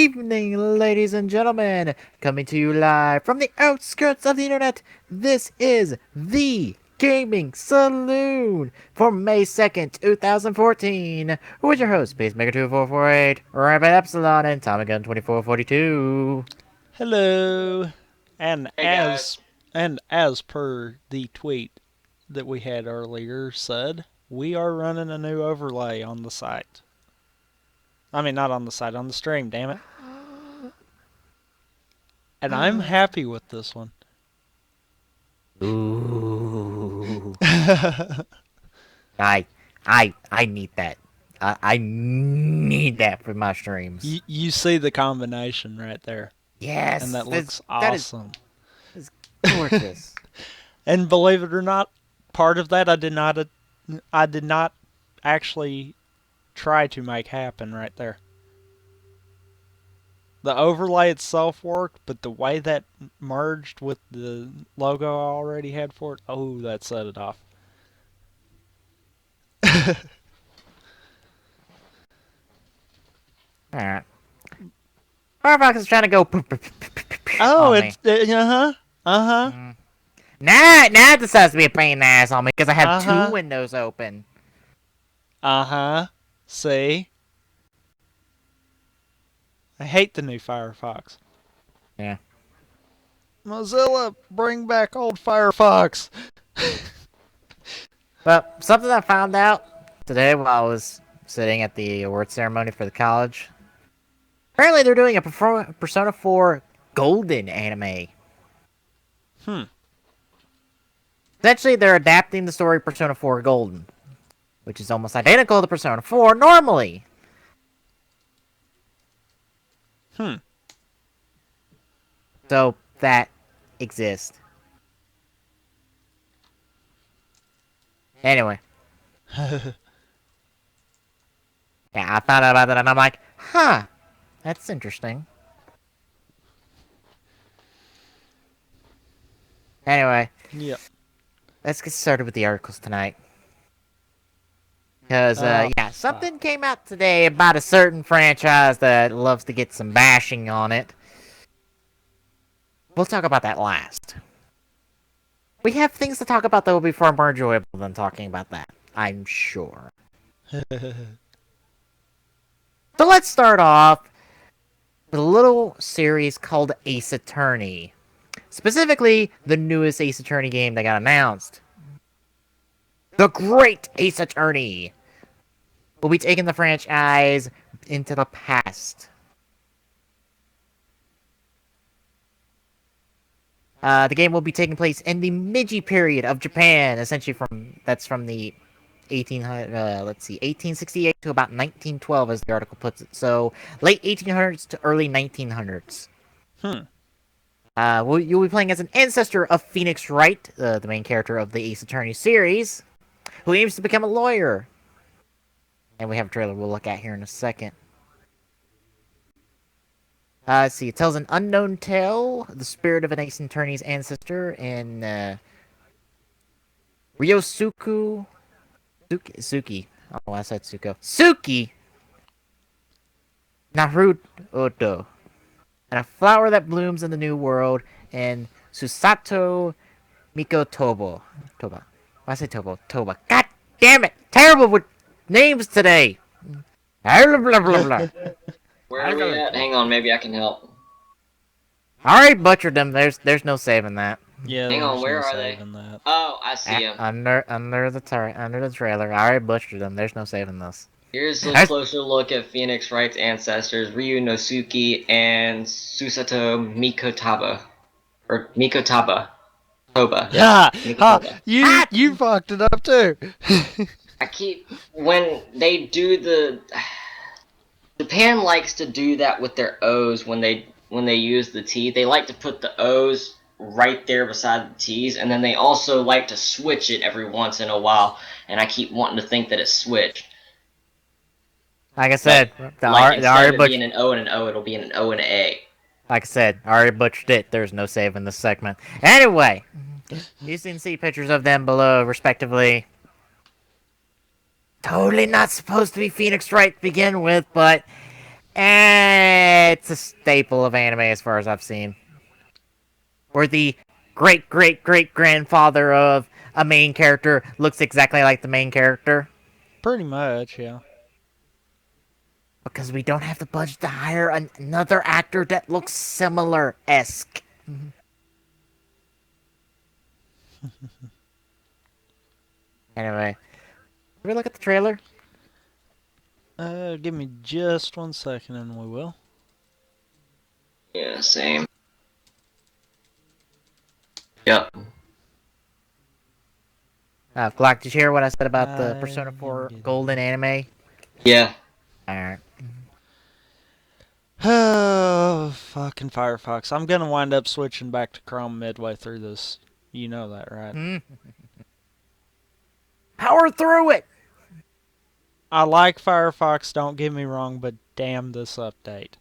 evening, ladies and gentlemen. Coming to you live from the outskirts of the internet, this is the Gaming Saloon for May 2nd, 2014. With your host, Pacemaker2448, Rabbit Epsilon, and TommyGun2442. Hello. And Hey, guys. as per the tweet that we had earlier said, we are running a new overlay on the site. I mean, not on the site, on the stream, damn it. And I'm happy with this one. Ooh. I need that. I need that for my streams. You see the combination right there. Yes. And that looks awesome. That is gorgeous. And believe it or not, part of that I did not actually try to make happen right there. The overlay itself worked, but the way that merged with the logo I already had for it, oh, that set it off. Alright. Firefox is trying to go. Oh, it's uh-huh. Now it decides to be a pain in the ass on me because I have two windows open. See? I hate the new Firefox. Yeah. Mozilla, bring back old Firefox. Well, something I found out today while I was sitting at the award ceremony for the college. Apparently they're doing a Persona 4 Golden anime. Essentially, they're adapting the story of Persona 4 Golden, which is almost identical to Persona 4 normally. So, that exists. Anyway. Yeah, I found out about that and I'm like, huh, that's interesting. Anyway. Yep. Let's get started with the articles tonight. Because, something came out today about a certain franchise that loves to get some bashing on it. We'll talk about that last. We have things to talk about that will be far more enjoyable than talking about that, I'm sure. So let's start off with a little series called Ace Attorney. Specifically, the newest Ace Attorney game that got announced. The Great Ace Attorney will be taking the franchise into the past. The game will be taking place in the Meiji period of Japan, essentially from the 1868 to about 1912, as the article puts it. So late 1800s to early 1900s. You'll be playing as an ancestor of Phoenix Wright, the main character of the Ace Attorney series, who aims to become a lawyer. And we have a trailer we'll look at here in a second. Let's see. It tells an unknown tale, the spirit of an Ace Attorney's ancestor in Ryosuke. Suki. Oh, I said Suko. Suki Naruto. And a flower that blooms in the new world in Susato Mikotobo. Toba. Why I say Tobo? Toba. God damn it! Terrible with names today! Blah, blah, blah, blah. Where are we at? Hang on, maybe I can help. I already butchered them. There's no saving that. Yeah. Hang on, where are they? That. Oh, I see them. Under the trailer. I already butchered them. There's no saving this. Here's a closer look at Phoenix Wright's ancestors, Ryu Nosuke and Susato Mikotaba. Or Mikotaba. Toba. Yeah, Mikotaba. you fucked it up too. When they do the... Japan likes to do that with their O's when they use the T. They like to put the O's right there beside the T's, and then they also like to switch it every once in a while, and I keep wanting to think that it's switched. Like I said, instead of it being an O and an O, it'll be an O and an A. Like I said, I already butchered it. There's no saving this segment. Anyway, you can see pictures of them below, respectively. Totally not supposed to be Phoenix Wright to begin with, but It's a staple of anime as far as I've seen. Where the great-great-great-grandfather of a main character looks exactly like the main character. Pretty much, yeah. Because we don't have the budget to hire another actor that looks similar-esque. Anyway, can we look at the trailer? Give me just 1 second and we will. Yeah, same. Yep. Glock, did you hear what I said about the Persona 4 Golden anime? Yeah. Alright. Oh, fucking Firefox. I'm gonna wind up switching back to Chrome midway through this. You know that, right? Power through it! I like Firefox, don't get me wrong, but damn this update.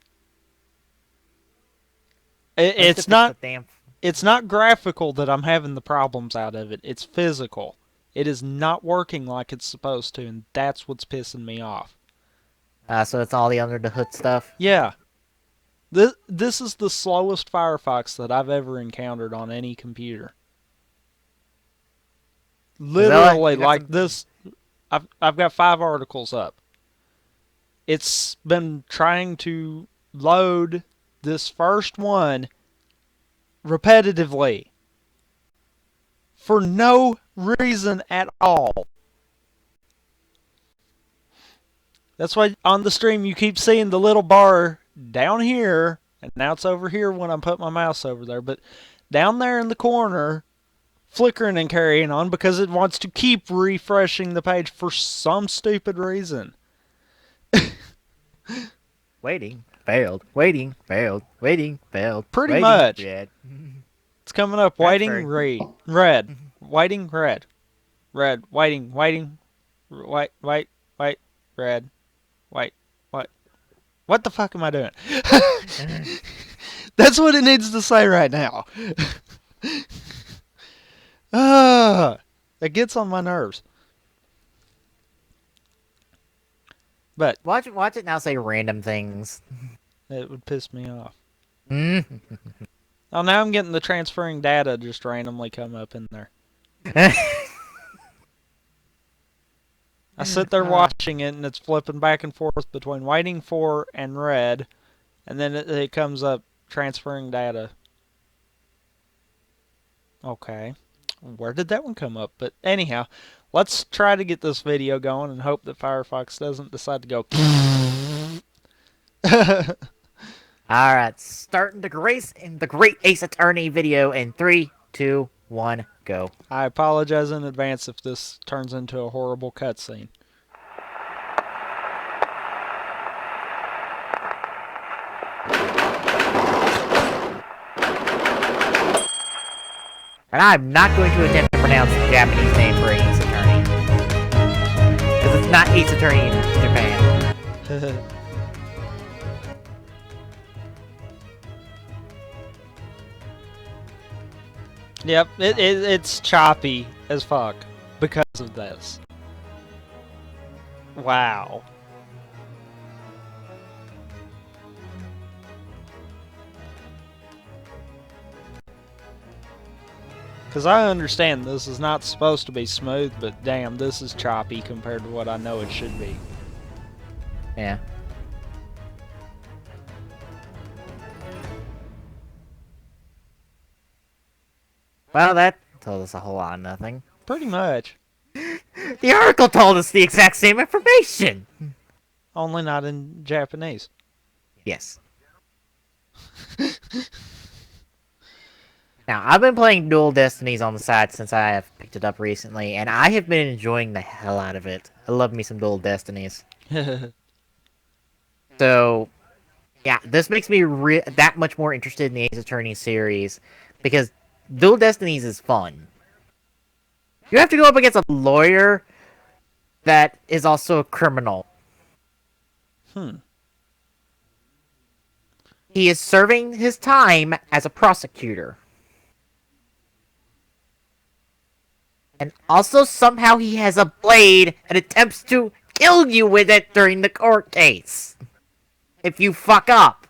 It's not graphical that I'm having the problems out of it. It's physical. It is not working like it's supposed to, and that's what's pissing me off. So it's all the under the hood stuff? Yeah. This is the slowest Firefox that I've ever encountered on any computer. Literally, like this, I've got 5 articles up. It's been trying to load this first one repetitively for no reason at all. That's why on the stream you keep seeing the little bar down here, and now it's over here when I put my mouse over there, but down there in the corner, flickering and carrying on because it wants to keep refreshing the page for some stupid reason. Waiting, failed, waiting, failed, waiting, failed. Pretty waiting, much. Red. It's coming up. Waiting, very... red. Waiting, red. Red. Waiting, waiting. Wait, red. Wait, what? What the fuck am I doing? That's what it needs to say right now. It gets on my nerves. But watch it now say random things. It would piss me off. Mm. Oh, now I'm getting the transferring data just randomly come up in there. I sit there watching it, and it's flipping back and forth between waiting for and red, and then it comes up transferring data. Okay. Where did that one come up? But anyhow, let's try to get this video going and hope that Firefox doesn't decide to go. Alright, starting the Great Ace Attorney video in 3, 2, 1, go. I apologize in advance if this turns into a horrible cutscene. And I'm not going to attempt to pronounce the Japanese name for Ace Attorney. Because it's not Ace Attorney in Japan. Yep, it's choppy as fuck because of this. Wow. Because I understand this is not supposed to be smooth, but damn, this is choppy compared to what I know it should be. Yeah. Well, that told us a whole lot of nothing. Pretty much. The article told us the exact same information! Only not in Japanese. Yes. Now, I've been playing Dual Destinies on the side since I have picked it up recently, and I have been enjoying the hell out of it. I love me some Dual Destinies. So, yeah, this makes me that much more interested in the Ace Attorney series, because Dual Destinies is fun. You have to go up against a lawyer that is also a criminal. He is serving his time as a prosecutor. And also somehow he has a blade and attempts to kill you with it during the court case. if you fuck up.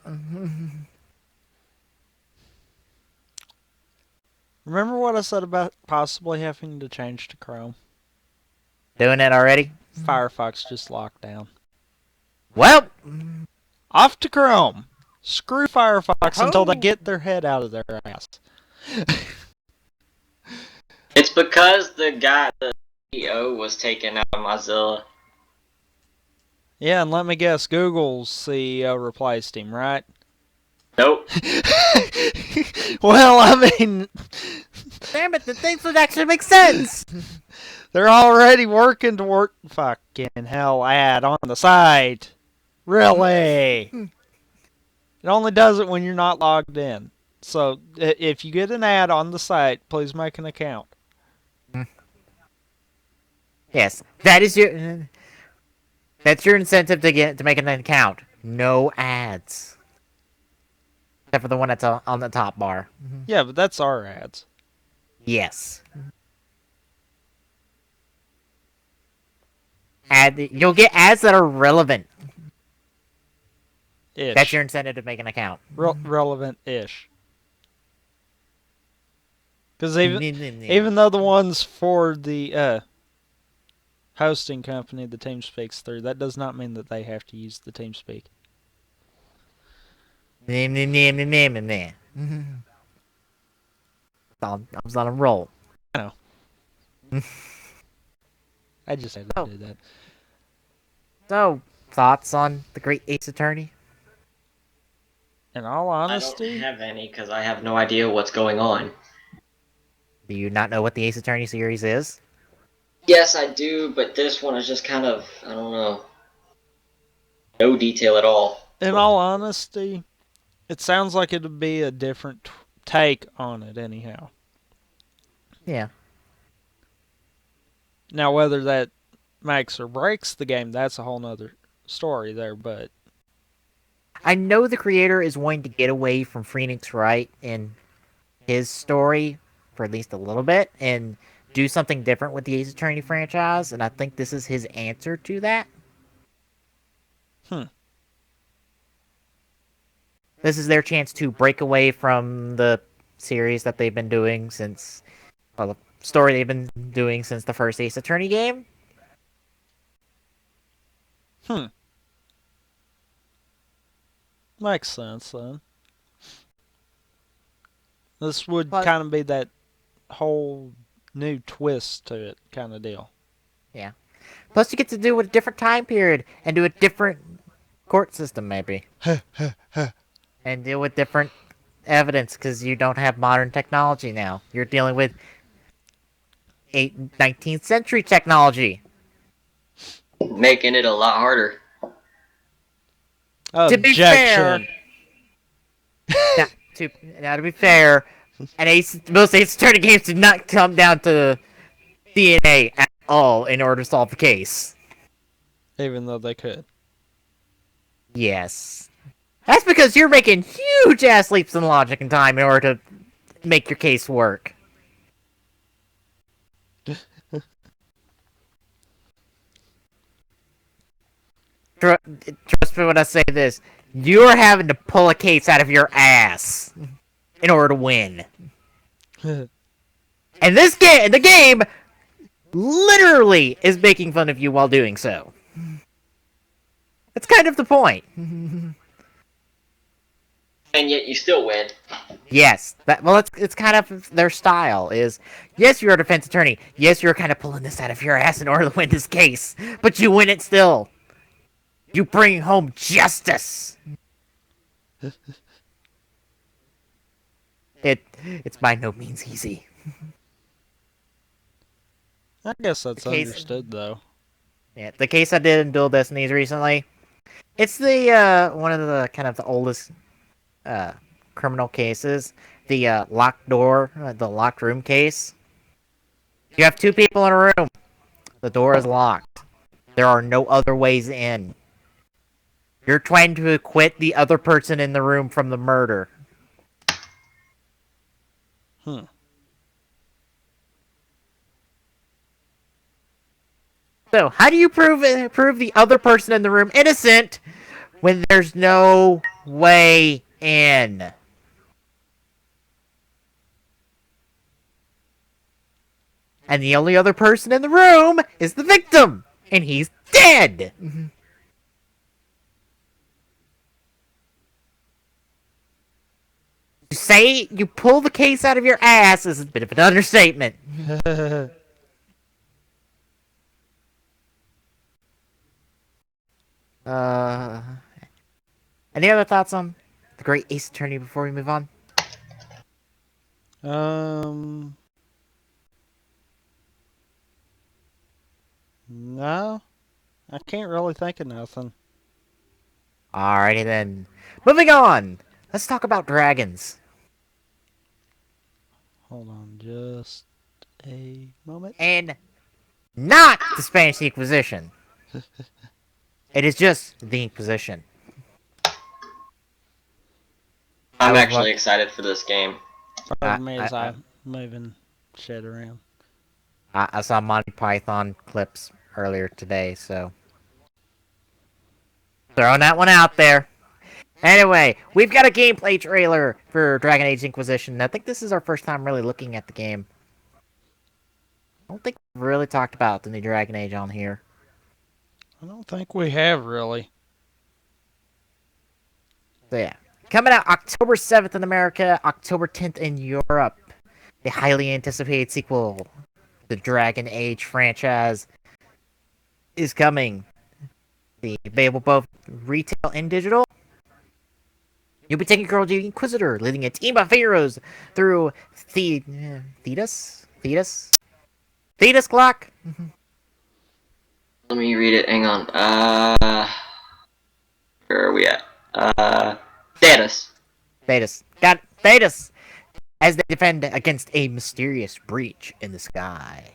Remember what I said about possibly having to change to Chrome? Doing it already? Firefox just locked down. Well, Off to Chrome. Screw Firefox until they Oh. get their head out of their ass. It's because the CEO was taken out of Mozilla. Yeah, and let me guess, Google's CEO replaced him, right? Nope. Well, I mean, damn it, the things would actually make sense. they're already working to work fucking hell ad on the site. Really? It only does it when you're not logged in. So if you get an ad on the site, please make an account. Yes, that's your incentive to make an account. No ads. Except for the one that's on the top bar. Yeah, but that's our ads. Yes. You'll get ads that are relevant. Ish. That's your incentive to make an account. Relevant-ish. Because even though the ones for the hosting company the TeamSpeak's through, that does not mean that they have to use the TeamSpeak. I was on a roll. I know. I just had to do that. So, thoughts on the Great Ace Attorney? In all I honesty, don't have any because I have no idea what's going on. Do you not know what the Ace Attorney series is? Yes, I do, but this one is just kind of, I don't know. No detail at all. in all honesty, it sounds like it'd be a different take on it anyhow. Yeah. Now, whether that makes or breaks the game, that's a whole nother story there, but I know the creator is wanting to get away from Phoenix Wright in his story for at least a little bit and do something different with the Ace Attorney franchise, and I think this is his answer to that. This is their chance to break away from the series that they've been doing since, well, the story they've been doing since the first Ace Attorney game. Makes sense then. This would But- kind of be that whole new twist to it kind of deal. Plus, you get to do a different time period and do a different court system, maybe. And deal with different evidence because you don't have modern technology now. You're dealing with 19th century technology. Making it a lot harder. To be fair, now to be fair, most Ace Attorney games did not come down to DNA at all in order to solve the case. Even though they could. Yes. That's because you're making huge ass leaps in logic and time in order to make your case work. Trust me when I say this. You're having to pull a case out of your ass in order to win. And the game literally is making fun of you while doing so. That's kind of the point. And yet you still win. Yes, it's kind of their style. Is yes, you're a defense attorney. Yes, you're kind of pulling this out of your ass in order to win this case, but you win it still. You bring home justice. It's by no means easy. I guess that's The case- understood though. Yeah, the case I did in Dual Destinies recently. It's the one of the kind of the oldest criminal cases. The locked door, the locked room case. You have two people in a room. The door is locked. There are no other ways in. You're trying to acquit the other person in the room from the murder. So, how do you prove the other person in the room innocent when there's no way in. And the only other person in the room is the victim, and he's dead. To say you pull the case out of your ass is a bit of an understatement. Any other thoughts on the Great Ace Attorney before we move on? No, I can't really think of nothing. Alrighty then. Moving on. Let's talk about dragons. Hold on just a moment. And not the Spanish Inquisition. It is just the Inquisition. I'm actually excited for this game. Pardon me as I'm moving shit around. I saw Monty Python clips earlier today, so throwing that one out there. Anyway, we've got a gameplay trailer for Dragon Age Inquisition. I think this is our first time really looking at the game. I don't think we've really talked about the new Dragon Age on here. I don't think we have really. So yeah. Coming out October 7th in America, October 10th in Europe. The highly anticipated sequel, the Dragon Age franchise, is coming. Be available both retail and digital. You'll be taking control of the Inquisitor, leading a team of heroes through Thetis Clock. Let me read it. Hang on. Where are we at? Thetis. Got it. Thetis. As they defend against a mysterious breach in the sky.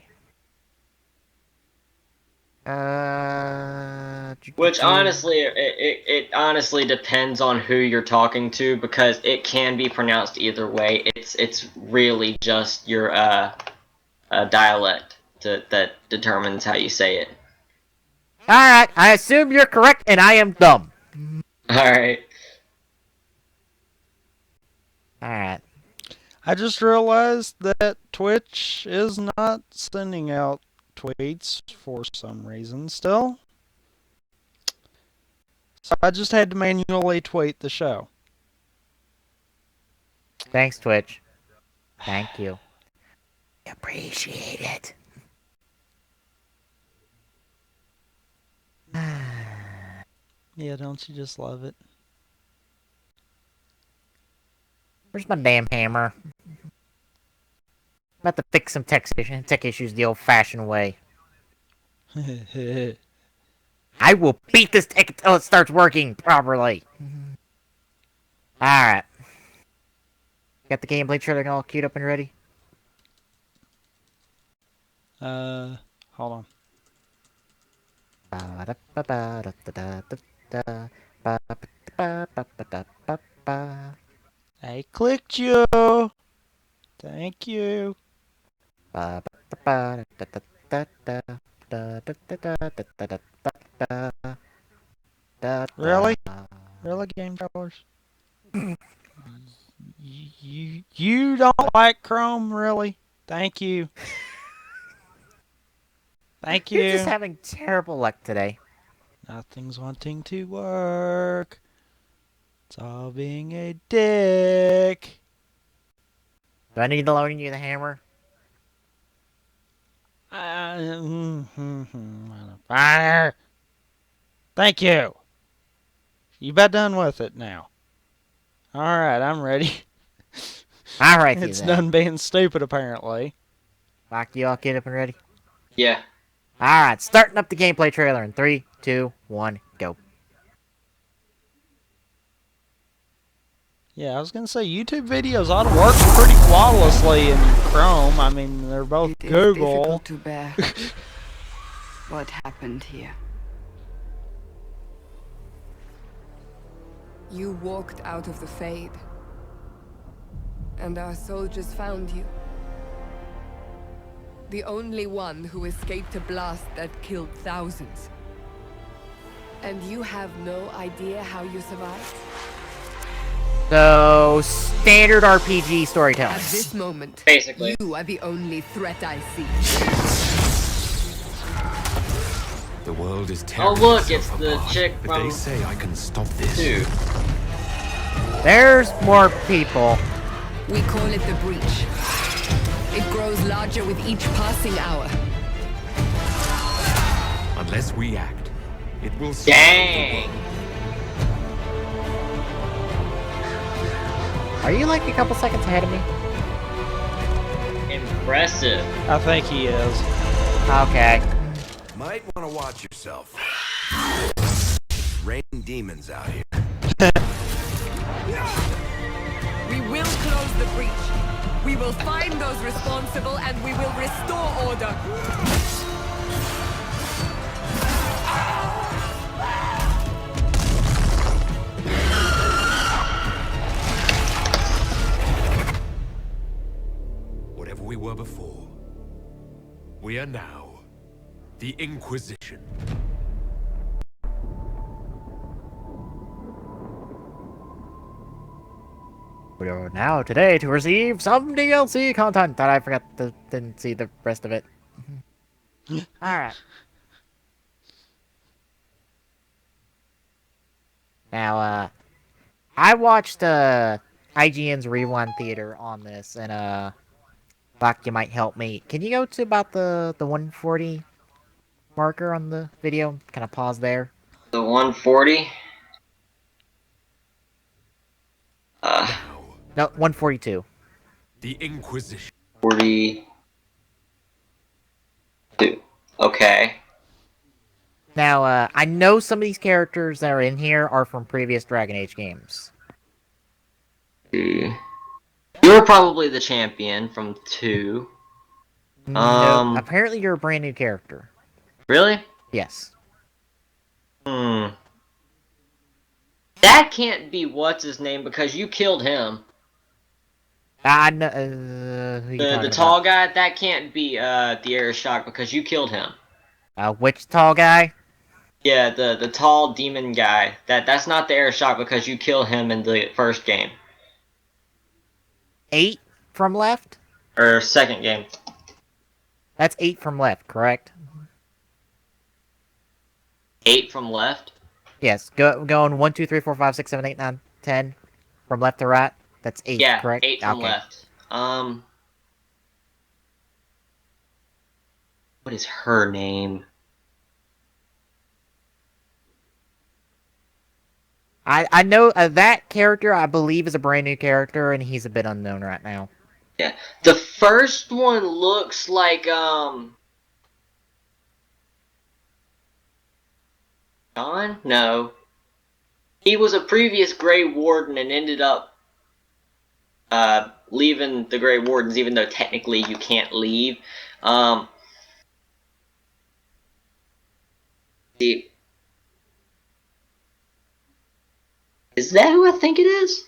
Which honestly, it honestly depends on who you're talking to, because it can be pronounced either way. It's really just your dialect that determines how you say it. Alright, I assume you're correct and I am dumb. Alright. Alright. I just realized that Twitch is not sending out tweets for some reason still. So I just had to manually tweet the show. Thanks, Twitch. Thank you. Appreciate it. Yeah, don't you just love it? Where's my damn hammer? I'm about to fix some tech issues the old-fashioned way. I will beat this tech until it starts working properly. Alright. Got the gameplay trailer all queued up and ready? Hold on. I clicked you. Thank you. Really? Really, game trailers? You don't like Chrome, really? Thank you. Thank you. You're just having terrible luck today. Nothing's wanting to work. It's all being a dick. Do I need to loan you the hammer? Thank you. You about done with it now? Alright, I'm ready. Alright, It's done being stupid, apparently. Lock, you all get up and ready? Yeah. Alright, starting up the gameplay trailer in 3, 2, 1, go. Yeah, I was gonna say YouTube videos ought to work pretty flawlessly in Chrome. I mean, they're both It is Google. difficult to bear. What happened here? You walked out of the Fade, and our soldiers found you. The only one who escaped a blast that killed thousands. And you have no idea how you survived? So, standard RPG storytelling. At this moment, Basically. you are the only threat I see. The world is Oh tearing look, itself it's the apart, chick but from they say I can stop this. 2. There's more people. We call it the breach. It grows larger with each passing hour. Unless we act, it will swallow the Dang. world. Are you like a couple seconds ahead of me? Impressive. I think he is. Okay. Might want to watch yourself. Raining demons out here. We will close the breach. We will find those responsible and we will restore order. Whatever we were before, we are now the Inquisition. We are now today to receive some DLC content that I forgot to didn't see the rest of it. Alright. Now, I watched IGN's Rewind Theater on this, and thought you might help me. Can you go to about the 140 marker on the video? Kind of pause there. The 140? No, 142. The Inquisition. 42. Okay. Now, I know some of these characters that are in here are from previous Dragon Age games. You're probably the champion from 2. No, apparently you're a brand new character. Really? Yes. That can't be what's his name because you killed him. I know. Who you The talking tall guy, that can't be the Air Shock because you killed him. Which tall guy? Yeah, the tall demon guy. That's not the Air Shock because you killed him in the first game. 8 from left? Or second game. That's 8 from left, correct? 8 from left? Yes. Going 1, 2, 3, 4, 5, 6, 7, 8, 9, 10 from left to right. That's 8, Yeah, correct? 8 from Okay. left. What is her name? I know that character, I believe, is a brand new character, and he's a bit unknown right now. Yeah. The first one looks like, John? No. He was a previous Grey Warden and ended up leaving the Grey Wardens, even though technically you can't leave. Is that who I think it is?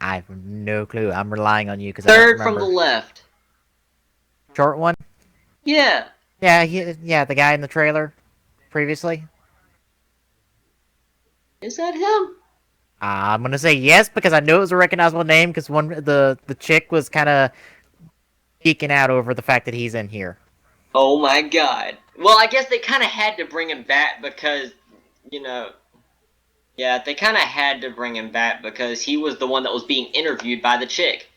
I have no clue. I'm relying on you because I don't Third remember. from the left. Short one? Yeah. Yeah, the guy in the trailer previously. Is that him? I'm gonna say yes because I know it was a recognizable name because the chick was kind of geeking out over the fact that he's in here. Oh my god. Well, I guess they kind of had to bring him back because, you know... Yeah, they kind of had to bring him back because he was the one that was being interviewed by the chick.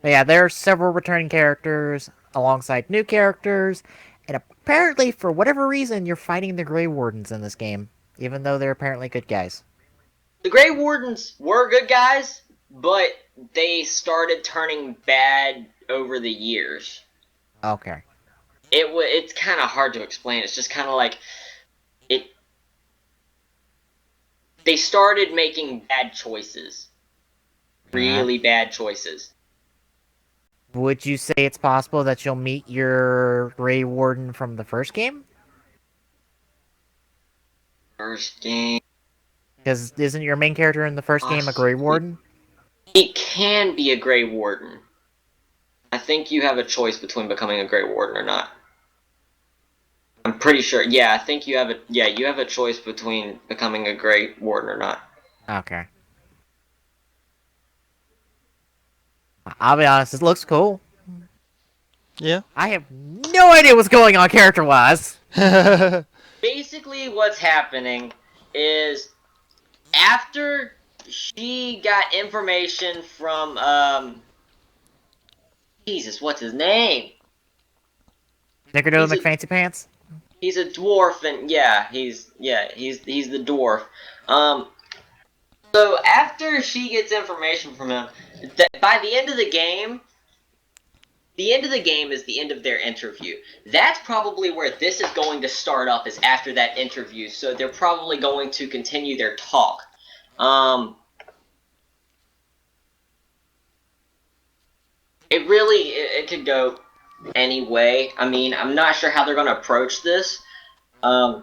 But yeah, there are several returning characters alongside new characters, and apparently, for whatever reason, you're fighting the Grey Wardens in this game, even though they're apparently good guys. The Grey Wardens were good guys, but they started turning bad over the years. Okay. It's kind of hard to explain. It's just kind of like... They started making bad choices. Really bad choices. Would you say it's possible that you'll meet your Grey Warden from the first game? First game... Because isn't your main character in the first game a Grey Warden? It can be a Grey Warden. I think you have a choice between becoming a Grey Warden or not. I'm pretty sure. Yeah, I think you have a choice between becoming a Grey Warden or not. Okay. I'll be honest, it looks cool. Yeah. I have no idea what's going on character-wise. Basically, what's happening is after she got information from Jesus, what's his name? Snickerdoodle He's a- McFancy Pants? He's a dwarf, and he's the dwarf. So after she gets information from him, by the end of the game is the end of their interview. That's probably where this is going to start up, is after that interview. So they're probably going to continue their talk. It could go any way. I mean, I'm not sure how they're going to approach this. The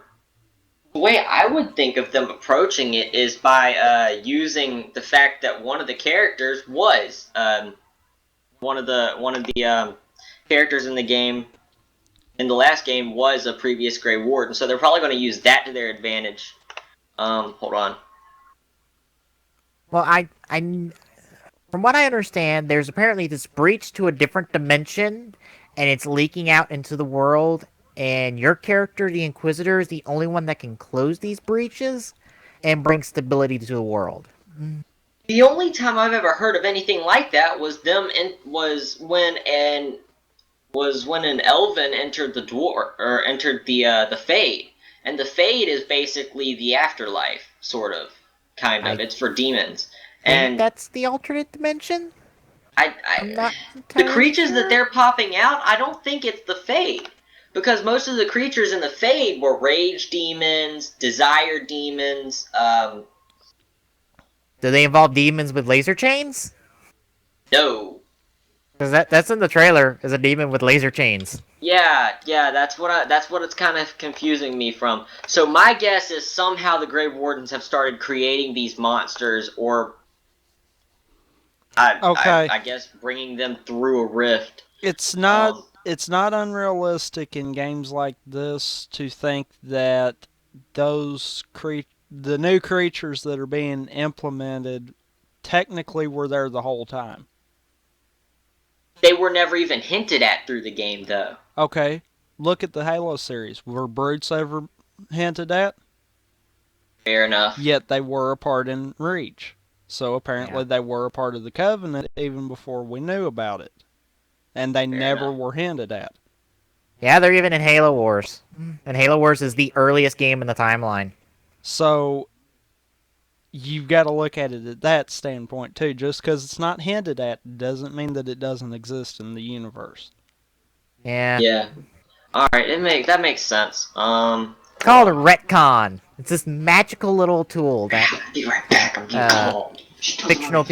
way I would think of them approaching it is by using the fact that one of the characters was one of the characters in the game, in the last game, was a previous Grey Warden. So they're probably going to use that to their advantage. Hold on. Well, from what I understand, there's apparently this breach to a different dimension, and it's leaking out into the world, and your character, the Inquisitor, is the only one that can close these breaches and bring stability to the world. The only time I've ever heard of anything like that was when an elven entered the the Fade, and the Fade is basically the afterlife, sort of, kind of. It's for demons, and that's the alternate dimension. I'm not the entirely creatures sure. that they're popping out, I don't think it's the Fade, because most of the creatures in the Fade were rage demons, desire demons. Do they involve demons with laser chains? No. Because that's in the trailer, is a demon with laser chains. Yeah, that's what it's kind of confusing me from. So my guess is somehow the Grey Wardens have started creating these monsters, or I guess bringing them through a rift. It's not unrealistic in games like this to think that the new creatures that are being implemented technically were there the whole time. They were never even hinted at through the game, though. Okay, look at the Halo series. Were brutes ever hinted at? Fair enough. Yet they were a part in Reach. So apparently they were a part of the Covenant even before we knew about it. And they never were hinted at. Yeah, they're even in Halo Wars. And Halo Wars is the earliest game in the timeline. So you've got to look at it at that standpoint too. Just because it's not hinted at doesn't mean that it doesn't exist in the universe. Yeah. Yeah. Alright, that makes sense. It's called a retcon. It's this magical little tool that I'll be right back, I'm getting called. fictional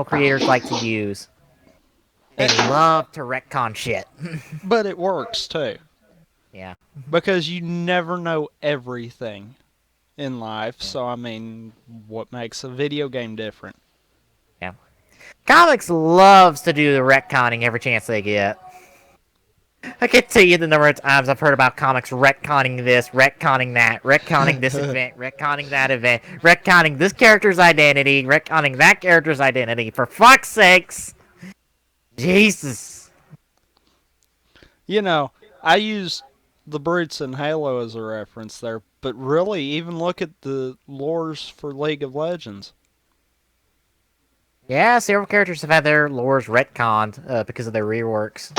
creators like to use. They love to retcon shit. But it works too. Yeah. Because you never know everything in life. So, I mean, what makes a video game different? Yeah. Comics loves to do the retconning every chance they get. I can't tell you the number of times I've heard about comics retconning this, retconning that, retconning this event, retconning that event, retconning this character's identity, retconning that character's identity. For fuck's sakes! Jesus! You know, I used the brutes in Halo as a reference there, but really, even look at the lores for League of Legends. Yeah, several characters have had their lores retconned because of their reworks.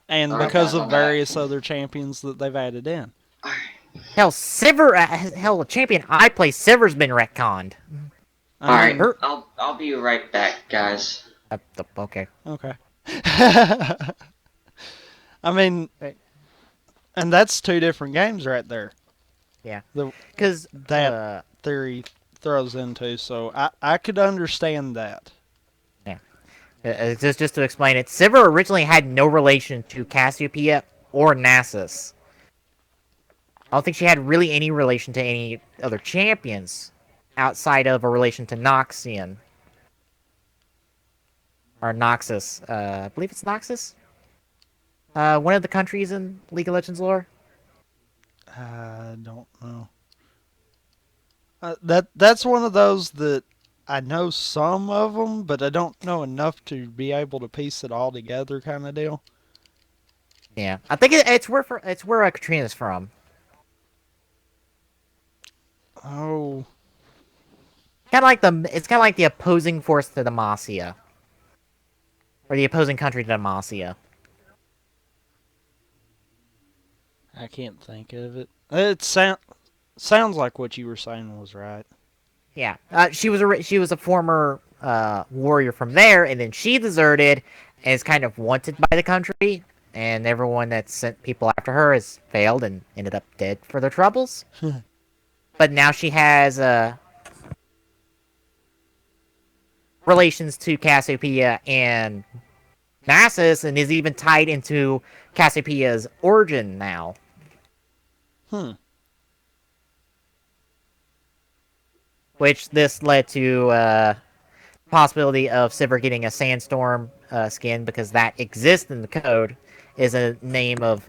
And because of various other champions that they've added in. Hell, a champion I play, Sivir's been retconned. Alright, I'll be right back, guys. Okay. Okay. I mean, and that's two different games right there. Yeah. Because that theory throws into, so I could understand that. Yeah. Just to explain it, Sivir originally had no relation to Cassiopeia or Nasus. I don't think she had really any relation to any other champions outside of a relation to Noxian. Or Noxus. I believe it's Noxus? One of the countries in League of Legends lore. I don't know. That's one of those that I know some of them, but I don't know enough to be able to piece it all together, kind of deal. Yeah, I think it's where Katrina's from. Oh, It's kind of like the opposing force to Demacia, or the opposing country to Demacia. I can't think of it. It sounds like what you were saying was right. Yeah, she was a former warrior from there, and then she deserted and is kind of wanted by the country, and everyone that sent people after her has failed and ended up dead for their troubles. But now she has relations to Cassiopeia and Nasus, and is even tied into Cassiopeia's origin now. Which this led to possibility of Sivir getting a Sandstorm skin, because that exists in the code, is a name of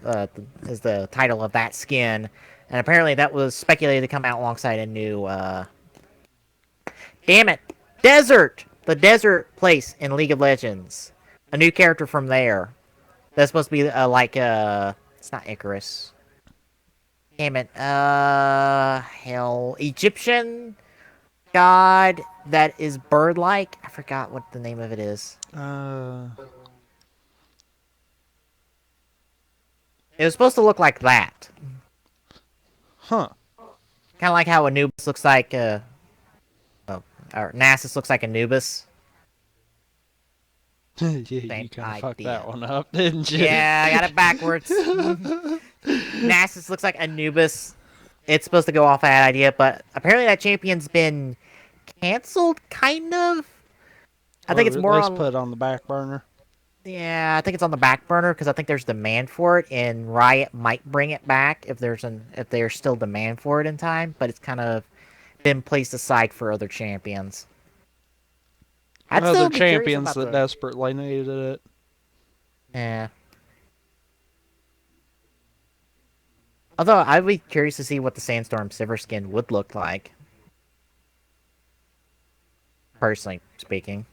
is the title of that skin, and apparently that was speculated to come out alongside a new damn it, the desert place in League of Legends, a new character from there. That's supposed to be it's not Icarus. Damn it, hell, Egyptian god that is bird-like. I forgot what the name of it is. It was supposed to look like that. Huh. Kind of like how Anubis looks like, or Nasus looks like Anubis. Yeah, you kind of fucked that one up, didn't you? Yeah, I got it backwards. Nasus looks like Anubis. It's supposed to go off that idea, but apparently that champion's been canceled, kind of. I think it's more on put on the back burner. Yeah, I think it's on the back burner because I think there's demand for it, and Riot might bring it back if there's still demand for it in time. But it's kind of been placed aside for other champions. Other champions that desperately needed it. Yeah. Although I'd be curious to see what the Sandstorm Sivir skin would look like. Personally speaking.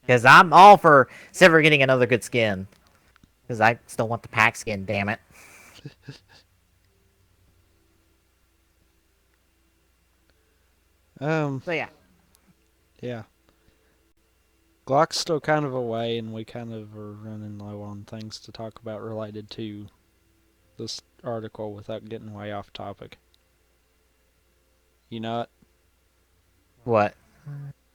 Because I'm all for Sivir getting another good skin. Because I still want the pack skin, damn it. So yeah. Yeah. Glock's still kind of away, and we kind of are running low on things to talk about related to this article without getting way off topic. You know it? What?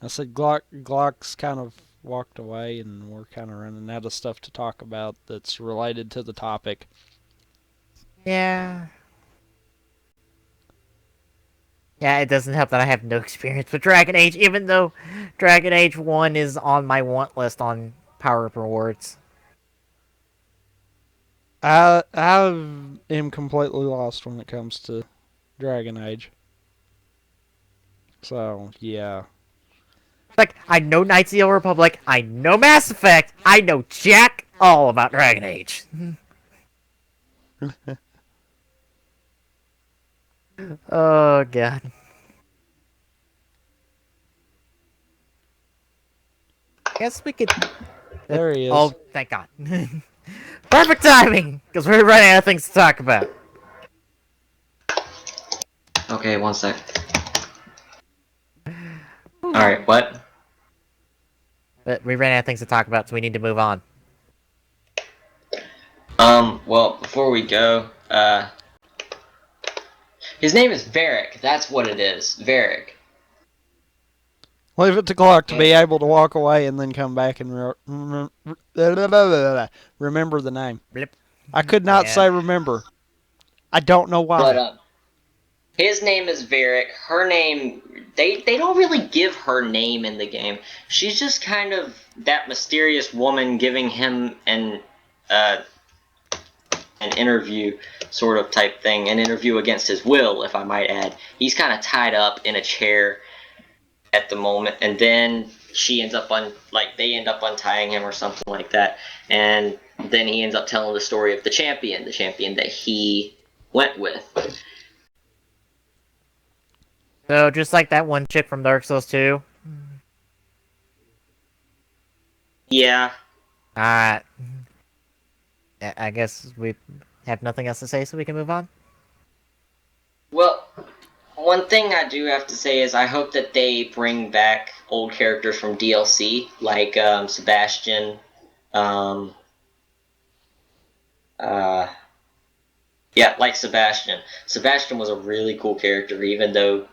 I said Glock's kind of walked away, and we're kind of running out of stuff to talk about that's related to the topic. Yeah. Yeah, it doesn't help that I have no experience with Dragon Age, even though Dragon Age 1 is on my want list on Power Up Rewards. I am completely lost when it comes to Dragon Age. So, yeah. Like, I know Knights of the Old Republic, I know Mass Effect, I know jack all about Dragon Age. Oh, God. Guess we could... There he is. Oh, thank God. Perfect timing! Because we're running out of things to talk about. Okay, one sec. Alright, what? But we ran out of things to talk about, so we need to move on. Well, before we go, his name is Varric, that's what it is, Varric. Leave it to Glock to be able to walk away and then come back and remember the name. Blip. I could not say remember. I don't know why. But, his name is Varric, her name, they don't really give her name in the game. She's just kind of that mysterious woman giving him an interview sort of type thing, an interview against his will, if I might add. He's kind of tied up in a chair at the moment, and then she ends up they end up untying him or something like that, and then he ends up telling the story of the champion that he went with. So just like that one chick from Dark Souls 2. Yeah. I guess we have nothing else to say, so we can move on. Well, one thing I do have to say is I hope that they bring back old characters from DLC, like Sebastian. Yeah, like Sebastian. Sebastian was a really cool character, even though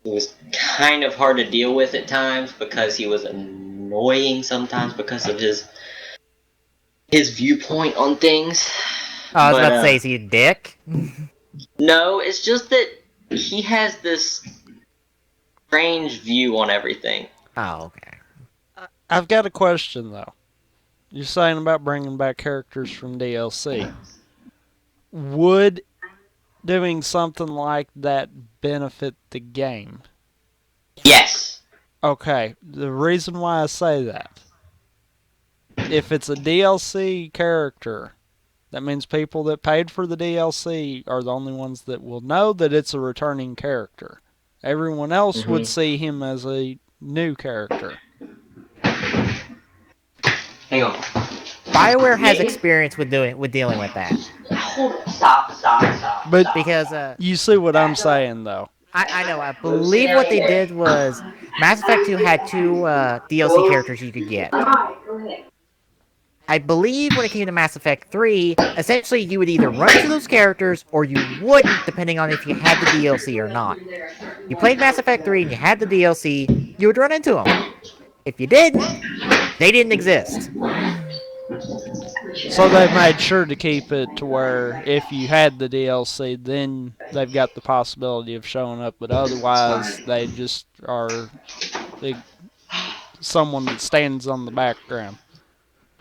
it was kind of hard to deal with at times because he was annoying sometimes because of his viewpoint on things. I was about to say, is he a dick? No, it's just that he has this strange view on everything. Oh, okay. I've got a question, though. You're saying about bringing back characters from DLC. Would doing something like that benefit the game? Yes. Okay, the reason why I say that, if it's a DLC character, that means people that paid for the DLC are the only ones that will know that it's a returning character. Everyone else would see him as a new character. Hang on. BioWare has experience with dealing with that. Stop. But Because you see what I'm saying, though. I know, I believe what they did was Mass Effect 2 had 2 DLC characters you could get. I believe when it came to Mass Effect 3, essentially you would either run into those characters or you wouldn't, depending on if you had the DLC or not. You played Mass Effect 3 and you had the DLC, you would run into them. If you didn't, they didn't exist. So they've made sure to keep it to where if you had the DLC, then they've got the possibility of showing up, but otherwise they just are someone that stands on the background.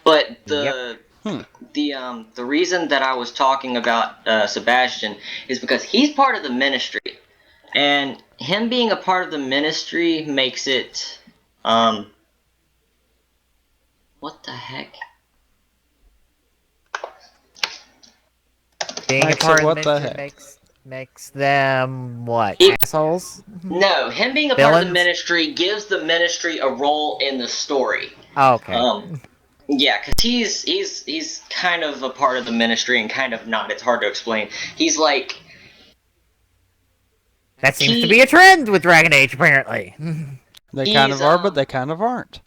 But the reason that I was talking about Sebastian is because he's part of the Ministry, and him being a part of the Ministry makes it what the heck? Being a part of the Ministry makes them what? Assholes? No, him being a part of the Ministry gives the Ministry a role in the story. Oh, okay. Yeah, because he's kind of a part of the Ministry and kind of not. It's hard to explain. He's like... That seems to be a trend with Dragon Age, apparently. They kind of are, but they kind of aren't.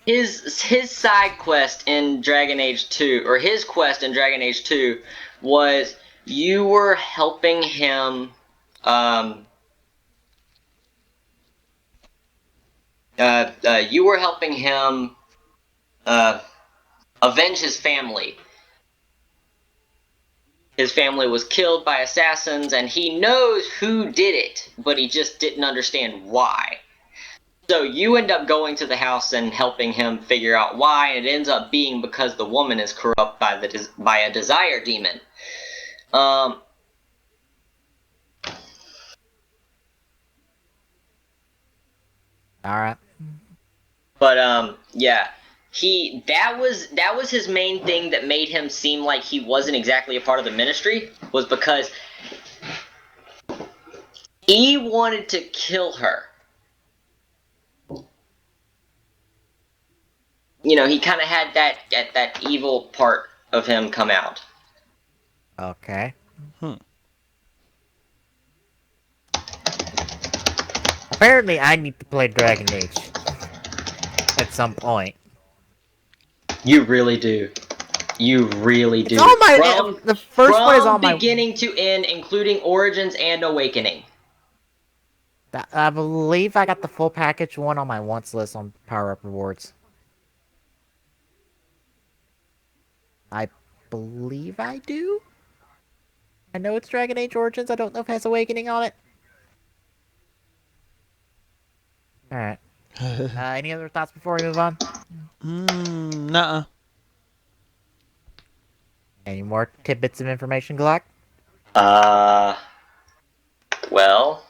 His side quest in Dragon Age 2, or his quest in Dragon Age 2, was you were helping him... you were helping him avenge his family. His family was killed by assassins, and he knows who did it, but he just didn't understand why. So you end up going to the house and helping him figure out why, and it ends up being because the woman is corrupt by a desire demon. Alright. But yeah. That was his main thing that made him seem like he wasn't exactly a part of the Ministry, was because he wanted to kill her. You know, he kind of had that evil part of him come out. Okay. Apparently, I need to play Dragon Age at some point. You really do. You really do. It's on my, the first one is on my... From beginning to end, including Origins and Awakening. I believe I got the full package one on my wants list on Power Up Rewards. I believe I do? I know it's Dragon Age Origins, I don't know if it has Awakening on it. Alright. Any other thoughts before we move on? Nuh-uh. Any more tidbits of information, Glock? Well...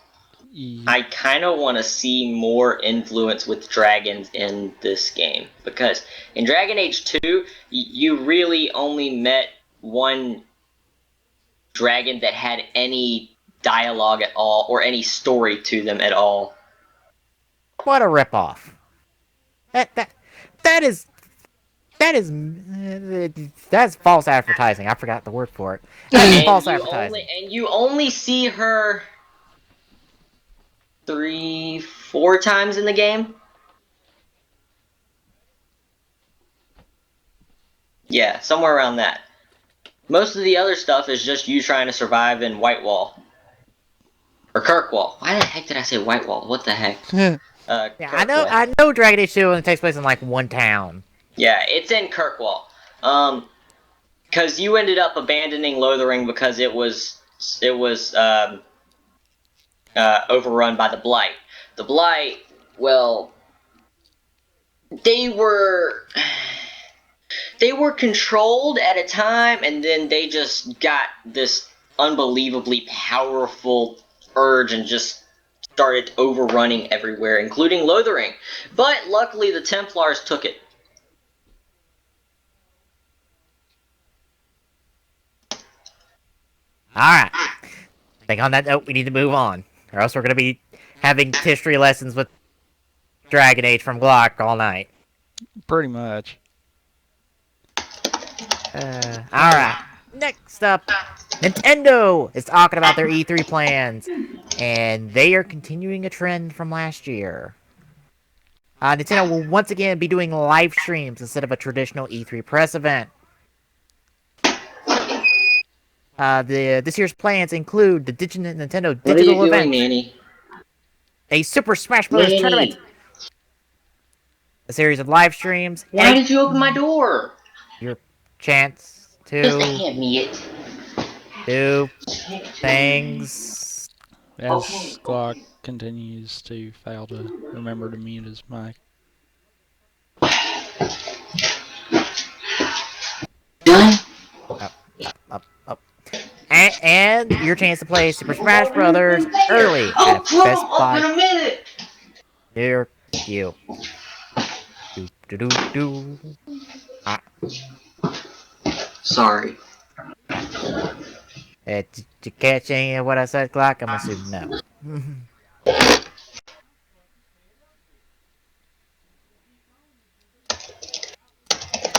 I kind of want to see more influence with dragons in this game, because in Dragon Age 2, you really only met one dragon that had any dialogue at all, or any story to them at all. What a ripoff. That's false advertising. I forgot the word for it. That's false advertising. And you only see her 3-4 times in the game. Yeah, somewhere around that. Most of the other stuff is just you trying to survive in Whitewall. Or Kirkwall. Why the heck did I say Whitewall? What the heck? Yeah, Kirkwall. I know Dragon Age 2 only takes place in like one town. Yeah, it's in Kirkwall. Because you ended up abandoning Lothering because it was overrun by the Blight. The Blight, well, they were controlled at a time, and then they just got this unbelievably powerful urge and just started overrunning everywhere, including Lothering. But luckily the Templars took it. Alright. I think on that note, we need to move on. Or else we're going to be having history lessons with Dragon Age from Glock all night. Pretty much. Alright. Next up, Nintendo is talking about their E3 plans. And they are continuing a trend from last year. Nintendo will once again be doing live streams instead of a traditional E3 press event. This year's plans include the Nintendo Digital Event, Nanny? a Super Smash Bros. Nanny. Tournament, a series of live streams, Why and did you open my door? your chance Just to hand me it. do things. As Okay. Glock continues to fail to remember to mute his mic. Done? Up. And your chance to play Super Smash Brothers early at Best Buy. Open a minute. Here you. Do. Sorry. Did you catch any of what I said, Glock? I'm assuming no.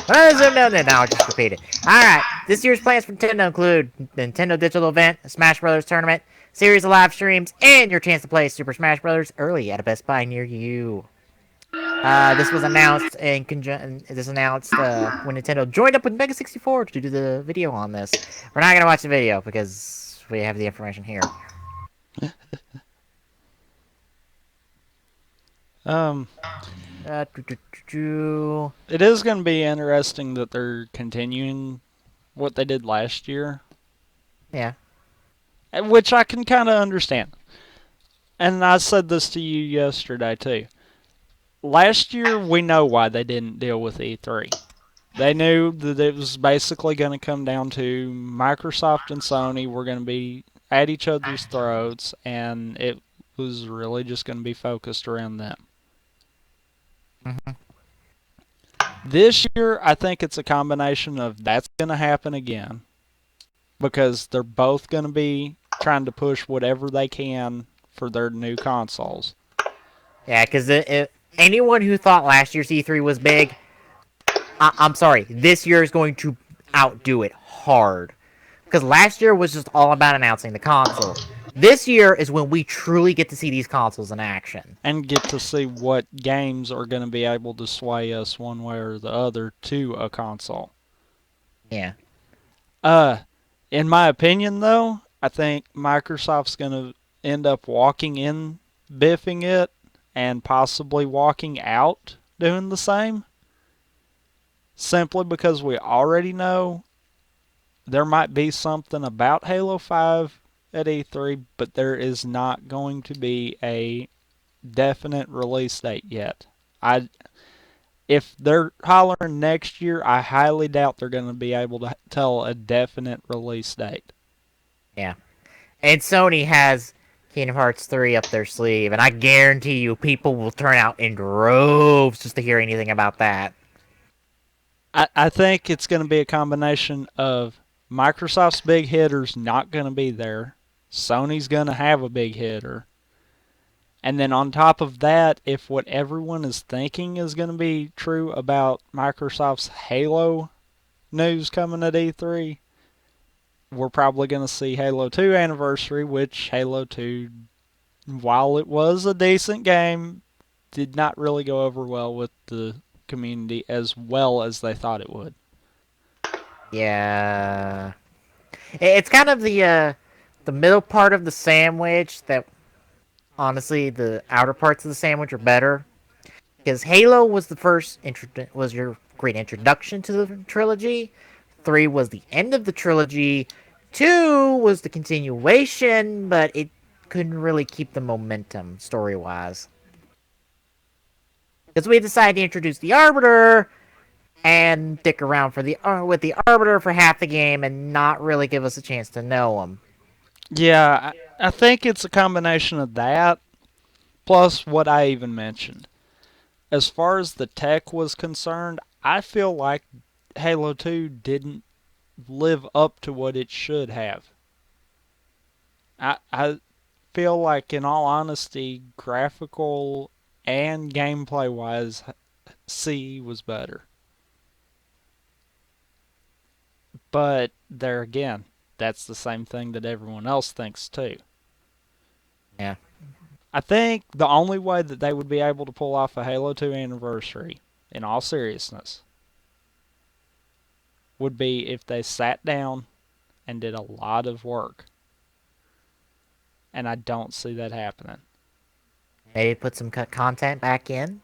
No, I'll just repeat it. Alright, this year's plans for Nintendo include Nintendo Digital Event, a Smash Brothers tournament, series of live streams, and your chance to play Super Smash Brothers early at a Best Buy near you. This was announced when Nintendo joined up with Mega 64 to do the video on this. We're not gonna watch the video because we have the information here. It is going to be interesting that they're continuing what they did last year. Yeah. Which I can kind of understand. And I said this to you yesterday, too. Last year, we know why they didn't deal with E3. They knew that it was basically going to come down to Microsoft and Sony were going to be at each other's throats, and it was really just going to be focused around them. This year, I think it's a combination of that's going to happen again, because they're both going to be trying to push whatever they can for their new consoles. Yeah, because anyone who thought last year's E3 was big, I'm sorry, this year is going to outdo it hard. Because last year was just all about announcing the console. This year is when we truly get to see these consoles in action. And get to see what games are going to be able to sway us one way or the other to a console. Yeah. In my opinion, though, I think Microsoft's going to end up walking in, biffing it, and possibly walking out doing the same. Simply because we already know there might be something about Halo 5 at E3, but there is not going to be a definite release date yet. If they're hollering next year, I highly doubt they're going to be able to tell a definite release date. Yeah. And Sony has Kingdom Hearts 3 up their sleeve, and I guarantee you people will turn out in droves just to hear anything about that. I think it's going to be a combination of Microsoft's big hitters not going to be there. Sony's going to have a big hitter. And then on top of that, if what everyone is thinking is going to be true about Microsoft's Halo news coming at E3, we're probably going to see Halo 2 Anniversary, which Halo 2, while it was a decent game, did not really go over well with the community as well as they thought it would. Yeah. It's kind of the middle part of the sandwich that, honestly, the outer parts of the sandwich are better. Because Halo was was your great introduction to the trilogy. 3 was the end of the trilogy. 2 was the continuation, but it couldn't really keep the momentum story-wise. Because we decided to introduce the Arbiter and stick around for with the Arbiter for half the game and not really give us a chance to know him. Yeah, I think it's a combination of that, plus what I even mentioned. As far as the tech was concerned, I feel like Halo 2 didn't live up to what it should have. I feel like, in all honesty, graphical and gameplay-wise, CE was better. But there again, that's the same thing that everyone else thinks too. Yeah. I think the only way that they would be able to pull off a Halo 2 Anniversary, in all seriousness, would be if they sat down and did a lot of work. And I don't see that happening. Maybe put some content back in.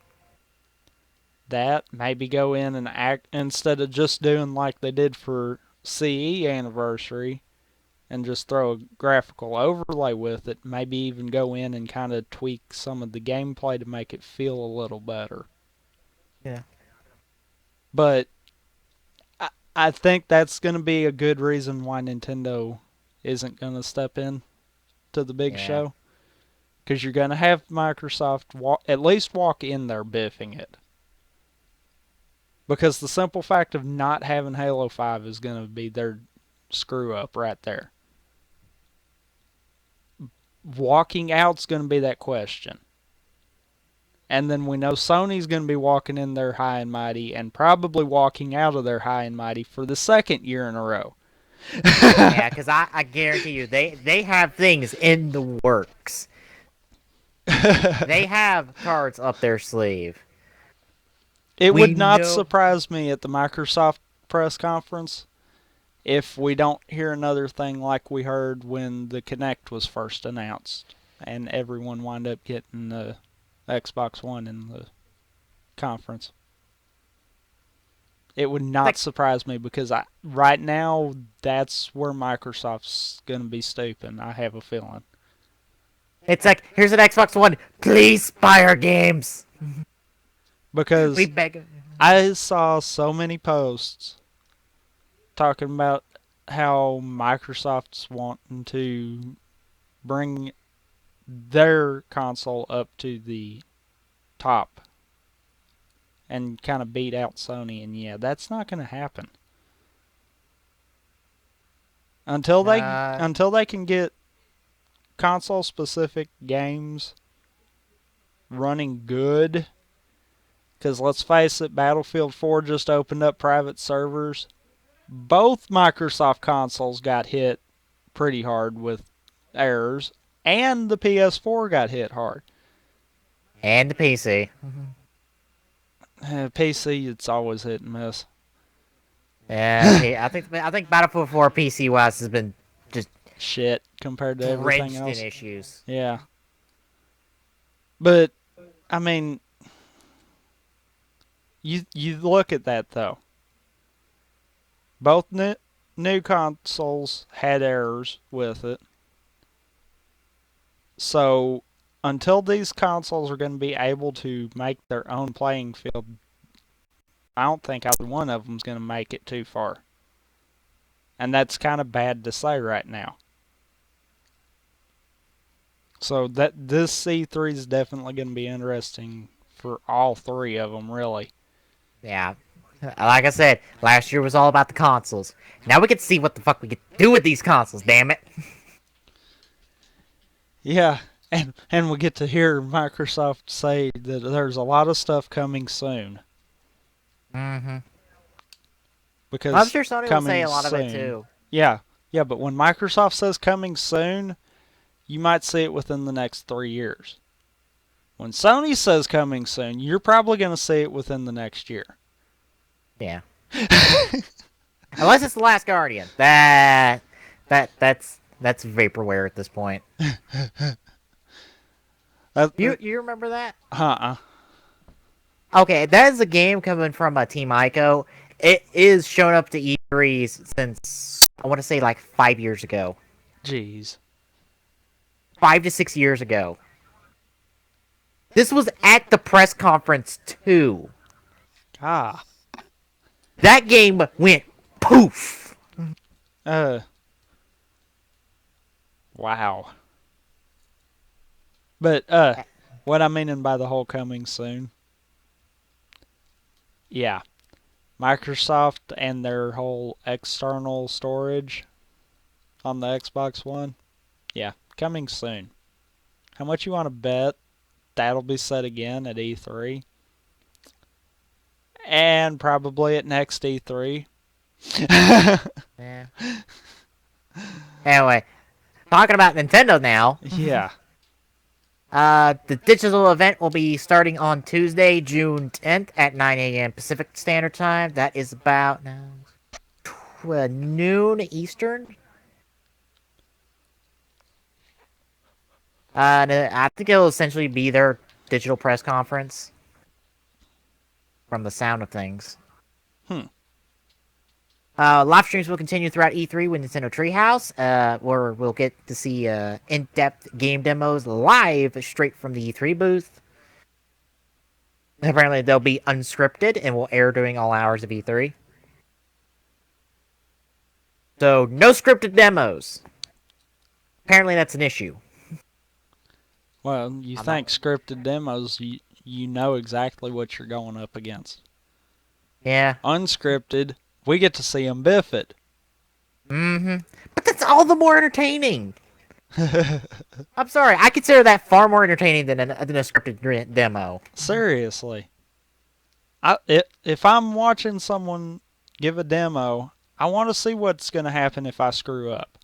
That, maybe go in and act, instead of just doing like they did for CE Anniversary and just throw a graphical overlay with it, maybe even go in and kind of tweak some of the gameplay to make it feel a little better. Yeah. But I think that's going to be a good reason why Nintendo isn't going to step in to the big show. Because you're going to have Microsoft at least walk in there biffing it. Because the simple fact of not having Halo 5 is going to be their screw up right there. Walking out's going to be that question. And then we know Sony's going to be walking in there high and mighty and probably walking out of there high and mighty for the second year in a row. Yeah, because I guarantee you, they have things in the works. They have cards up their sleeve. It would not surprise me at the Microsoft press conference if we don't hear another thing like we heard when the Kinect was first announced and everyone wound up getting the Xbox One in the conference. It would not surprise me because right now that's where Microsoft's going to be stooping, I have a feeling. It's like, here's an Xbox One, please buy our games. Because we beg. I saw so many posts talking about how Microsoft's wanting to bring their console up to the top and kind of beat out Sony, and yeah, that's not going to happen. Until they can get console-specific games running good, because let's face it, Battlefield 4 just opened up private servers. Both Microsoft consoles got hit pretty hard with errors, and the PS4 got hit hard. And the PC. PC, it's always hit and miss. Yeah, I think Battlefield 4 PC wise has been just shit compared to everything else. In issues. Yeah. But I mean, you look at that though. Both new consoles had errors with it. So until these consoles are going to be able to make their own playing field, I don't think either one of them is going to make it too far. And that's kind of bad to say right now. So that this E3 is definitely going to be interesting for all three of them, really. Yeah. Like I said, last year was all about the consoles. Now we get to see what the fuck we can do with these consoles, damn it. Yeah, and we get to hear Microsoft say that there's a lot of stuff coming soon. Mm-hmm. Because I'm sure Sony will coming say a lot of it soon- too. Yeah, but when Microsoft says coming soon, you might see it within the next 3 years. When Sony says coming soon, you're probably going to see it within the next year. Yeah. Unless it's The Last Guardian. That's vaporware at this point. You remember that? Uh-uh. Okay, that is a game coming from Team Ico. It is shown up to E3s since, I want to say, like 5 years ago. Jeez. 5 to 6 years ago. This was at the press conference, too. Ah. That game went poof. Wow. But, what I'm meaning by the whole coming soon. Yeah. Microsoft and their whole external storage on the Xbox One. Yeah, coming soon. How much you want to bet that'll be said again at E3? And probably at next E3. Yeah. Anyway, talking about Nintendo now. Yeah. The digital event will be starting on Tuesday, June 10th at 9 a.m. Pacific Standard Time. That is about noon Eastern. I think it'll essentially be their digital press conference. From the sound of things. Live streams will continue throughout E3 with Nintendo Treehouse, where we'll get to see in-depth game demos live straight from the E3 booth. Apparently, they'll be unscripted and will air during all hours of E3. So, no scripted demos. Apparently, that's an issue. Well, you think scripted demos, you know exactly what you're going up against. Yeah. Unscripted, we get to see them biff it. Mm-hmm. But that's all the more entertaining. I'm sorry, I consider that far more entertaining than a scripted demo. Seriously. If I'm watching someone give a demo, I want to see what's going to happen if I screw up.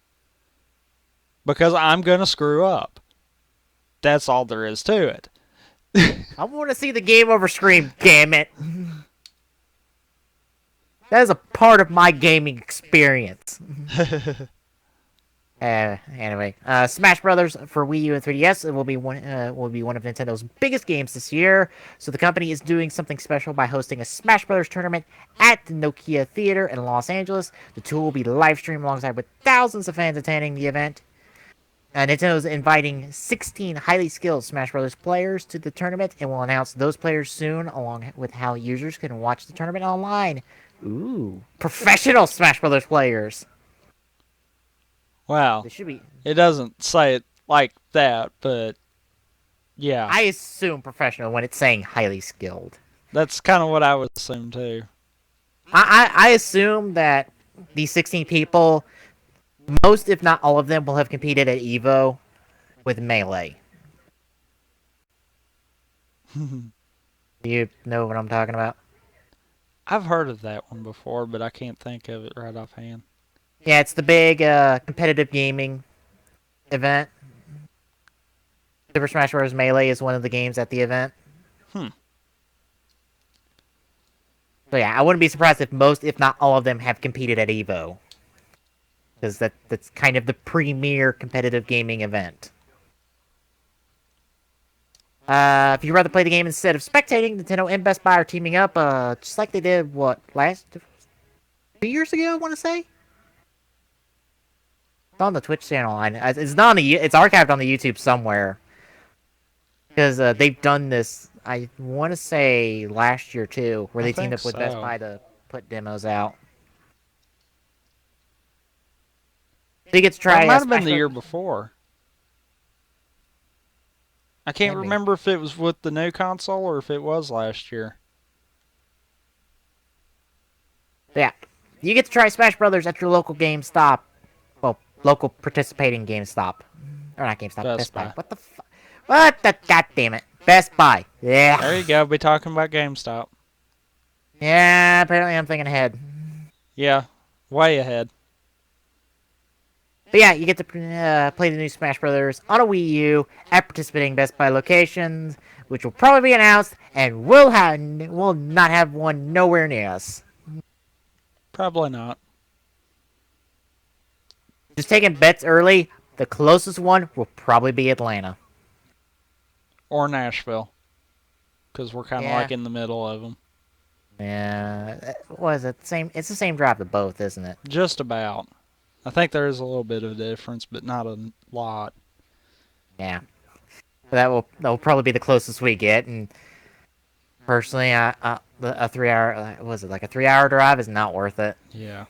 Because I'm going to screw up. That's all there is to it. I want to see the game over screen, damn it. That is a part of my gaming experience. Anyway, Smash Brothers for Wii U and 3DS will be one of Nintendo's biggest games this year. So the company is doing something special by hosting a Smash Brothers tournament at the Nokia Theater in Los Angeles. The tour will be live streamed alongside with thousands of fans attending the event. Nintendo is inviting 16 highly skilled Smash Brothers players to the tournament and will announce those players soon, along with how users can watch the tournament online. Ooh, professional Smash Brothers players. Well, They should be. it doesn't say it like that, but yeah. I assume professional when it's saying highly skilled. That's kind of what I would assume too. I assume that these 16 people, most if not all of them, will have competed at EVO with Melee. Do you know what I'm talking about? I've heard of that one before, but I can't think of it right offhand. Yeah, it's the big competitive gaming event. Super Smash Bros. Melee is one of the games at the event. So yeah, I wouldn't be surprised if most, if not all of them, have competed at EVO. Because that's kind of the premier competitive gaming event. If you'd rather play the game instead of spectating, Nintendo and Best Buy are teaming up, just like they did, 2 years ago, I want to say? It's on the Twitch channel. It's not on it's archived on the YouTube somewhere. Because they've done this, I want to say, last year, too, where they teamed up with Best Buy to put demos out. So you get to try... It might have been the year before. I can't Maybe. remember if it was with the new console or if it was last year. Yeah. You get to try Smash Brothers at your local GameStop. Well, local participating GameStop. Or not GameStop, Best Best Buy. Buy. What the fuck? What the goddamn it? Best Buy. Yeah. There you go. Be talking about GameStop. Yeah, apparently I'm thinking ahead. Yeah, way ahead. But yeah, you get to play the new Smash Brothers on a Wii U at participating Best Buy locations, which will probably be announced, and we'll not have one nowhere near us. Probably not. Just taking bets early, the closest one will probably be Atlanta. Or Nashville. Because we're kind of Yeah. like in the middle of them. Yeah, what is it? It's the same drive to both, isn't it? Just about. I think there is a little bit of a difference, but not a lot. Yeah, that will probably be the closest we get. And personally, a 3 hour was it like a 3 hour drive is not worth it. Yeah.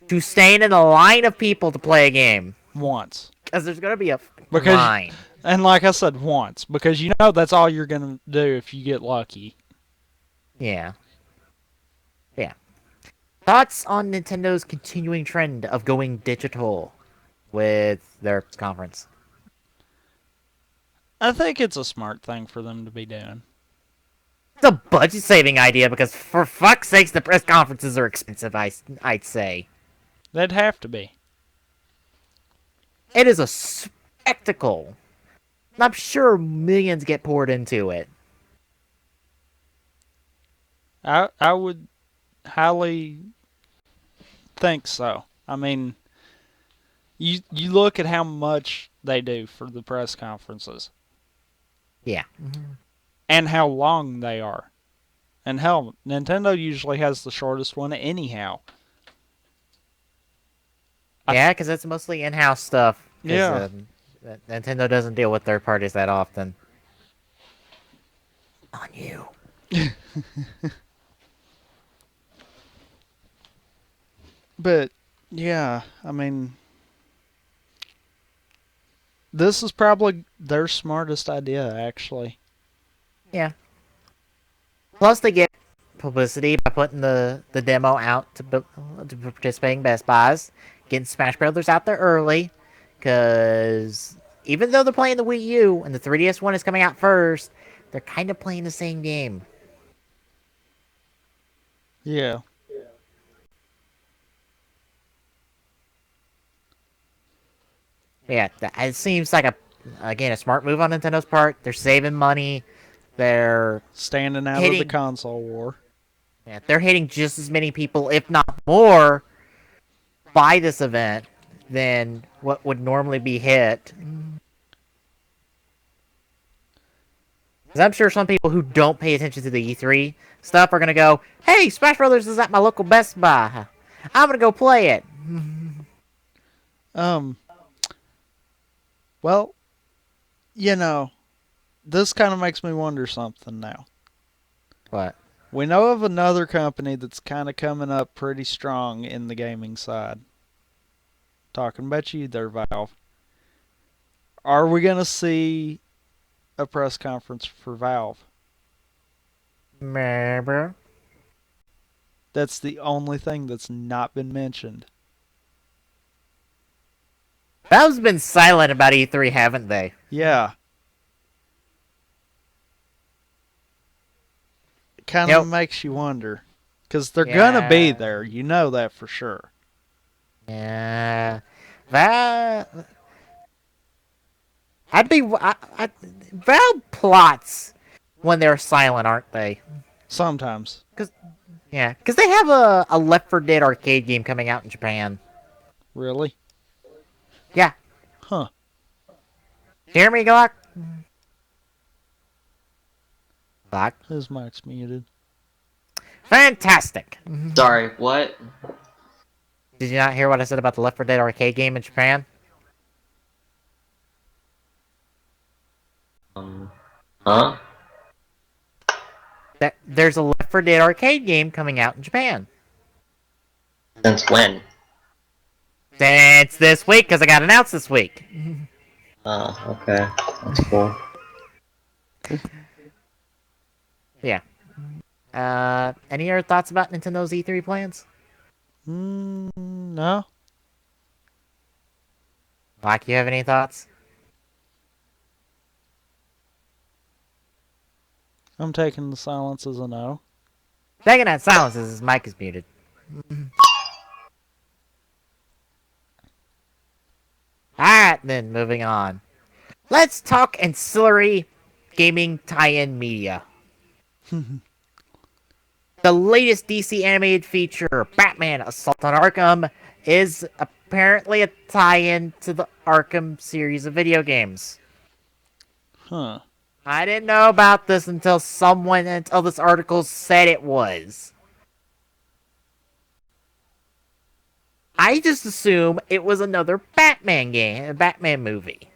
To stand in a line of people to play a game Once. because there's gonna be a Because- line. And like I said, once. Because you know that's all you're going to do if you get lucky. Yeah. Yeah. Thoughts on Nintendo's continuing trend of going digital with their conference? I think it's a smart thing for them to be doing. It's a budget-saving idea because, for fuck's sakes, the press conferences are expensive, I'd say. They'd have to be. It is a spectacle. I'm sure millions get poured into it. I would highly think so. I mean, you look at how much they do for the press conferences. Yeah. And how long they are. And hell, Nintendo usually has the shortest one anyhow. Yeah, because it's mostly in-house stuff. 'Cause, Yeah. Nintendo doesn't deal with third parties that often. On you. But, yeah, I mean, this is probably their smartest idea, actually. Yeah. Plus, they get publicity by putting the demo out to participating Best Buys, getting Smash Brothers out there early, because even though they're playing the Wii U and the 3DS one is coming out first, they're kind of playing the same game. Yeah. Yeah, it seems like a smart move on Nintendo's part. They're saving money. They're Standing out of Hitting- the console war. they're hitting just as many people, if not more, by this event than what would normally be hit. Because I'm sure some people who don't pay attention to the E3 stuff are going to go, hey, Smash Brothers is at my local Best Buy. I'm going to go play it. Well, you know, this kind of makes me wonder something now. What? We know of another company that's kind of coming up pretty strong in the gaming side. Talking about you there, Valve. Are we going to see a press conference for Valve? Maybe. That's the only thing that's not been mentioned. Valve's been silent about E3, haven't they? Yeah. It kind of Yep. makes you wonder. Because they're going to be there. You know that for sure. Yeah. Valve plots when they're silent, aren't they? Sometimes. Yeah, because they have a Left 4 Dead arcade game coming out in Japan. Really? Yeah. Huh. Jeremy Glock? Glock? His mic's muted. Fantastic! Sorry, what? Did you not hear what I said about the Left 4 Dead arcade game in Japan? Huh? There's a Left 4 Dead arcade game coming out in Japan. Since when? Since this week, because it got announced this week. Oh, okay. That's cool. Yeah. Any other thoughts about Nintendo's E3 plans? No. Like, you have any thoughts? I'm taking the silence as a no. Taking that silence as his mic is muted. Alright, then, moving on. Let's talk ancillary gaming tie-in media. The latest DC animated feature, Batman Assault on Arkham, is apparently a tie-in to the Arkham series of video games. Huh. I didn't know about this until this article said it was. I just assume it was another Batman game, a Batman movie.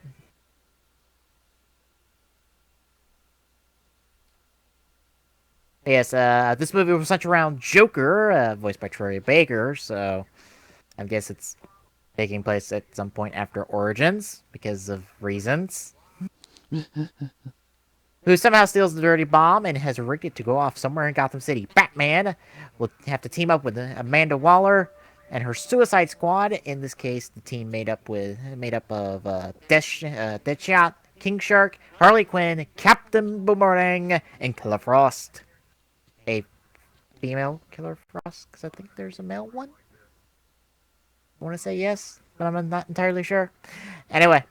Yes, this movie was centered around Joker, voiced by Troy Baker, so I guess it's taking place at some point after Origins, because of reasons. Who somehow steals the dirty bomb and has rigged it to go off somewhere in Gotham City. Batman will have to team up with Amanda Waller and her Suicide Squad. In this case, the team made up of Deadshot, King Shark, Harley Quinn, Captain Boomerang, and Killer Frost. A female Killer Frost, because I think there's a male one. I want to say yes, but I'm not entirely sure. Anyway,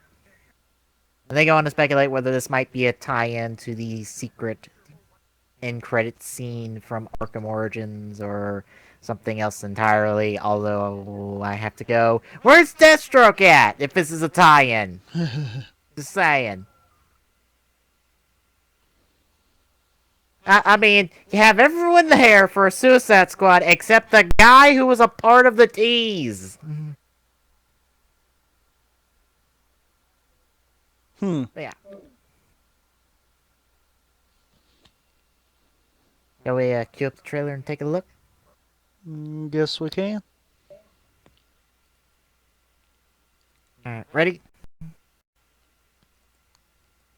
they go on to speculate whether this might be a tie-in to the secret end credit scene from Arkham Origins or something else entirely, although I have to go, where's Deathstroke at, if this is a tie-in? Just saying. I mean, you have everyone there for a Suicide Squad except the guy who was a part of the tease. Yeah. Shall we cue up the trailer and take a look? Guess we can. Alright, ready?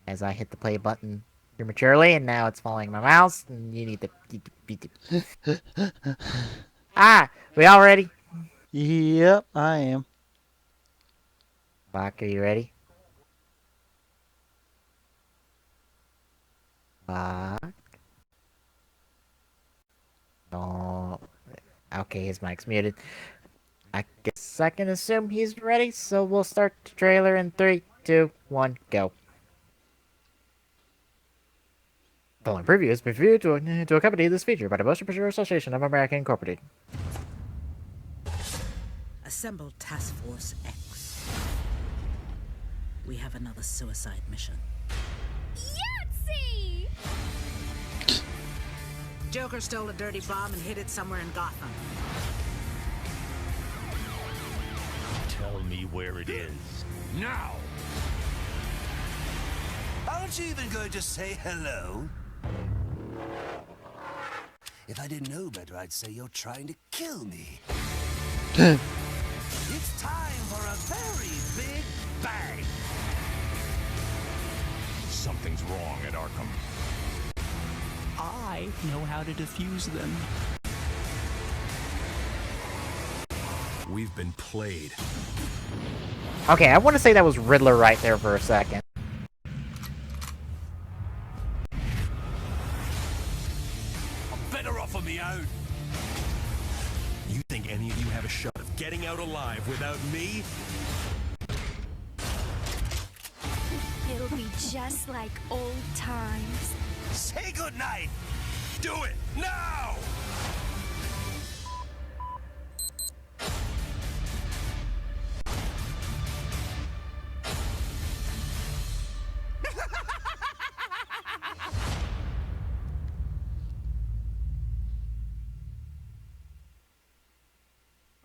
As I hit the play button prematurely, and now it's following my mouse, and you need to... we all ready? Yep, I am. Bach, are you ready? Bach? Oh, okay, his mic's muted. I guess I can assume he's ready, so we'll start the trailer in 3, 2, 1, go. The following preview has been reviewed to accompany this feature by the Motion Picture Association of America Incorporated. Assemble Task Force X. We have another suicide mission. Yahtzee! Joker stole a dirty bomb and hid it somewhere in Gotham. Tell me where it is. Now! Aren't you even going to say hello? If I didn't know better, I'd say you're trying to kill me. It's time for a very big bang. Something's wrong at Arkham. I know how to defuse them. We've been played. Okay, I want to say that was Riddler right there for a second. Better offer me out. You think any of you have a shot of getting out alive without me? It'll be just like old times. Say goodnight. Do it now!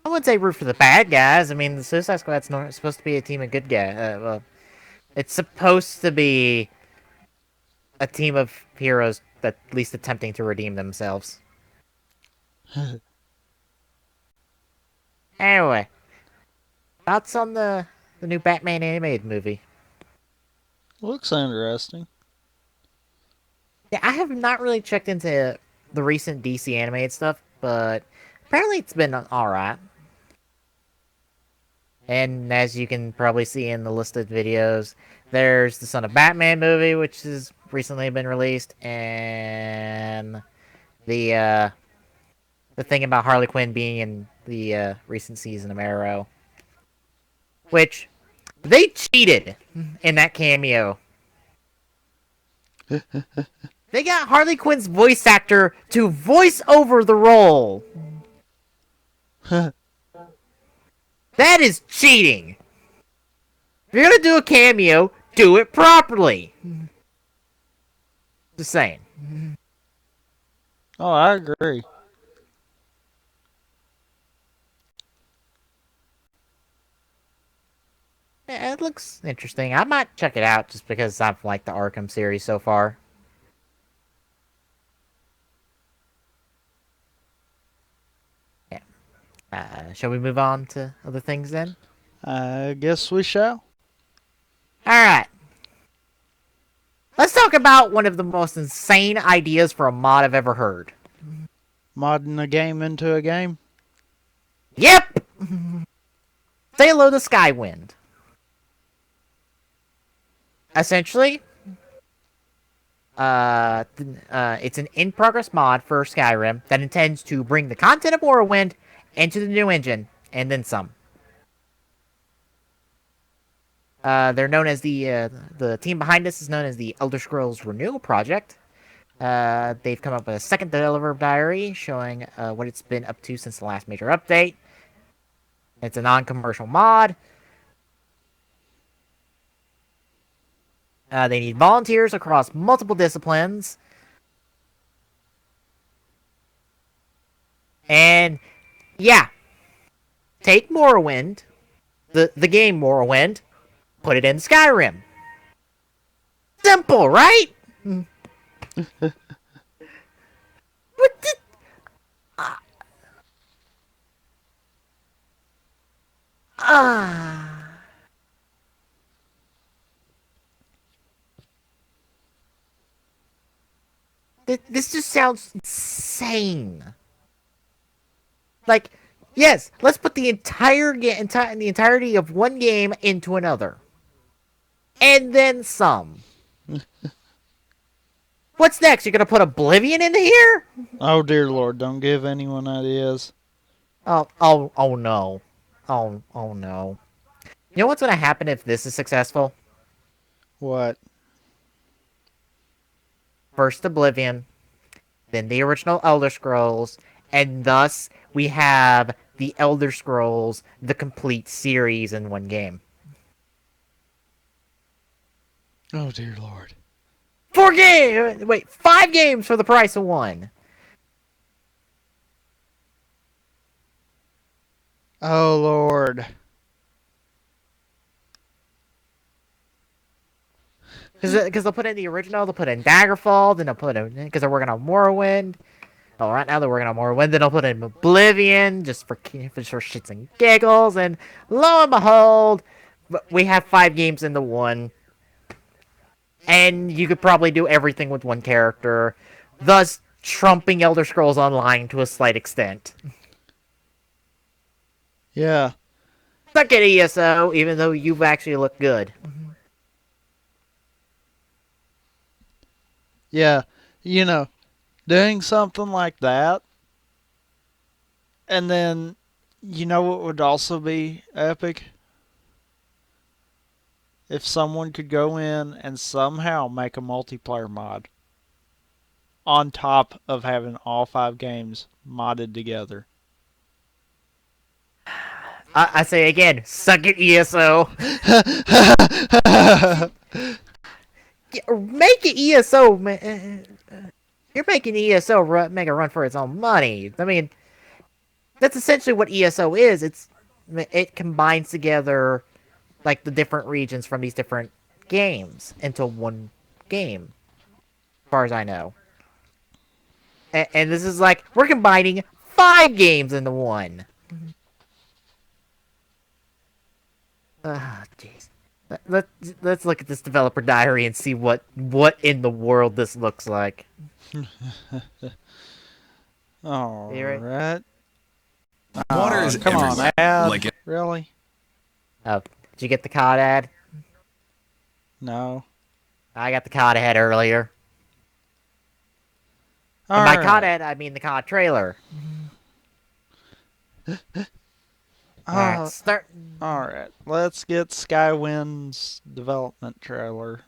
I wouldn't say root for the bad guys. I mean, the Suicide Squad's not supposed to be a team of good guys. Well, it's supposed to be a team of heroes that at least attempting to redeem themselves. Anyway, thoughts on the new Batman animated movie? Looks interesting. Yeah, I have not really checked into the recent DC animated stuff, but apparently it's been alright. And as you can probably see in the listed videos, there's the Son of Batman movie, which has recently been released, and the thing about Harley Quinn being in the recent season of Arrow, which they cheated in that cameo. They got Harley Quinn's voice actor to voice over the role. That is cheating. If you're gonna do a cameo, do it properly. Just saying. Oh, I agree. Yeah, it looks interesting. I might check it out just because I've liked the Arkham series so far. Yeah. Shall we move on to other things then? I guess we shall. Alright. Let's talk about one of the most insane ideas for a mod I've ever heard. Modding a game into a game? Yep! Say hello to Skywind. Essentially, it's an in-progress mod for Skyrim that intends to bring the content of Morrowind into the new engine, and then some. They're known as the team behind this is known as the Elder Scrolls Renewal Project. They've come up with a second developer diary showing what it's been up to since the last major update. It's a non-commercial mod. They need volunteers across multiple disciplines. And, yeah. Take Morrowind, the game Morrowind, put it in Skyrim. Simple, right? What the... This just sounds insane. Like, yes, let's put the the entirety of one game into another, and then some. What's next? You're gonna put Oblivion into here? Oh dear Lord! Don't give anyone ideas. Oh no, oh no. You know what's gonna happen if this is successful? What? First Oblivion, then the original Elder Scrolls, and thus we have the Elder Scrolls, the complete series in one game. Oh dear Lord. 5 games for the price of one. Oh Lord. Because they'll put in the original, they'll put in Daggerfall, then they'll put in, because they're working on Morrowind. Oh, right now they're working on Morrowind, then they'll put in Oblivion, just for shits and giggles, and lo and behold, we have 5 games into one. And you could probably do everything with one character, thus trumping Elder Scrolls Online to a slight extent. Yeah. Suck at ESO, even though you've actually looked good. Yeah, you know, doing something like that, and then, you know what would also be epic? If someone could go in and somehow make a multiplayer mod, on top of having all 5 games modded together. I say again, suck it, ESO. Make it ESO, man. You're making ESO make a run for its own money. I mean, that's essentially what ESO is. It combines together like the different regions from these different games into one game, as far as I know. And this is like, we're combining 5 games into one. Ah, jeez. Let's look at this developer diary and see what in the world this looks like. All You ready? right. Water is Come on, everywhere. ad. Like it. Really? Oh, did you get the COD ad? No. I got the COD ad earlier. All And by right. COD ad, I mean the COD trailer. Alright, start. All right. Let's get Skywind's development trailer.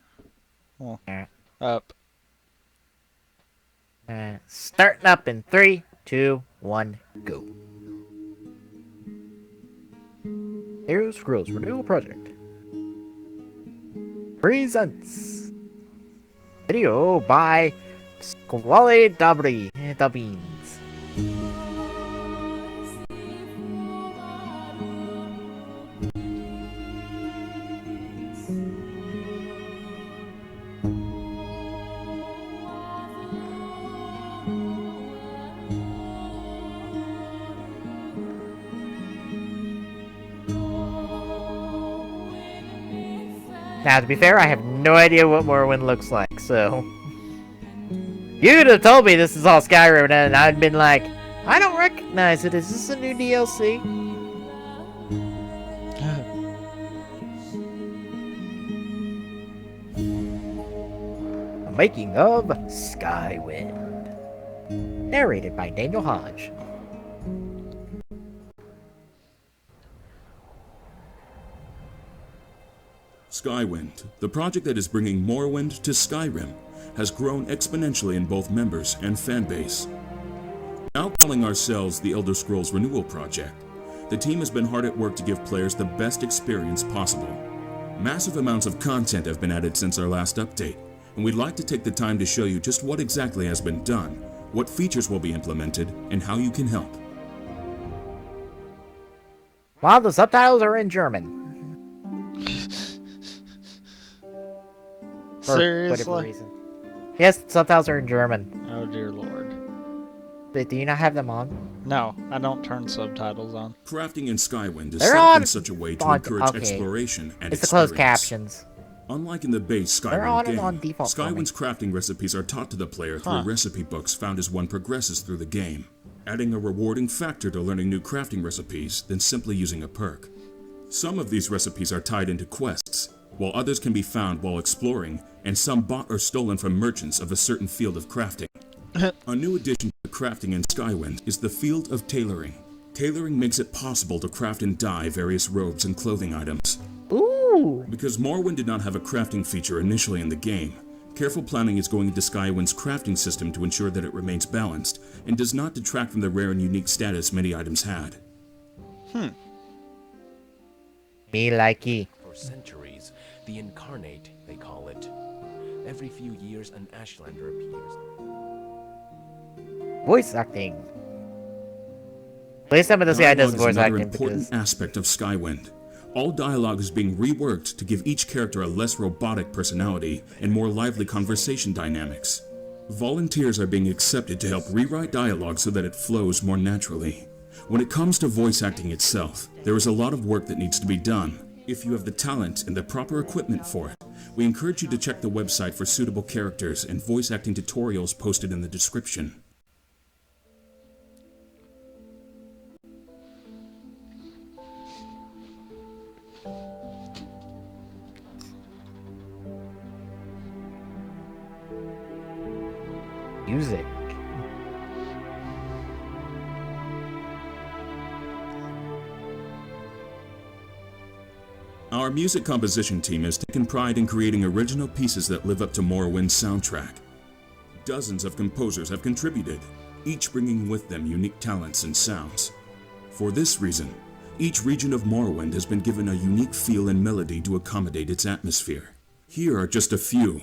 Well, Alright. up. Starting up in 3, 2, 1, go. Elder Scrolls Renewal Project presents video by Squally Dubbins. Now, to be fair, I have no idea what Morrowind looks like, so... You'd have told me this is all Skyrim, and I'd been like, I don't recognize it. Is this a new DLC? Making of Skywind. Narrated by Daniel Hodge. Skywind, the project that is bringing Morrowind to Skyrim, has grown exponentially in both members and fanbase. Now calling ourselves the Elder Scrolls Renewal Project, the team has been hard at work to give players the best experience possible. Massive amounts of content have been added since our last update, and we'd like to take the time to show you just what exactly has been done, what features will be implemented, and how you can help. While the subtitles are in German. For Seriously? whatever reason. Yes, the subtitles are in German. Oh dear lord. But do you not have them on? No, I don't turn subtitles on. Crafting in Skywind is They're set up on- in such a way to on- encourage okay. exploration and It's the closed experience. captions. Unlike in the base They're Skyrim on and game, on default for me. Skywind's crafting recipes are taught to the player through recipe books found as one progresses through the game, adding a rewarding factor to learning new crafting recipes than simply using a perk. Some of these recipes are tied into quests, while others can be found while exploring, and some bought or stolen from merchants of a certain field of crafting. A new addition to crafting in Skywind is the field of tailoring. Tailoring makes it possible to craft and dye various robes and clothing items. Ooh! Because Morrowind did not have a crafting feature initially in the game, careful planning is going into Skywind's crafting system to ensure that it remains balanced and does not detract from the rare and unique status many items had. Me likey. For centuries, the Incarnate, they call it. Every few years, an Ashlander appears. Voice acting. At least some of this guy does Dialogue is voice another acting important because... aspect of Skywind. All dialogue is being reworked to give each character a less robotic personality and more lively conversation dynamics. Volunteers are being accepted to help rewrite dialogue so that it flows more naturally. When it comes to voice acting itself, there is a lot of work that needs to be done. If you have the talent and the proper equipment for it, we encourage you to check the website for suitable characters and voice acting tutorials posted in the description. Music. Our music composition team has taken pride in creating original pieces that live up to Morrowind's soundtrack. Dozens of composers have contributed, each bringing with them unique talents and sounds. For this reason, each region of Morrowind has been given a unique feel and melody to accommodate its atmosphere. Here are just a few.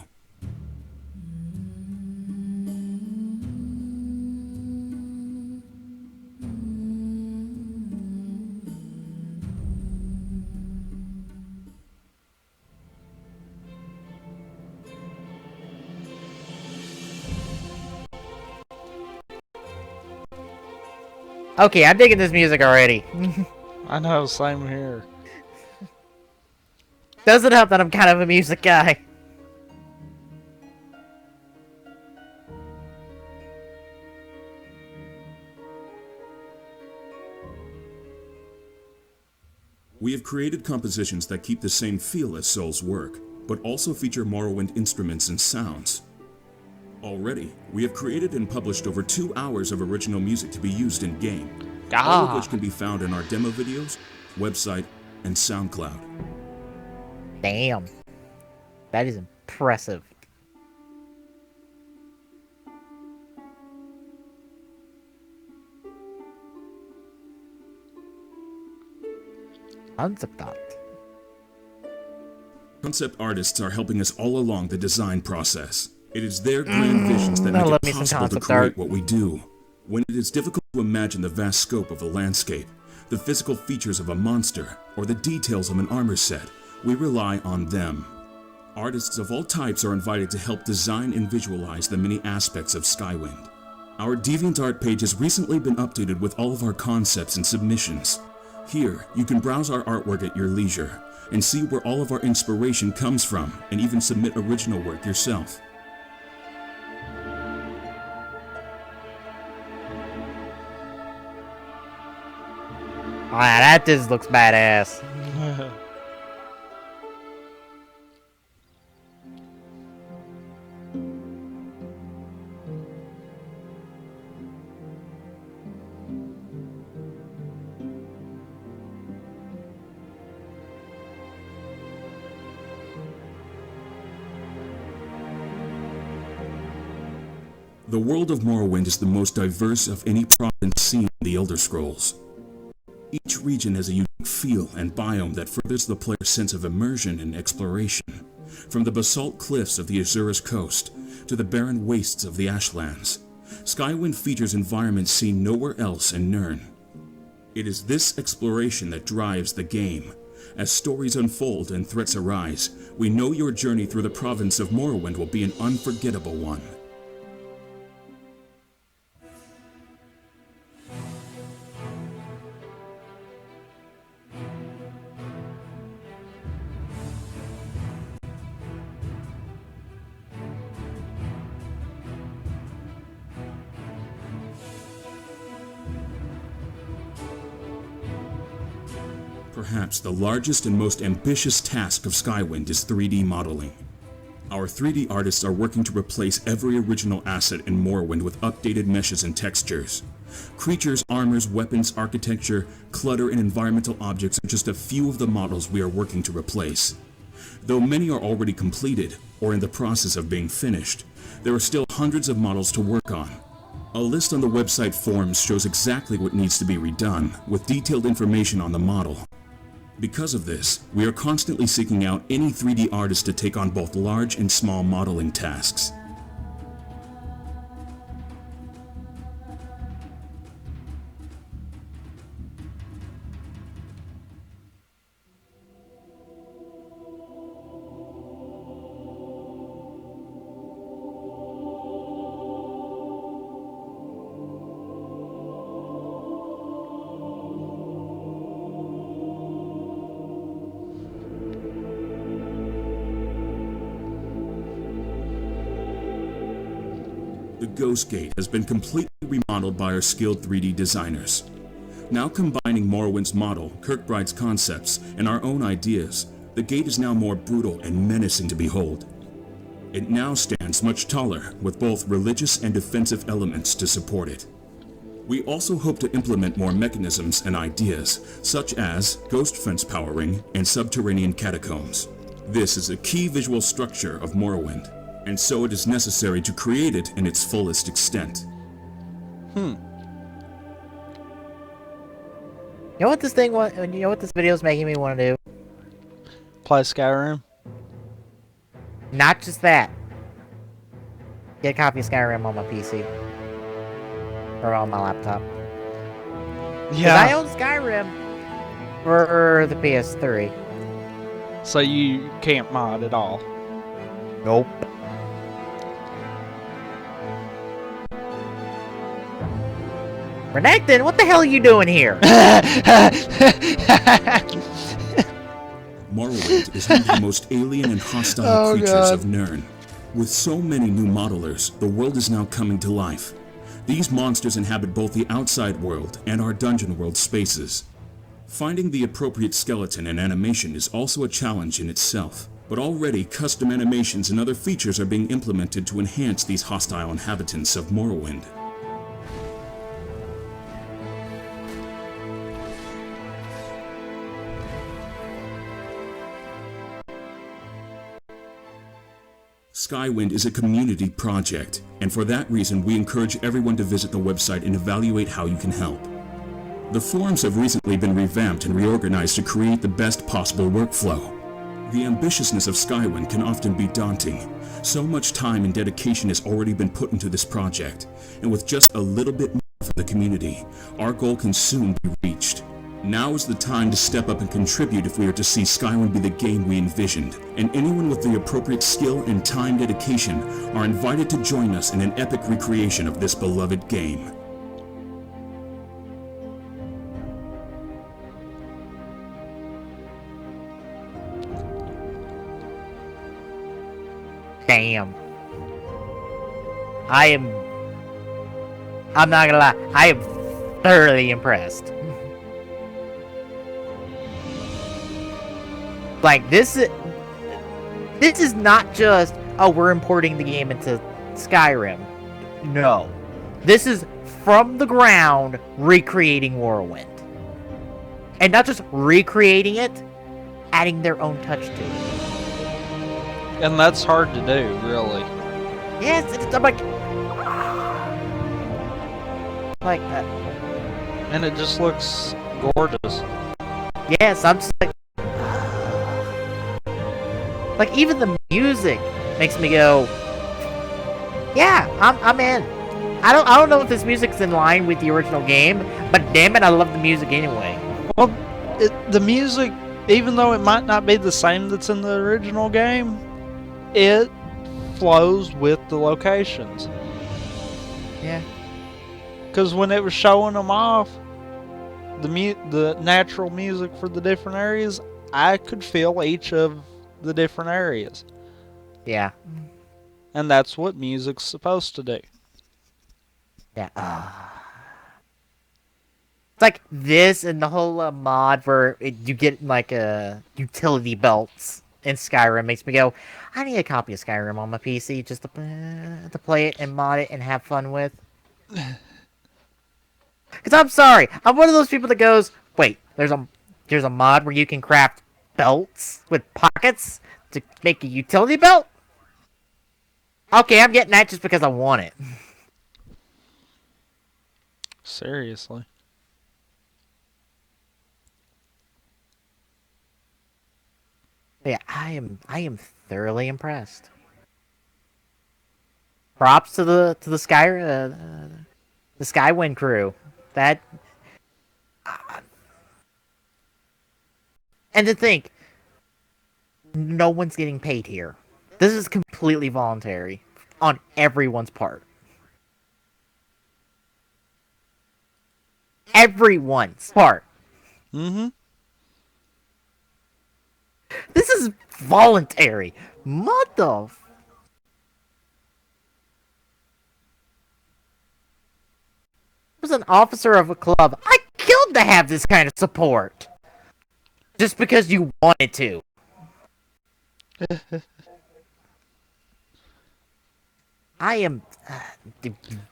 Okay, I'm digging this music already. I know, same here. Doesn't help that I'm kind of a music guy. We have created compositions that keep the same feel as Soul's work, but also feature Morrowind instruments and sounds. Already, we have created and published over 2 hours of original music to be used in-game, all of which can be found in our demo videos, website, and SoundCloud. Damn. That is impressive. Concept art. Concept artists are helping us all along the design process. It is their grand visions that make it possible to create what we do. When it is difficult to imagine the vast scope of the landscape, the physical features of a monster, or the details of an armor set, we rely on them. Artists of all types are invited to help design and visualize the many aspects of Skywind. Our DeviantArt page has recently been updated with all of our concepts and submissions. Here, you can browse our artwork at your leisure, and see where all of our inspiration comes from, and even submit original work yourself. Ah, that just looks badass. The world of Morrowind is the most diverse of any province seen in the Elder Scrolls. Each region has a unique feel and biome that furthers the player's sense of immersion and exploration, from the basalt cliffs of the Azura's coast to the barren wastes of the Ashlands. Skywind features environments seen nowhere else in Nirn. It is this exploration that drives the game. As stories unfold and threats arise, we know your journey through the province of Morrowind will be an unforgettable one. Perhaps the largest and most ambitious task of Skywind is 3D modeling. Our 3D artists are working to replace every original asset in Morrowind with updated meshes and textures. Creatures, armors, weapons, architecture, clutter, and environmental objects are just a few of the models we are working to replace. Though many are already completed, or in the process of being finished, there are still hundreds of models to work on. A list on the website forums shows exactly what needs to be redone, with detailed information on the model. Because of this, we are constantly seeking out any 3D artist to take on both large and small modeling tasks. The Ghost Gate has been completely remodeled by our skilled 3D designers. Now combining Morrowind's model, Kirkbride's concepts, and our own ideas, the gate is now more brutal and menacing to behold. It now stands much taller, with both religious and defensive elements to support it. We also hope to implement more mechanisms and ideas, such as ghost fence powering and subterranean catacombs. This is a key visual structure of Morrowind, and so it is necessary to create it in its fullest extent. You know what this thing you know what this video is making me want to do? Play Skyrim? Not just that. Get a copy of Skyrim on my PC. Or on my laptop. Yeah. I own Skyrim for the PS3. So you can't mod at all? Nope. Renekton, what the hell are you doing here? Morrowind is one of the most alien and hostile creatures of Nirn. With so many new modelers, the world is now coming to life. These monsters inhabit both the outside world and our dungeon world spaces. Finding the appropriate skeleton and animation is also a challenge in itself, but already custom animations and other features are being implemented to enhance these hostile inhabitants of Morrowind. Skywind is a community project, and for that reason we encourage everyone to visit the website and evaluate how you can help. The forums have recently been revamped and reorganized to create the best possible workflow. The ambitiousness of Skywind can often be daunting. So much time and dedication has already been put into this project, and with just a little bit more from the community, our goal can soon be reached. Now is the time to step up and contribute if we are to see Skyrim be the game we envisioned, and anyone with the appropriate skill and time dedication are invited to join us in an epic recreation of this beloved game. Damn. I'm not gonna lie, I am thoroughly impressed. Like, this is not just, oh, we're importing the game into Skyrim. No. This is from the ground recreating Morrowind. And not just recreating it, adding their own touch to it. And that's hard to do, really. Yes, I'm like that. And it just looks gorgeous. Yes, I'm just like even the music makes me go, yeah, I'm in. I don't know if this music's in line with the original game, but damn it, I love the music anyway. Well, the music, even though it might not be the same that's in the original game, it flows with the locations. Yeah. Because when it was showing them off, the natural music for the different areas, I could feel each of the different areas. Yeah. And that's what music's supposed to do. Yeah. It's like this and the whole mod where you get like utility belts in Skyrim makes me go, I need a copy of Skyrim on my PC just to play it and mod it and have fun with. Because I'm sorry, I'm one of those people that goes, wait, there's a mod where you can craft belts with pockets to make a utility belt? Okay, I'm getting that just because I want it. Seriously. Yeah, I am thoroughly impressed. Props to the Skywind crew. That and to think, no one's getting paid here. This is completely voluntary on everyone's part. Everyone's part. Mm-hmm. This is voluntary. Mother. I was an officer of a club. I killed to have this kind of support. Just because you wanted to. I am...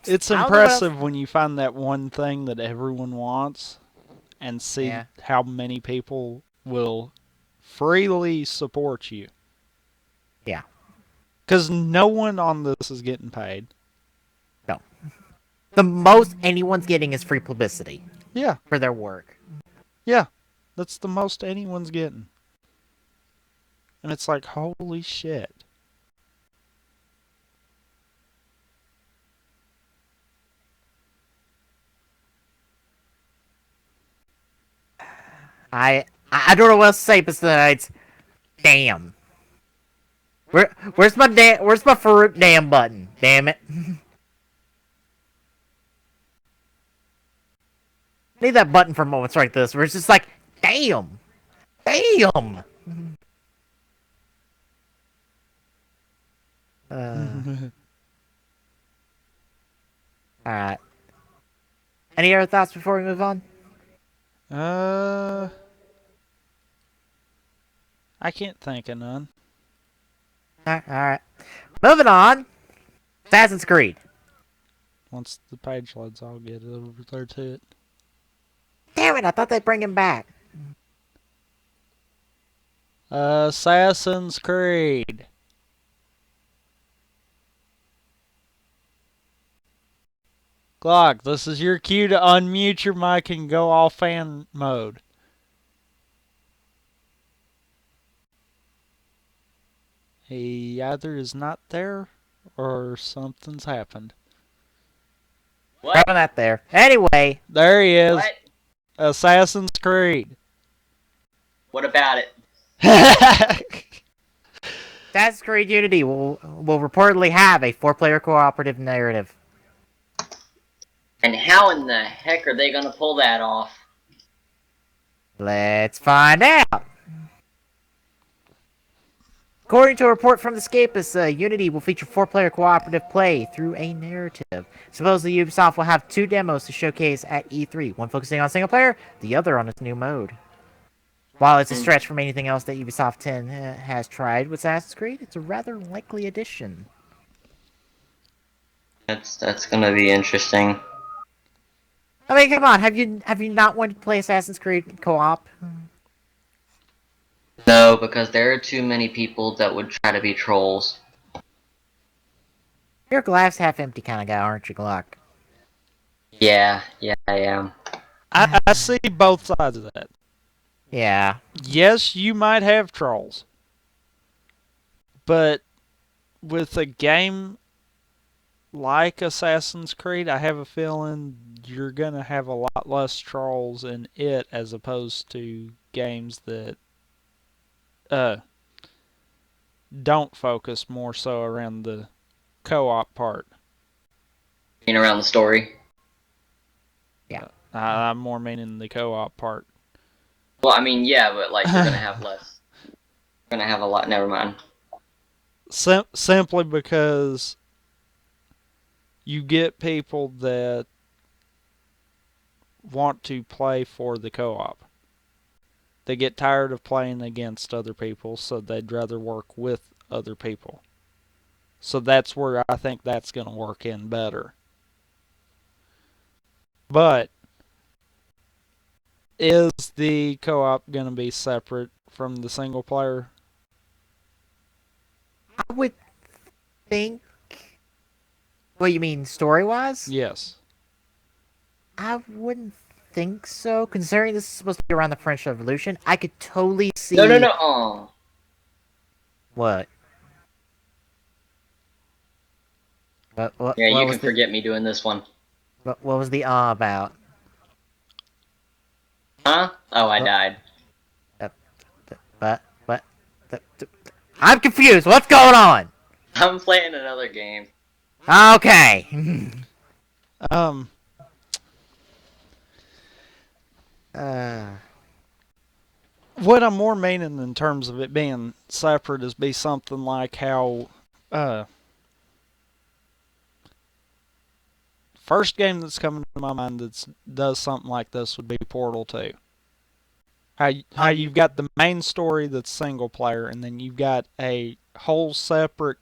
It's impressive when you find that one thing that everyone wants and see how many people will freely support you. Yeah. Because no one on this is getting paid. No. The most anyone's getting is free publicity. Yeah. For their work. Yeah. That's the most anyone's getting. And it's like, holy shit. I don't know what else to say besides, damn. Where's my Farouk damn button? Damn it. Need that button for moments like this where it's just like, damn. Damn. Alright. Any other thoughts before we move on? I can't think of none. Alright. Moving on. Assassin's Creed. Once the page loads, I'll get over there to it. Damn it, I thought they'd bring him back. Assassin's Creed. Glock, this is your cue to unmute your mic and go all fan mode. He either is not there or something's happened. What? Probably not there. Anyway. There he is. What? Assassin's Creed. What about it? Assassin's Creed Unity will reportedly have a 4-player cooperative narrative. And how in the heck are they gonna pull that off? Let's find out. According to a report from the Escapist, Unity will feature 4-player cooperative play through a narrative. Supposedly, Ubisoft will have 2 demos to showcase at E3, one focusing on single player, the other on its new mode. While it's a stretch from anything else that Ubisoft 10 has tried with Assassin's Creed, it's a rather likely addition. That's gonna be interesting. I mean, come on, have you not wanted to play Assassin's Creed co-op? No, because there are too many people that would try to be trolls. You're a glass half empty kind of guy, aren't you, Glock? Yeah, I am. I see both sides of that. Yeah. Yes, you might have trolls. But with a game like Assassin's Creed, I have a feeling you're going to have a lot less trolls in it as opposed to games that don't focus more so around the co-op part. You mean around the story? Yeah. I'm more meaning the co-op part. Well, I mean, yeah, but like you're gonna have less. You're gonna have a lot. Never mind. Simply because you get people that want to play for the co-op. They get tired of playing against other people, so they'd rather work with other people. So that's where I think that's going to work in better. But is the co-op going to be separate from the single player? I would think... What, you mean story-wise? Yes. I wouldn't think so. Considering this is supposed to be around the French Revolution, I could totally see... No. Oh. What? What Yeah, what you was can forget me doing this one. What was the about? Huh? Oh, I died. What? I'm confused. What's going on? I'm playing another game. Okay. What I'm more meaning in terms of it being separate is be something like how first game that's coming to my mind that does something like this would be Portal 2. How you've got the main story that's single player, and then you've got a whole separate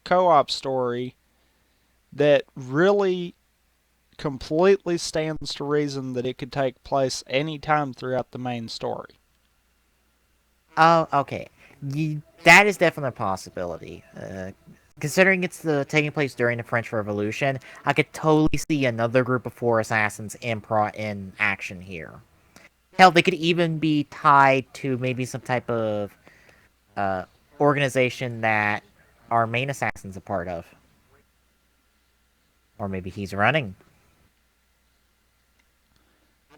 co-op story that really completely stands to reason that it could take place any time throughout the main story. Oh, okay. That is definitely a possibility. Considering it's taking place during the French Revolution, I could totally see another group of 4 assassins in action here. Hell, they could even be tied to maybe some type of organization that our main assassin's a part of. Or maybe he's running.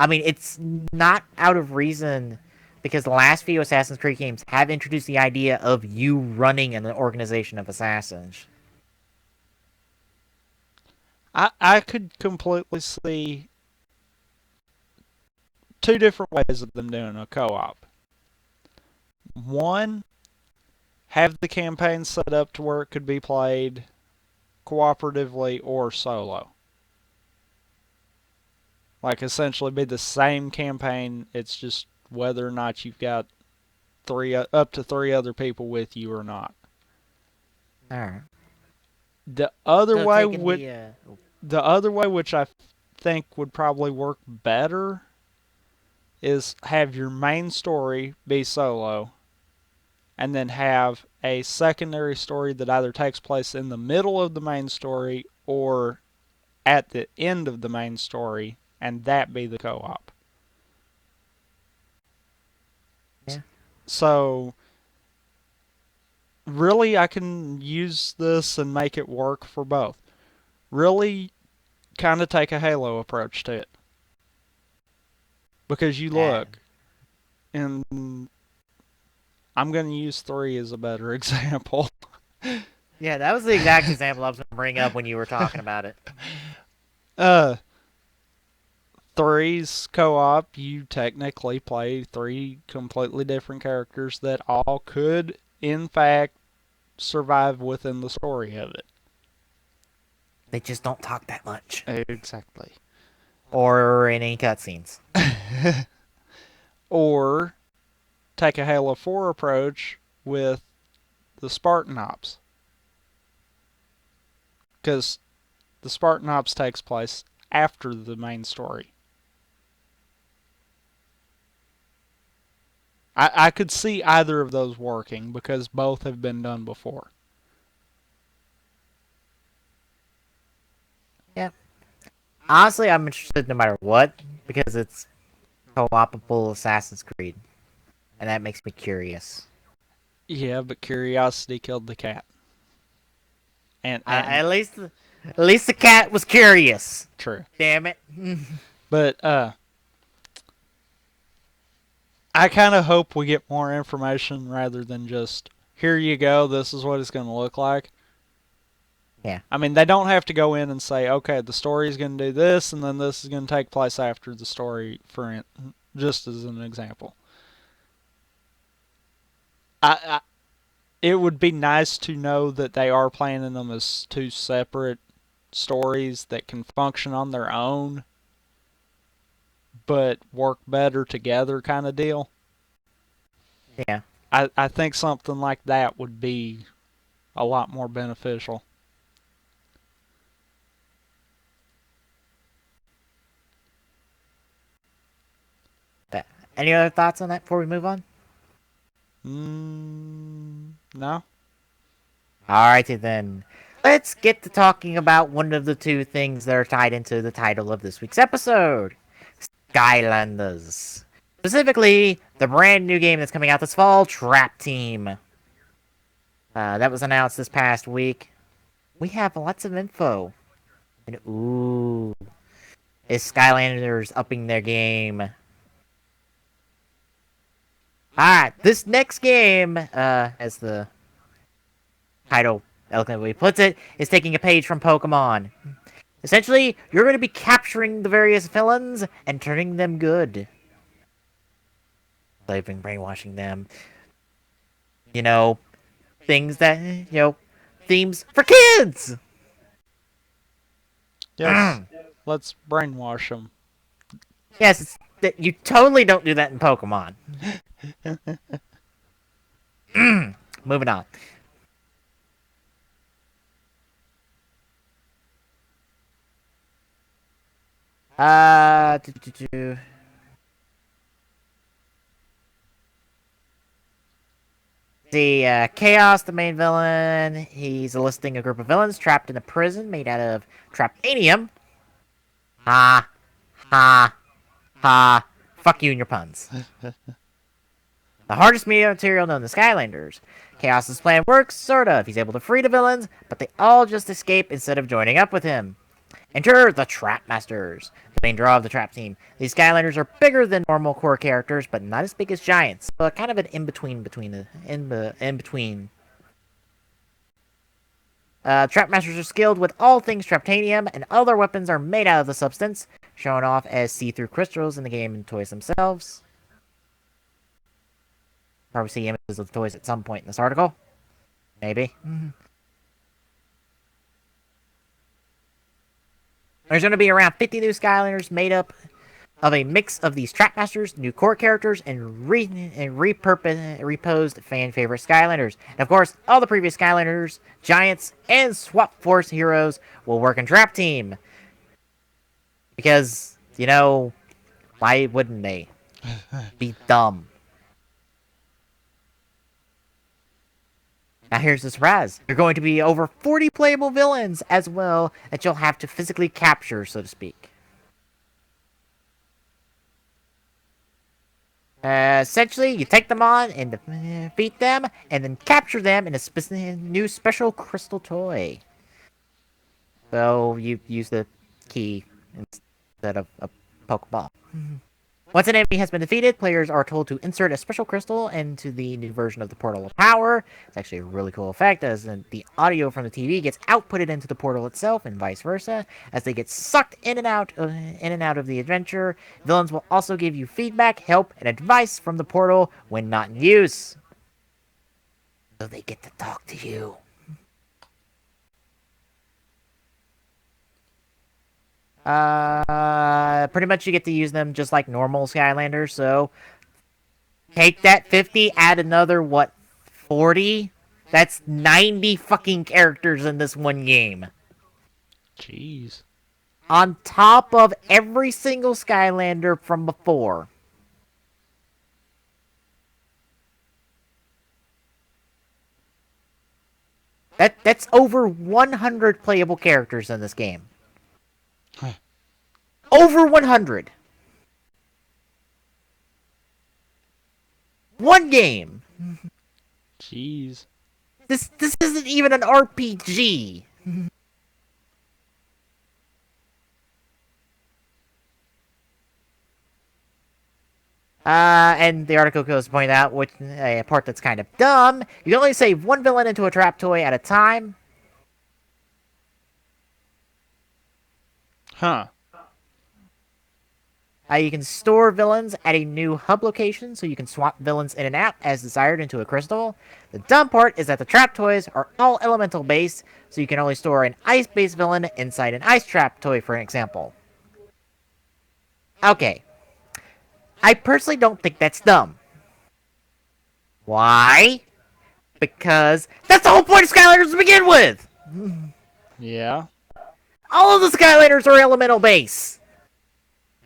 I mean, it's not out of reason, because the last few Assassin's Creed games have introduced the idea of you running an organization of assassins. I could completely see 2 different ways of them doing a co-op. One, have the campaign set up to where it could be played cooperatively or solo. Like, essentially be the same campaign, it's just whether or not you've got up to three other people with you or not. Alright. The other So way, taking the other way, which I think would probably work better, is have your main story be solo, and then have a secondary story that either takes place in the middle of the main story or at the end of the main story, and that be the co-op. Yeah. So, really, I can use this and make it work for both. Really, kind of take a Halo approach to it. Because you look, and I'm going to use 3 as a better example. Yeah, that was the exact example I was going to bring up when you were talking about it. 3's co-op, you technically play 3 completely different characters that all could, in fact, survive within the story of it. They just don't talk that much. Exactly. Or in any cutscenes. Or take a Halo 4 approach with the Spartan Ops. Because the Spartan Ops takes place after the main story. I could see either of those working because both have been done before. Yeah. Honestly, I'm interested no matter what because it's co-opable Assassin's Creed. And that makes me curious. Yeah, but curiosity killed the cat. And at least the cat was curious. True. Damn it. But I kind of hope we get more information rather than just, here you go, this is what it's going to look like. Yeah. I mean, they don't have to go in and say, okay, the story is going to do this, and then this is going to take place after the story, just as an example. It would be nice to know that they are planning them as 2 separate stories that can function on their own, but work better together kind of deal. Yeah. I think something like that would be a lot more beneficial. Any other thoughts on that before we move on? No. Alrighty then. Let's get to talking about one of the 2 things that are tied into the title of this week's episode. Skylanders. Specifically, the brand new game that's coming out this fall, Trap Team. That was announced this past week. We have lots of info. And ooh. Is Skylanders upping their game? Alright, this next game, as the title eloquently puts it, is taking a page from Pokemon. Essentially, you're going to be capturing the various villains and turning them good. They've been brainwashing them. You know, things that, themes for kids! Yes, let's brainwash them. Yes, you totally don't do that in Pokemon. Moving on. The Chaos, the main villain, he's enlisting a group of villains trapped in a prison made out of Trapanium. Ha. Ha. Ha. Fuck you and your puns. The hardest media material known to Skylanders. Chaos's plan works, sort of. He's able to free the villains, but they all just escape instead of joining up with him. Enter the Trap Masters, the main draw of the Trap Team. These Skylanders are bigger than normal core characters, but not as big as giants. So kind of an in-between. Trap Masters are skilled with all things Traptanium, and all their weapons are made out of the substance, shown off as see-through crystals in the game and toys themselves. probably see images of the toys at some point in this article. Maybe. There's going to be around 50 new Skylanders made up of a mix of these Trapmasters, new core characters, and reposed fan-favorite Skylanders. And of course, all the previous Skylanders, Giants, and Swap Force heroes will work in Trap Team. Because, you know, why wouldn't they? Be dumb. Now here's the surprise. There are going to be over 40 playable villains as well that you'll have to physically capture, so to speak. Essentially, you take them on and defeat them, and then capture them in a new special crystal toy. So you use the key instead of a Pokeball. Once an enemy has been defeated, players are told to insert a special crystal into the new version of the Portal of Power. It's actually a really cool effect, as the audio from the TV gets outputted into the portal itself, and vice versa. As they get sucked in and out of the adventure, villains will also give you feedback, help, and advice from the portal when not in use. So they get to talk to you. Pretty much you get to use them just like normal Skylanders, so take that 50, add another, what, 40? That's 90 fucking characters in this one game. Jeez. On top of every single Skylander from before. That's over 100 playable characters in this game. Over 100. One game. Jeez. This isn't even an RPG. And the article goes to point out which a part that's kind of dumb. You can only save one villain into a trap toy at a time. Huh. You can store villains at a new hub location, so you can swap villains in and out as desired into a crystal. The dumb part is that the trap toys are all elemental based, so you can only store an ice-based villain inside an ice trap toy, for example. Okay. I personally don't think that's dumb. Why? Because that's the whole point of Skylanders to begin with! Yeah. All of the Skylanders are elemental base.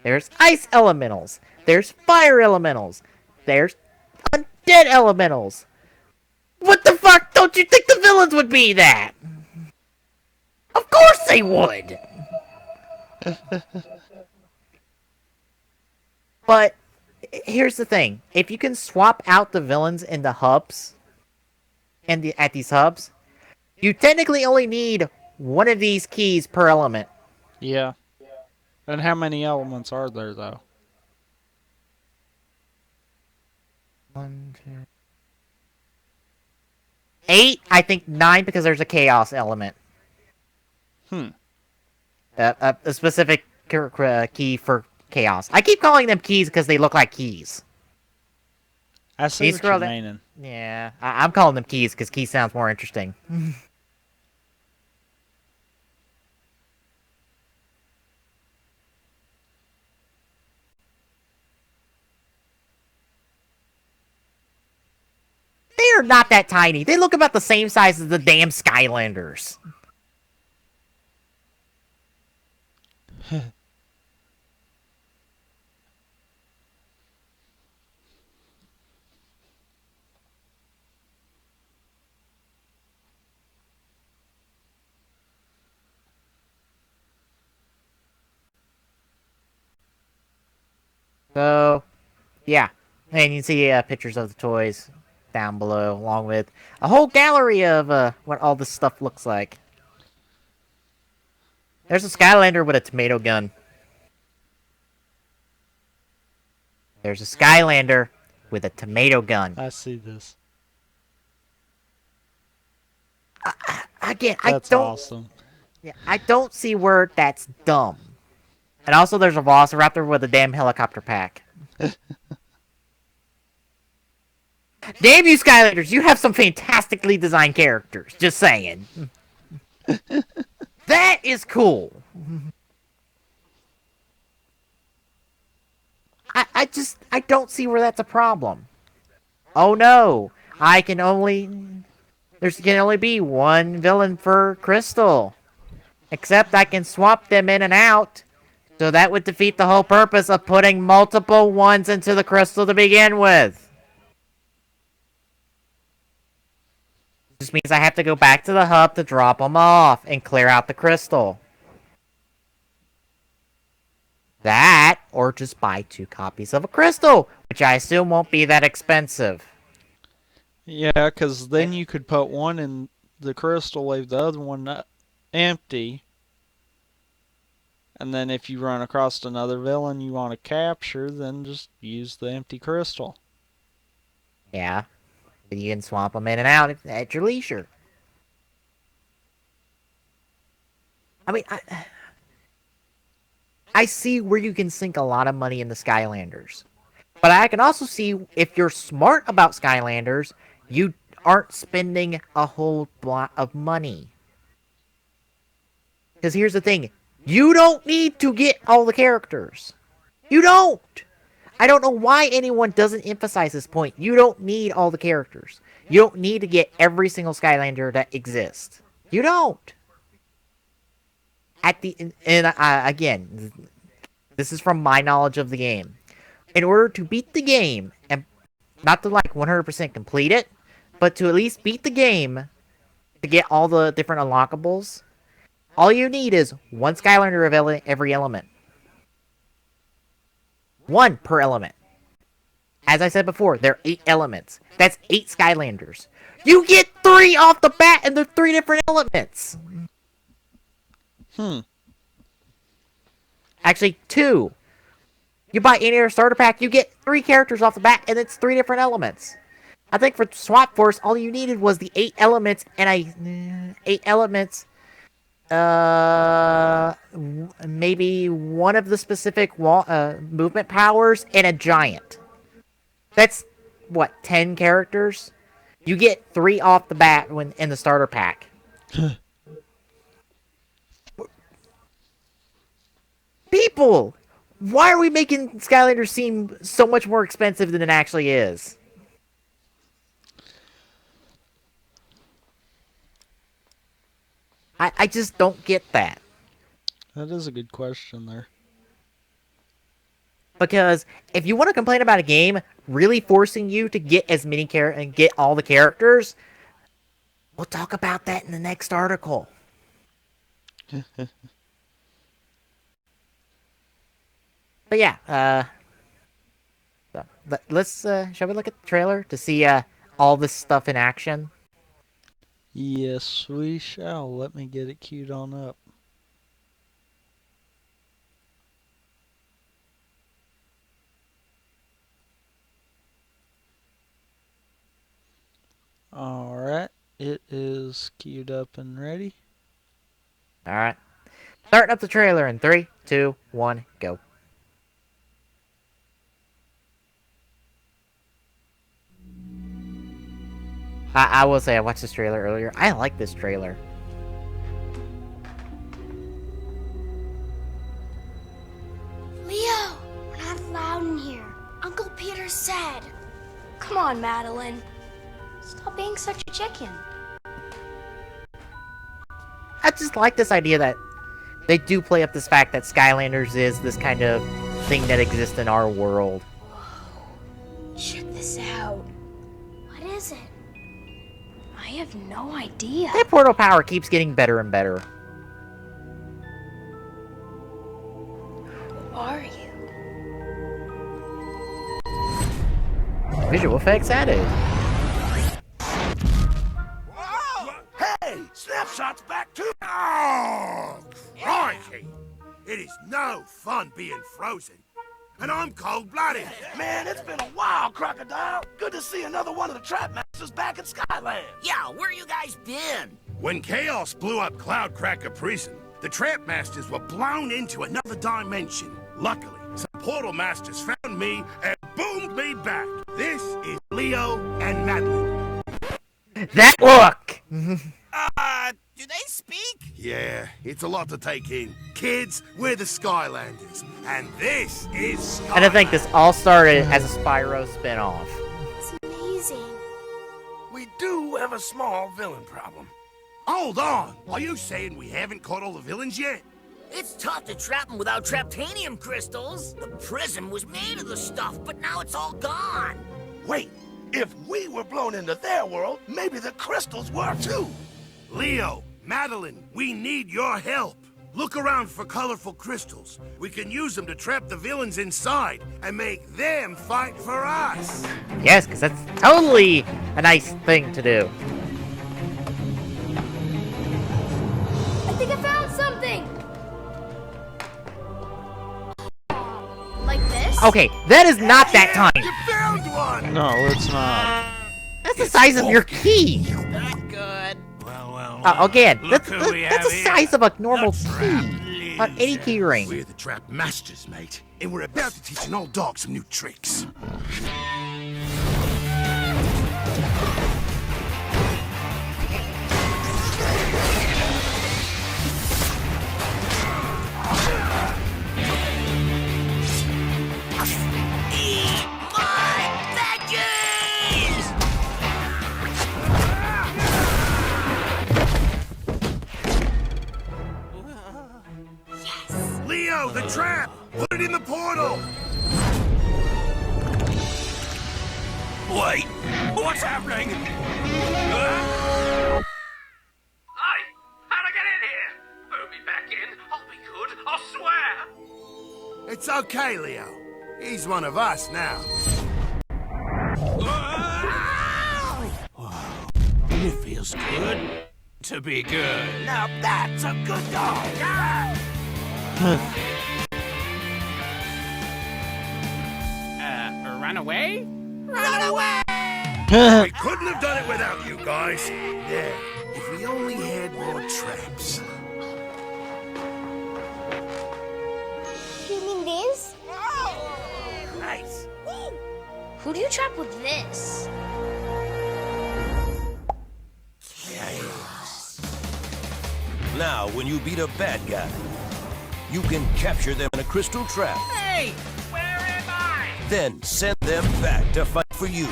There's ice elementals. There's fire elementals. There's undead elementals. What the fuck? Don't you think the villains would be that? Of course they would! But here's the thing. If you can swap out the villains in the hubs, at these hubs, you technically only need one of these keys per element. Yeah. And how many elements are there, though? 1, 2... 8, I think 9, because there's a chaos element. A specific key for chaos. I keep calling them keys because they look like keys. I see what you're meaning. Yeah, I'm calling them keys because keys sounds more interesting. They are not that tiny. They look about the same size as the damn Skylanders. So, yeah. And you can see pictures of the toys down below, along with a whole gallery of what all this stuff looks like. There's a Skylander with a tomato gun. There's a Skylander with a tomato gun. I see this. Again, that's awesome. Yeah, I don't see where that's dumb. And also there's a Velociraptor with a damn helicopter pack. Damn you, Skylanders! You have some fantastically designed characters. Just saying. That is cool. I don't see where that's a problem. Oh no, there can only be one villain per crystal. Except I can swap them in and out. So that would defeat the whole purpose of putting multiple ones into the crystal to begin with. Just means I have to go back to the hub to drop them off and clear out the crystal. That, or just buy 2 copies of a crystal, which I assume won't be that expensive. Yeah, because then you could put one in the crystal, leave the other one empty. And then if you run across another villain you want to capture, then just use the empty crystal. Yeah. You can swap them in and out at your leisure. I mean, I see where you can sink a lot of money in the Skylanders. But I can also see, if you're smart about Skylanders, you aren't spending a whole lot of money. Because here's the thing. You don't need to get all the characters. You don't! I don't know why anyone doesn't emphasize this point. You don't need all the characters. You don't need to get every single Skylander that exists. You don't! Again, this is from my knowledge of the game. In order to beat the game, and not to like 100% complete it, but to at least beat the game, to get all the different unlockables, all you need is 1 Skylander of every element. 1 per element. As I said before, there are 8 elements. That's 8 Skylanders. You get 3 off the bat, and they're 3 different elements. Actually, 2. You buy any other starter pack, you get 3 characters off the bat, and it's 3 different elements. I think for Swap Force, all you needed was the 8 elements, and 8 elements. Maybe one of the specific movement powers and a giant. That's, what, 10 characters? You get 3 off the bat when in the starter pack. People! Why are we making Skylanders seem so much more expensive than it actually is? I just don't get that. That is a good question there. Because if you want to complain about a game really forcing you to get as many and get all the characters, we'll talk about that in the next article. But yeah, let's shall we look at the trailer to see all this stuff in action? Yes, we shall. Let me get it queued on up. Alright, it is queued up and ready. Alright. Starting up the trailer in 3, 2, 1, go. I will say I watched this trailer earlier. I like this trailer. Leo, we're not allowed in here. Uncle Peter said. Come on, Madeline. Stop being such a chicken. I just like this idea that they do play up this fact that Skylanders is this kind of thing that exists in our world. Whoa. Check this out. What is it? I have no idea. That portal power keeps getting better and better. Who are you? Visual effects added. Whoa! Hey! Snapshot's back to... Oh, crikey! It is no fun being frozen. And I'm cold-blooded. Man, it's been a while, Crocodile. Good to see another one of the Trap Masters back at Skyland. Yeah, where you guys been? When Chaos blew up Cloudcracker Prison, the Trap Masters were blown into another dimension. Luckily, some Portal Masters found me and boomed me back. This is Leo, and Madeline. That look! Do they speak? Yeah, it's a lot to take in. Kids, we're the Skylanders, and this is Skyland. And I think this all started as a Spyro spinoff. It's amazing. We do have a small villain problem. Hold on! Are you saying we haven't caught all the villains yet? It's tough to trap them without traptanium crystals. The prism was made of the stuff, but now it's all gone. Wait, if we were blown into their world, maybe the crystals were too. Leo, Madeline, we need your help. Look around for colorful crystals. We can use them to trap the villains inside and make them fight for us. Yes, because that's totally a nice thing to do. I think I found something. Like this? Okay, that is not that time. You found one! No, it's not. That's the size of your key. Not good. Again, Look that's who we the have size here. of a normal key on any key ring. We're the trap masters, mate, and we're about to teach an old dog some new tricks. Leo, the trap! Put it in the portal! Wait, what's happening? Hi! How'd I get in here? Put me back in. I'll be good, I swear! It's okay, Leo. He's one of us now. It feels good to be good. Now that's a good dog! Run away? Run away! We couldn't have done it without you guys. Yeah, if we only had more traps. You mean these? Nice. Who do you trap with this? Now, when you beat a bad guy, you can capture them in a crystal trap. Hey! Where am I? Then send them back to fight for you.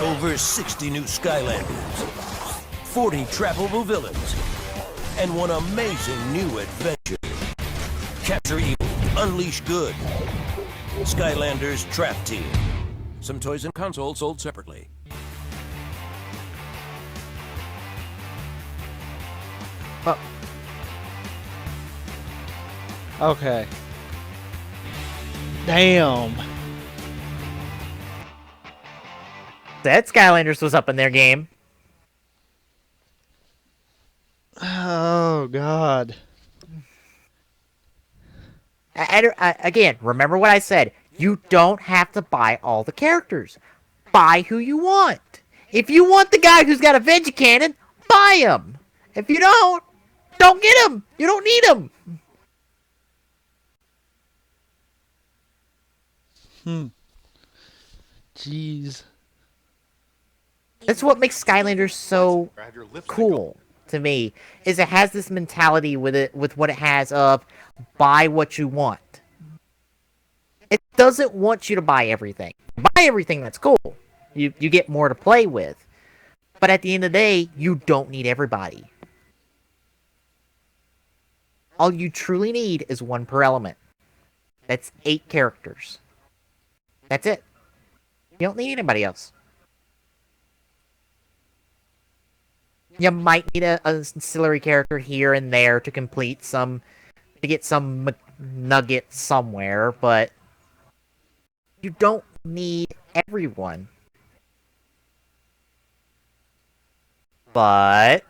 Over 60 new Skylanders, 40 trappable villains, and one amazing new adventure. Capture evil, unleash good. Skylanders Trap Team. Some toys and consoles sold separately. Oh. Okay. Damn. That Skylanders was up in their game. Oh, God. Again, remember what I said. You don't have to buy all the characters. Buy who you want. If you want the guy who's got a veggie cannon, buy him. If you don't get him. You don't need him. Jeez. That's what makes Skylanders so cool to me, is it has this mentality with what it has of buy what you want. It doesn't want you to buy everything. Buy everything, that's cool. You get more to play with. But at the end of the day, you don't need everybody. All you truly need is one per element. That's 8 characters. That's it. You don't need anybody else. You might need a ancillary character here and there to complete some... to get some nugget somewhere, but... you don't need everyone. But...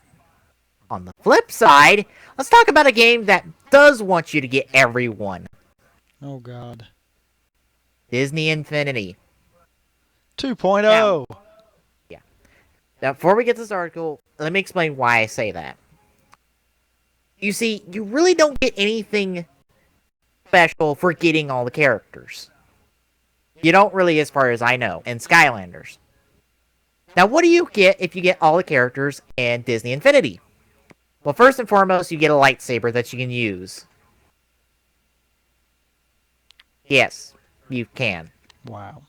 on the flip side, let's talk about a game that does want you to get everyone. Oh, God. Disney Infinity. 2.0. Yeah. Now, before we get to this article, let me explain why I say that. You see, you really don't get anything special for getting all the characters. You don't really, as far as I know, in Skylanders. Now, what do you get if you get all the characters in Disney Infinity? Well, first and foremost, you get a lightsaber that you can use. Yes, you can. Wow.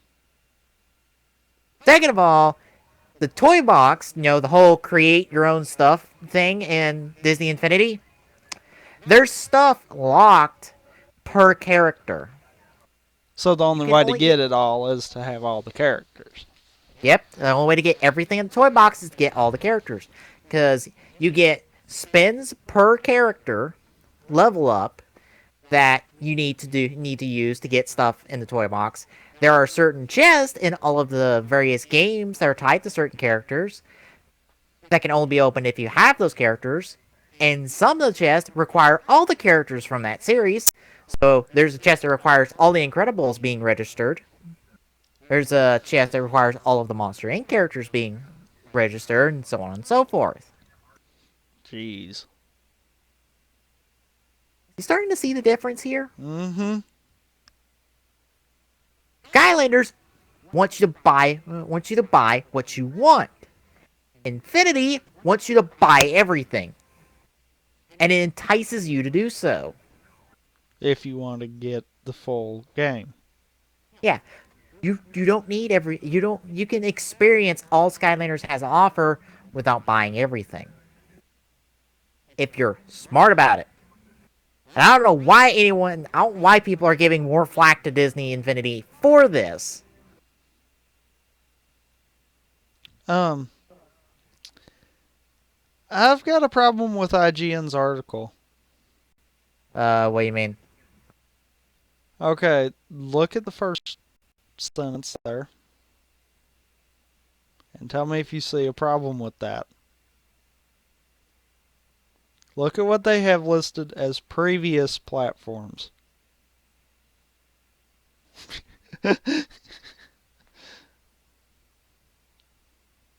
Second of all, the toy box, the whole create your own stuff thing in Disney Infinity, there's stuff locked per character. So the only way to get it all is to have all the characters. Yep, the only way to get everything in the toy box is to get all the characters. Because you get spins per character, level up, that you need to use to get stuff in the toy box. There are certain chests in all of the various games that are tied to certain characters that can only be opened if you have those characters. And some of the chests require all the characters from that series. So there's a chest that requires all the Incredibles being registered. There's a chest that requires all of the Monster Inc. characters being registered, and so on and so forth. Jeez. You starting to see the difference here? Mm-hmm. Skylanders wants you to buy what you want. Infinity wants you to buy everything. And it entices you to do so. If you want to get the full game. Yeah. You don't need you can experience all Skylanders has to offer without buying everything. If you're smart about it. And I don't know why people are giving more flack to Disney Infinity for this. I've got a problem with IGN's article. What do you mean? Okay, look at the first sentence there. And tell me if you see a problem with that. Look at what they have listed as previous platforms. You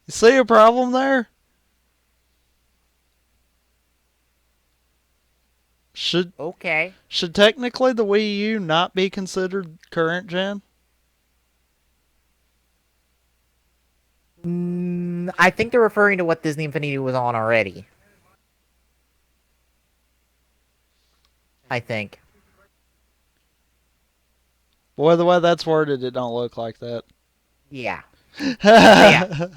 see a problem there? Should technically the Wii U not be considered current gen? I think they're referring to what Disney Infinity was on already. I think. Boy, the way that's worded, it don't look like that. Yeah. Yeah.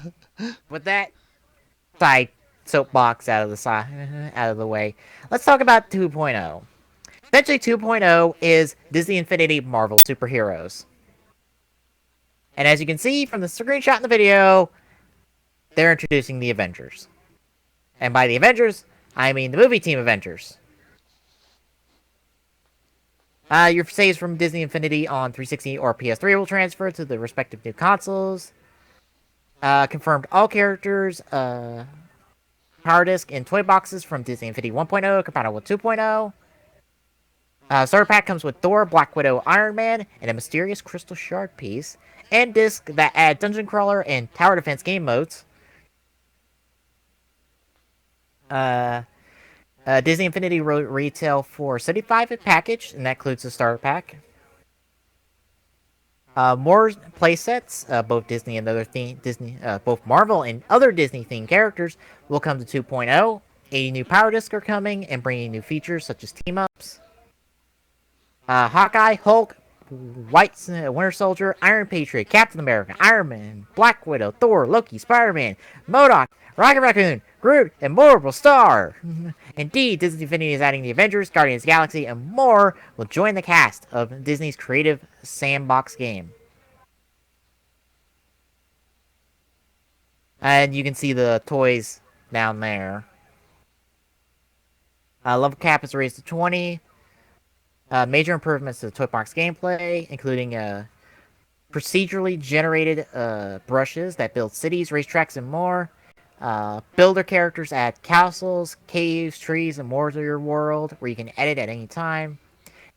With that side soapbox out of the way, let's talk about 2.0. Essentially, 2.0 is Disney Infinity Marvel superheroes. And as you can see from the screenshot in the video, they're introducing the Avengers. And by the Avengers, I mean the movie team Avengers. Your saves from Disney Infinity on 360 or PS3 will transfer to the respective new consoles. Confirmed all characters, power disc, and toy boxes from Disney Infinity 1.0 compatible with 2.0. Starter pack comes with Thor, Black Widow, Iron Man, and a mysterious crystal shard piece. And disc that add dungeon crawler and tower defense game modes. Disney Infinity retail for $75 package, and that includes the starter pack. More playsets, both Disney and other both Marvel and other Disney themed characters will come to 2.0. 80 new power discs are coming and bringing new features such as team ups. Hawkeye, Hulk, Winter Soldier, Iron Patriot, Captain America, Iron Man, Black Widow, Thor, Loki, Spider-Man, MODOK, Rocket Raccoon, Groot, and more will star. Indeed, Disney Infinity is adding the Avengers, Guardians of the Galaxy, and more will join the cast of Disney's creative sandbox game. And you can see the toys down there. Level cap is raised to 20. Major improvements to the toy box gameplay, including procedurally generated brushes that build cities, racetracks, and more. Builder characters add castles, caves, trees, and more to your world, where you can edit at any time.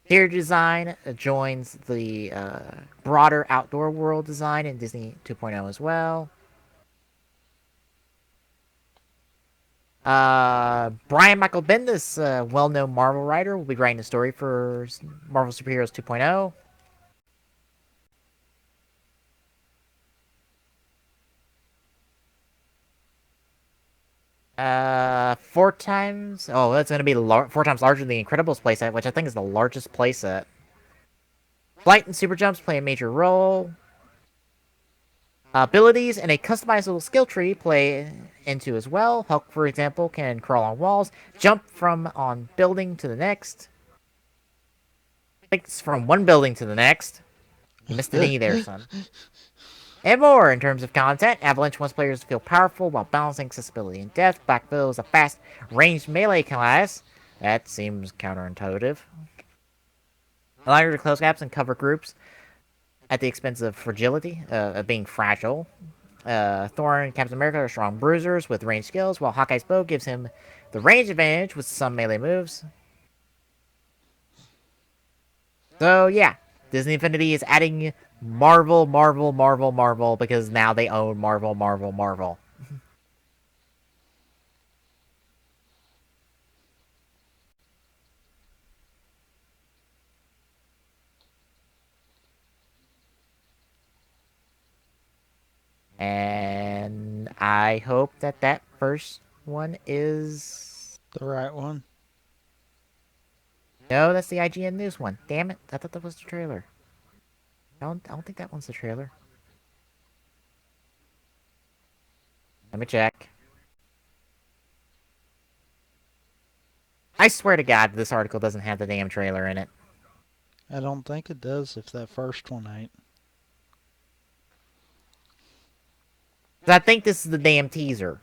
Interior design joins the broader outdoor world design in Disney 2.0 as well. Brian Michael Bendis, well-known Marvel writer, will be writing the story for Marvel Superheroes 2.0. 4 times. Oh, that's gonna be 4 times larger than the Incredibles playset, which I think is the largest playset. Flight and super jumps play a major role. Abilities and a customizable skill tree play into as well. Hulk, for example, can crawl on walls, jump from on building to the next. I think it's from one building to the next. You missed an E there, son. And more in terms of content. Avalanche wants players to feel powerful while balancing accessibility and depth. Black Widow is a fast, ranged melee class. That seems counterintuitive. Allowing her to close gaps and cover groups at the expense of fragility, of being fragile. Thor and Captain America are strong bruisers with ranged skills, while Hawkeye's bow gives him the range advantage with some melee moves. So yeah, Disney Infinity is adding Marvel, because now they own Marvel. And I hope that first one is the right one. No, that's the IGN News one. Damn it! I thought that was the trailer. I don't think that one's the trailer. Let me check. I swear to God, this article doesn't have the damn trailer in it. I don't think it does if that first one ain't. I think this is the damn teaser.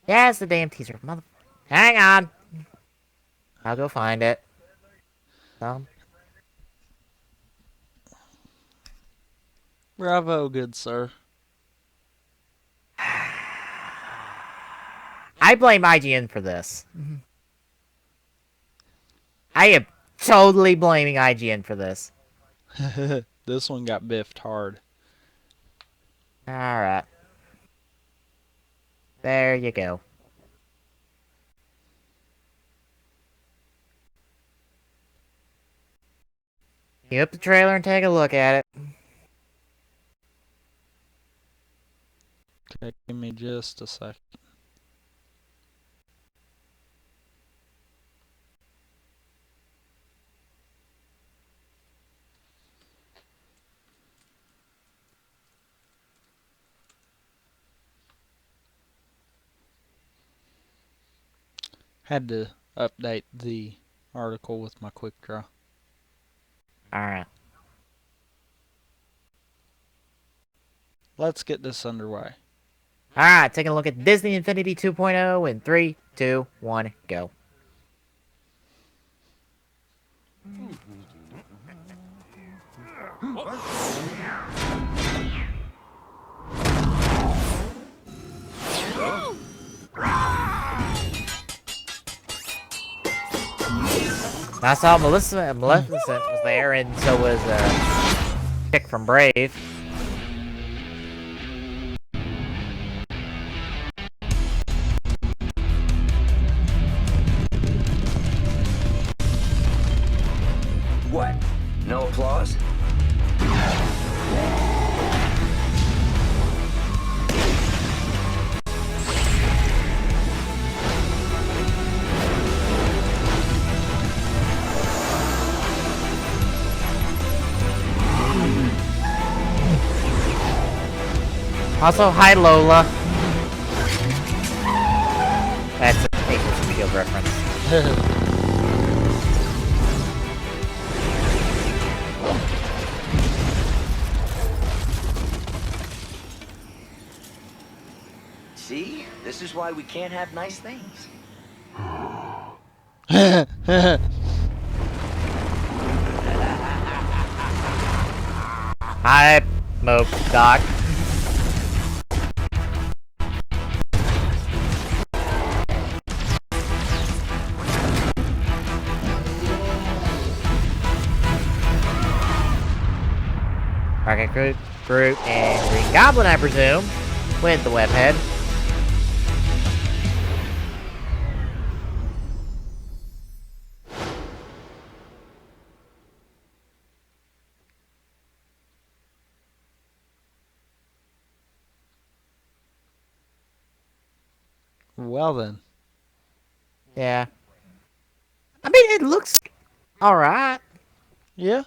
Yeah, it's the damn teaser. Hang on. I'll go find it. Bravo, good sir. I blame IGN for this. I am totally blaming IGN for this. This one got biffed hard. Alright. There you go. Cue up the trailer and take a look at it. Okay, give me just a second. Had to update the article with my quick draw. Alright. Let's get this underway. Alright, taking a look at Disney Infinity 2.0 in 3, 2, 1, go. I saw Maleficent was there, and so was Chick from Brave. What? No applause? Also, hi Lola. That's a Agents of S.H.I.E.L.D. reference. See? This is why we can't have nice things. Hi, Moke Doc. Rocket Groot, and Green Goblin, I presume, with the web head. Well then. Yeah. I mean, it looks alright. Yeah.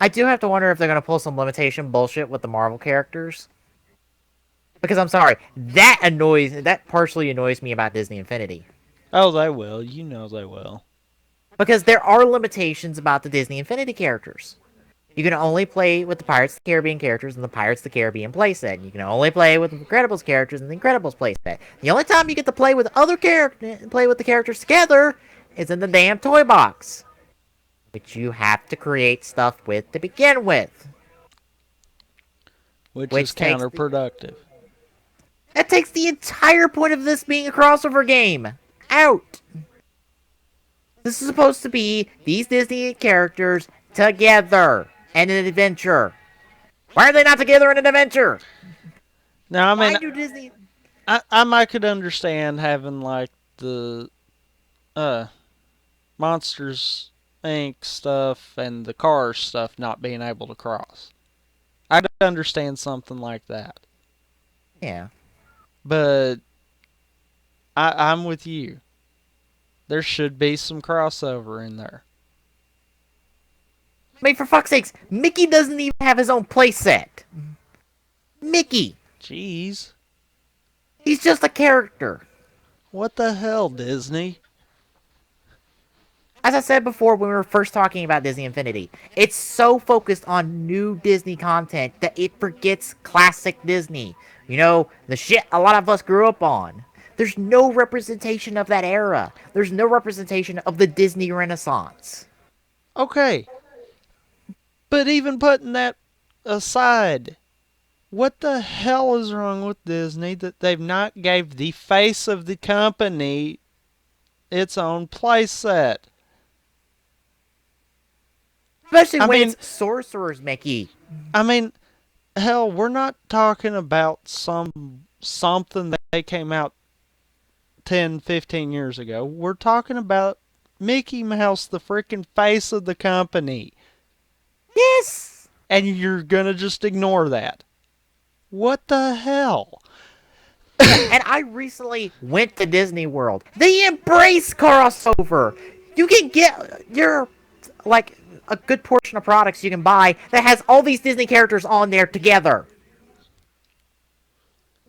I do have to wonder if they're going to pull some limitation bullshit with the Marvel characters. Because I'm sorry, that partially annoys me about Disney Infinity. Oh, they will. You know they will. Because there are limitations about the Disney Infinity characters. You can only play with the Pirates of the Caribbean characters in the Pirates of the Caribbean playset. You can only play with the Incredibles characters in the Incredibles playset. The only time you get to play with the characters together is in the damn toy box, which you have to create stuff with to begin with. Which is counterproductive. That takes the entire point of this being a crossover game out. This is supposed to be these Disney characters together in an adventure. Why are they not together in an adventure? Now, I mean, why do Disney? I might could understand having like the Monsters Inc. stuff and the Cars stuff not being able to cross. I'd understand something like that. Yeah. But I'm with you. There should be some crossover in there. I mean, for fuck's sakes, Mickey doesn't even have his own playset. Mickey. Jeez. He's just a character. What the hell, Disney? As I said before when we were first talking about Disney Infinity, it's so focused on new Disney content that it forgets classic Disney. You know, the shit a lot of us grew up on. There's no representation of that era. There's no representation of the Disney Renaissance. Okay. But even putting that aside, what the hell is wrong with Disney that they've not gave the face of the company its own playset? Especially when it's Sorcerer's Mickey. I mean, hell, we're not talking about something that they came out 10, 15 years ago. We're talking about Mickey Mouse, the freaking face of the company. Yes! And you're gonna just ignore that. What the hell? And I recently went to Disney World. They embrace crossover. You can get like a good portion of products you can buy that has all these Disney characters on there together.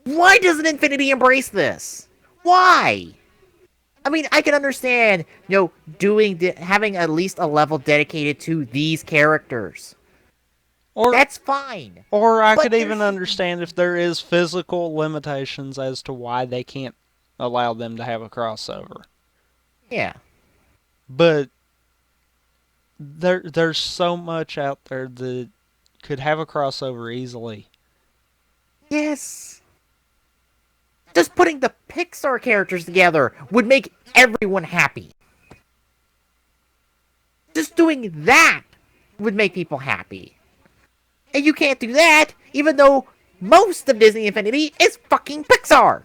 Why doesn't Infinity embrace this? Why? I mean, I can understand, having at least a level dedicated to these characters. That's fine. Or I could even understand if there is physical limitations as to why they can't allow them to have a crossover. Yeah. But there's so much out there that could have a crossover easily. Yes. Just putting the Pixar characters together would make everyone happy. Just doing that would make people happy. And you can't do that, even though most of Disney Infinity is fucking Pixar.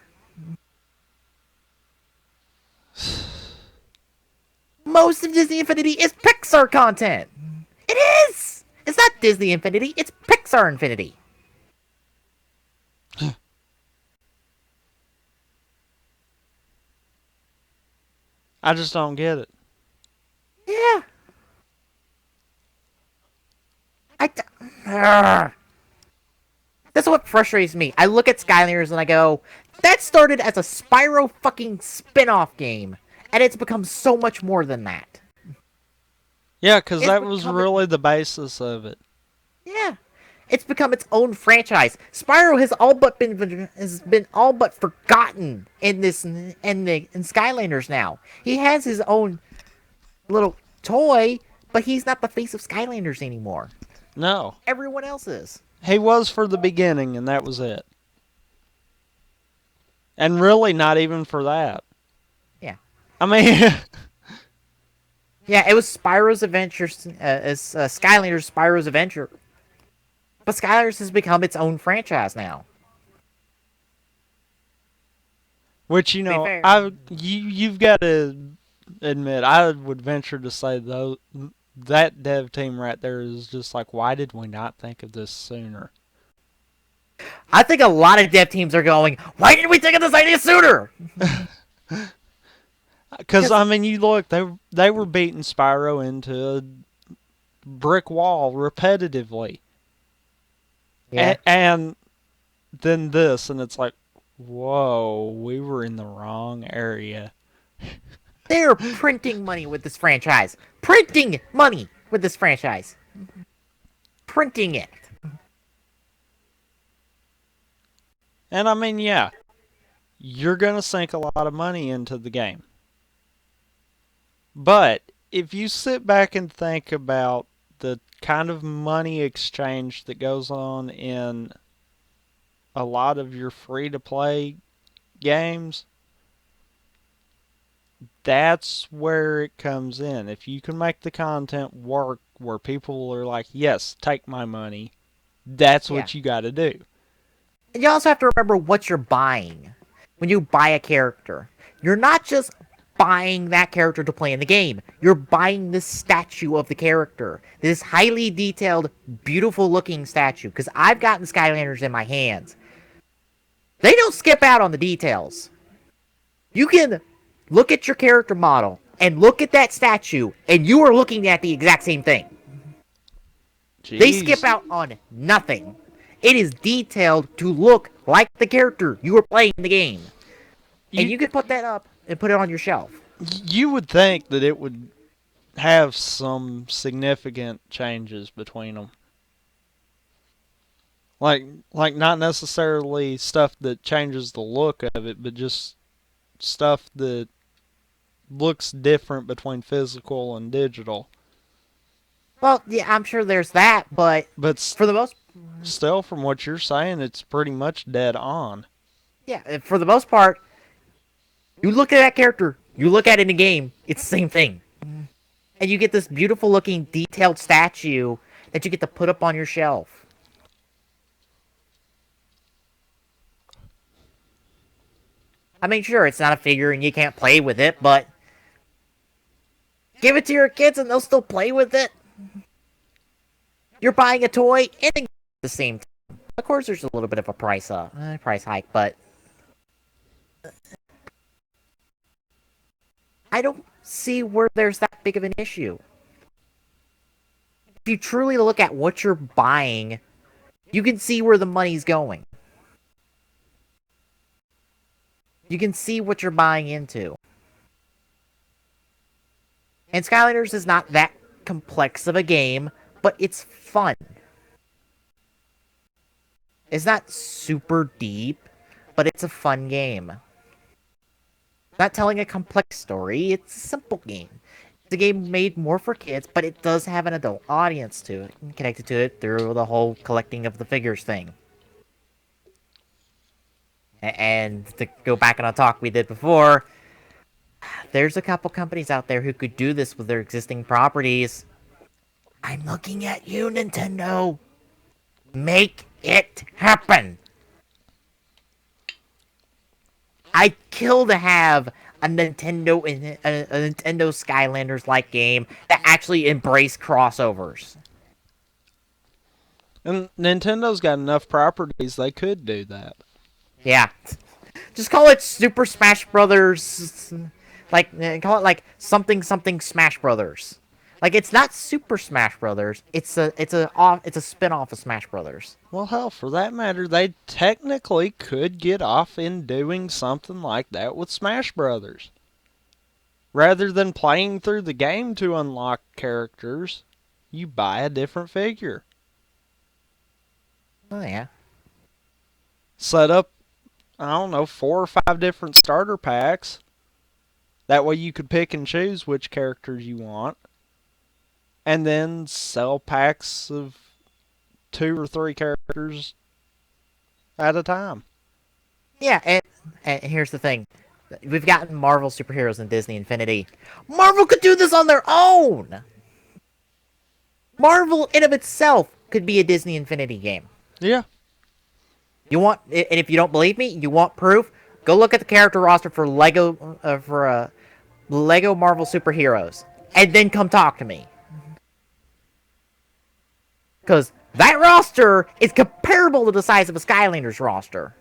Most of Disney Infinity is Pixar content. It is! It's not Disney Infinity, it's Pixar Infinity. I just don't get it. Yeah. That's what frustrates me. I look at Skylanders and I go, that started as a Spyro fucking spin-off game, and it's become so much more than that. Yeah, because that was really the basis of it. Yeah. It's become its own franchise. Spyro has been all but forgotten in Skylanders now. He has his own little toy, but he's not the face of Skylanders anymore. No. Everyone else is. He was for the beginning, and that was it. And really not even for that. Yeah. I mean... yeah, it was Spyro's Adventure, Skylanders Spyro's Adventure. But Skylanders has become its own franchise now. Which, you know, you've got to admit, I would venture to say, though, that dev team right there is just like, why did we not think of this sooner? I think a lot of dev teams are going, why didn't we think of this idea sooner? Because, I mean, you look, they were beating Spyro into a brick wall repetitively. Yeah. And then this, and it's like, whoa, we were in the wrong area. They're printing money with this franchise. Printing money with this franchise. Printing it. And I mean, yeah, you're going to sink a lot of money into the game. But if you sit back and think about the kind of money exchange that goes on in a lot of your free-to-play games, that's where it comes in. If you can make the content work where people are like, yes, take my money, that's what you got to do. And you also have to remember what you're buying. When you buy a character, you're not just buying that character to play in the game. You're buying this statue of the character. This highly detailed, beautiful looking statue. Because I've gotten Skylanders in my hands. They don't skip out on the details. You can look at your character model and look at that statue, and you are looking at the exact same thing. Jeez. They skip out on nothing. It is detailed to look like the character you are playing in the game. And you can put that up and put it on your shelf. You would think that it would have some significant changes between them. Like not necessarily stuff that changes the look of it, but just stuff that looks different between physical and digital. Well, yeah, I'm sure there's that, but for the most... Still, from what you're saying, it's pretty much dead on. Yeah, for the most part, you look at that character, you look at it in the game, it's the same thing. And you get this beautiful looking detailed statue that you get to put up on your shelf. I mean, sure, it's not a figure and you can't play with it, but give it to your kids and they'll still play with it. You're buying a toy and at the same time. Of course, there's a little bit of a price hike, but I don't see where there's that big of an issue. If you truly look at what you're buying, you can see where the money's going. You can see what you're buying into. And Skylanders is not that complex of a game, but it's fun. It's not super deep, but it's a fun game. Not telling a complex story, it's a simple game. It's a game made more for kids, but it does have an adult audience to it, connected to it through the whole collecting of the figures thing. And to go back on a talk we did before, there's a couple companies out there who could do this with their existing properties. I'm looking at you, Nintendo. Make it happen. I'd kill to have a Nintendo Skylanders-like game that actually embraced crossovers. And Nintendo's got enough properties, they could do that. Yeah. Just call it Super Smash Brothers. Call it like something Smash Brothers. Like, it's not Super Smash Brothers. It's a spin-off of Smash Brothers. Well, hell, for that matter, they technically could get off in doing something like that with Smash Brothers. Rather than playing through the game to unlock characters, you buy a different figure. Oh, yeah. Set up, I don't know, 4 or 5 different starter packs. That way you could pick and choose which characters you want. And then sell packs of 2 or 3 characters at a time. Yeah, and here's the thing. We've gotten Marvel superheroes in Disney Infinity. Marvel could do this on their own! Marvel in of itself could be a Disney Infinity game. Yeah. You want, and if you don't believe me, you want proof? Go look at the character roster for Lego Marvel superheroes, and then come talk to me. Because that roster is comparable to the size of a Skylanders roster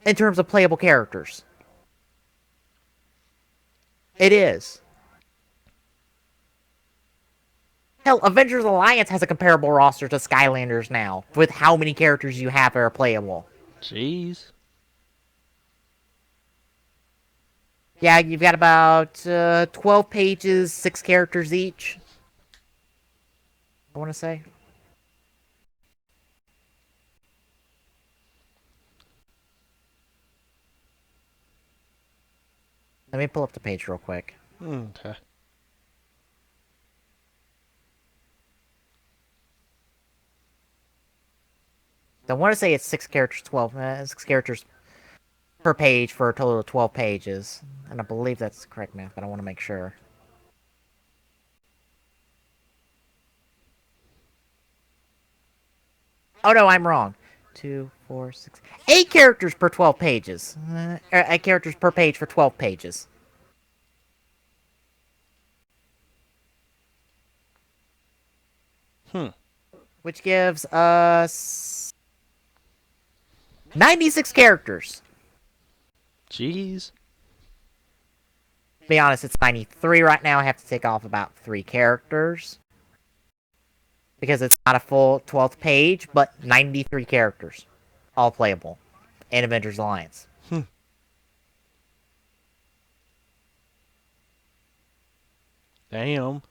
in terms of playable characters. It is. Hell, Avengers Alliance has a comparable roster to Skylanders now, with how many characters you have that are playable. Jeez. Yeah, you've got about 12 pages, 6 characters each. I want to say. Let me pull up the page real quick. Okay. I want to say it's 6 characters, 6 characters per page for a total of 12 pages. And I believe that's the correct math, but I want to make sure. Oh no, I'm wrong. 2, 4, 6... 8 characters per 12 pages. 8 characters per page for 12 pages. Which gives us 96 characters. Jeez. To be honest, it's 93 right now. I have to take off about 3 characters. Because it's not a full 12th page, but 93 characters. All playable. In Avengers Alliance. Damn.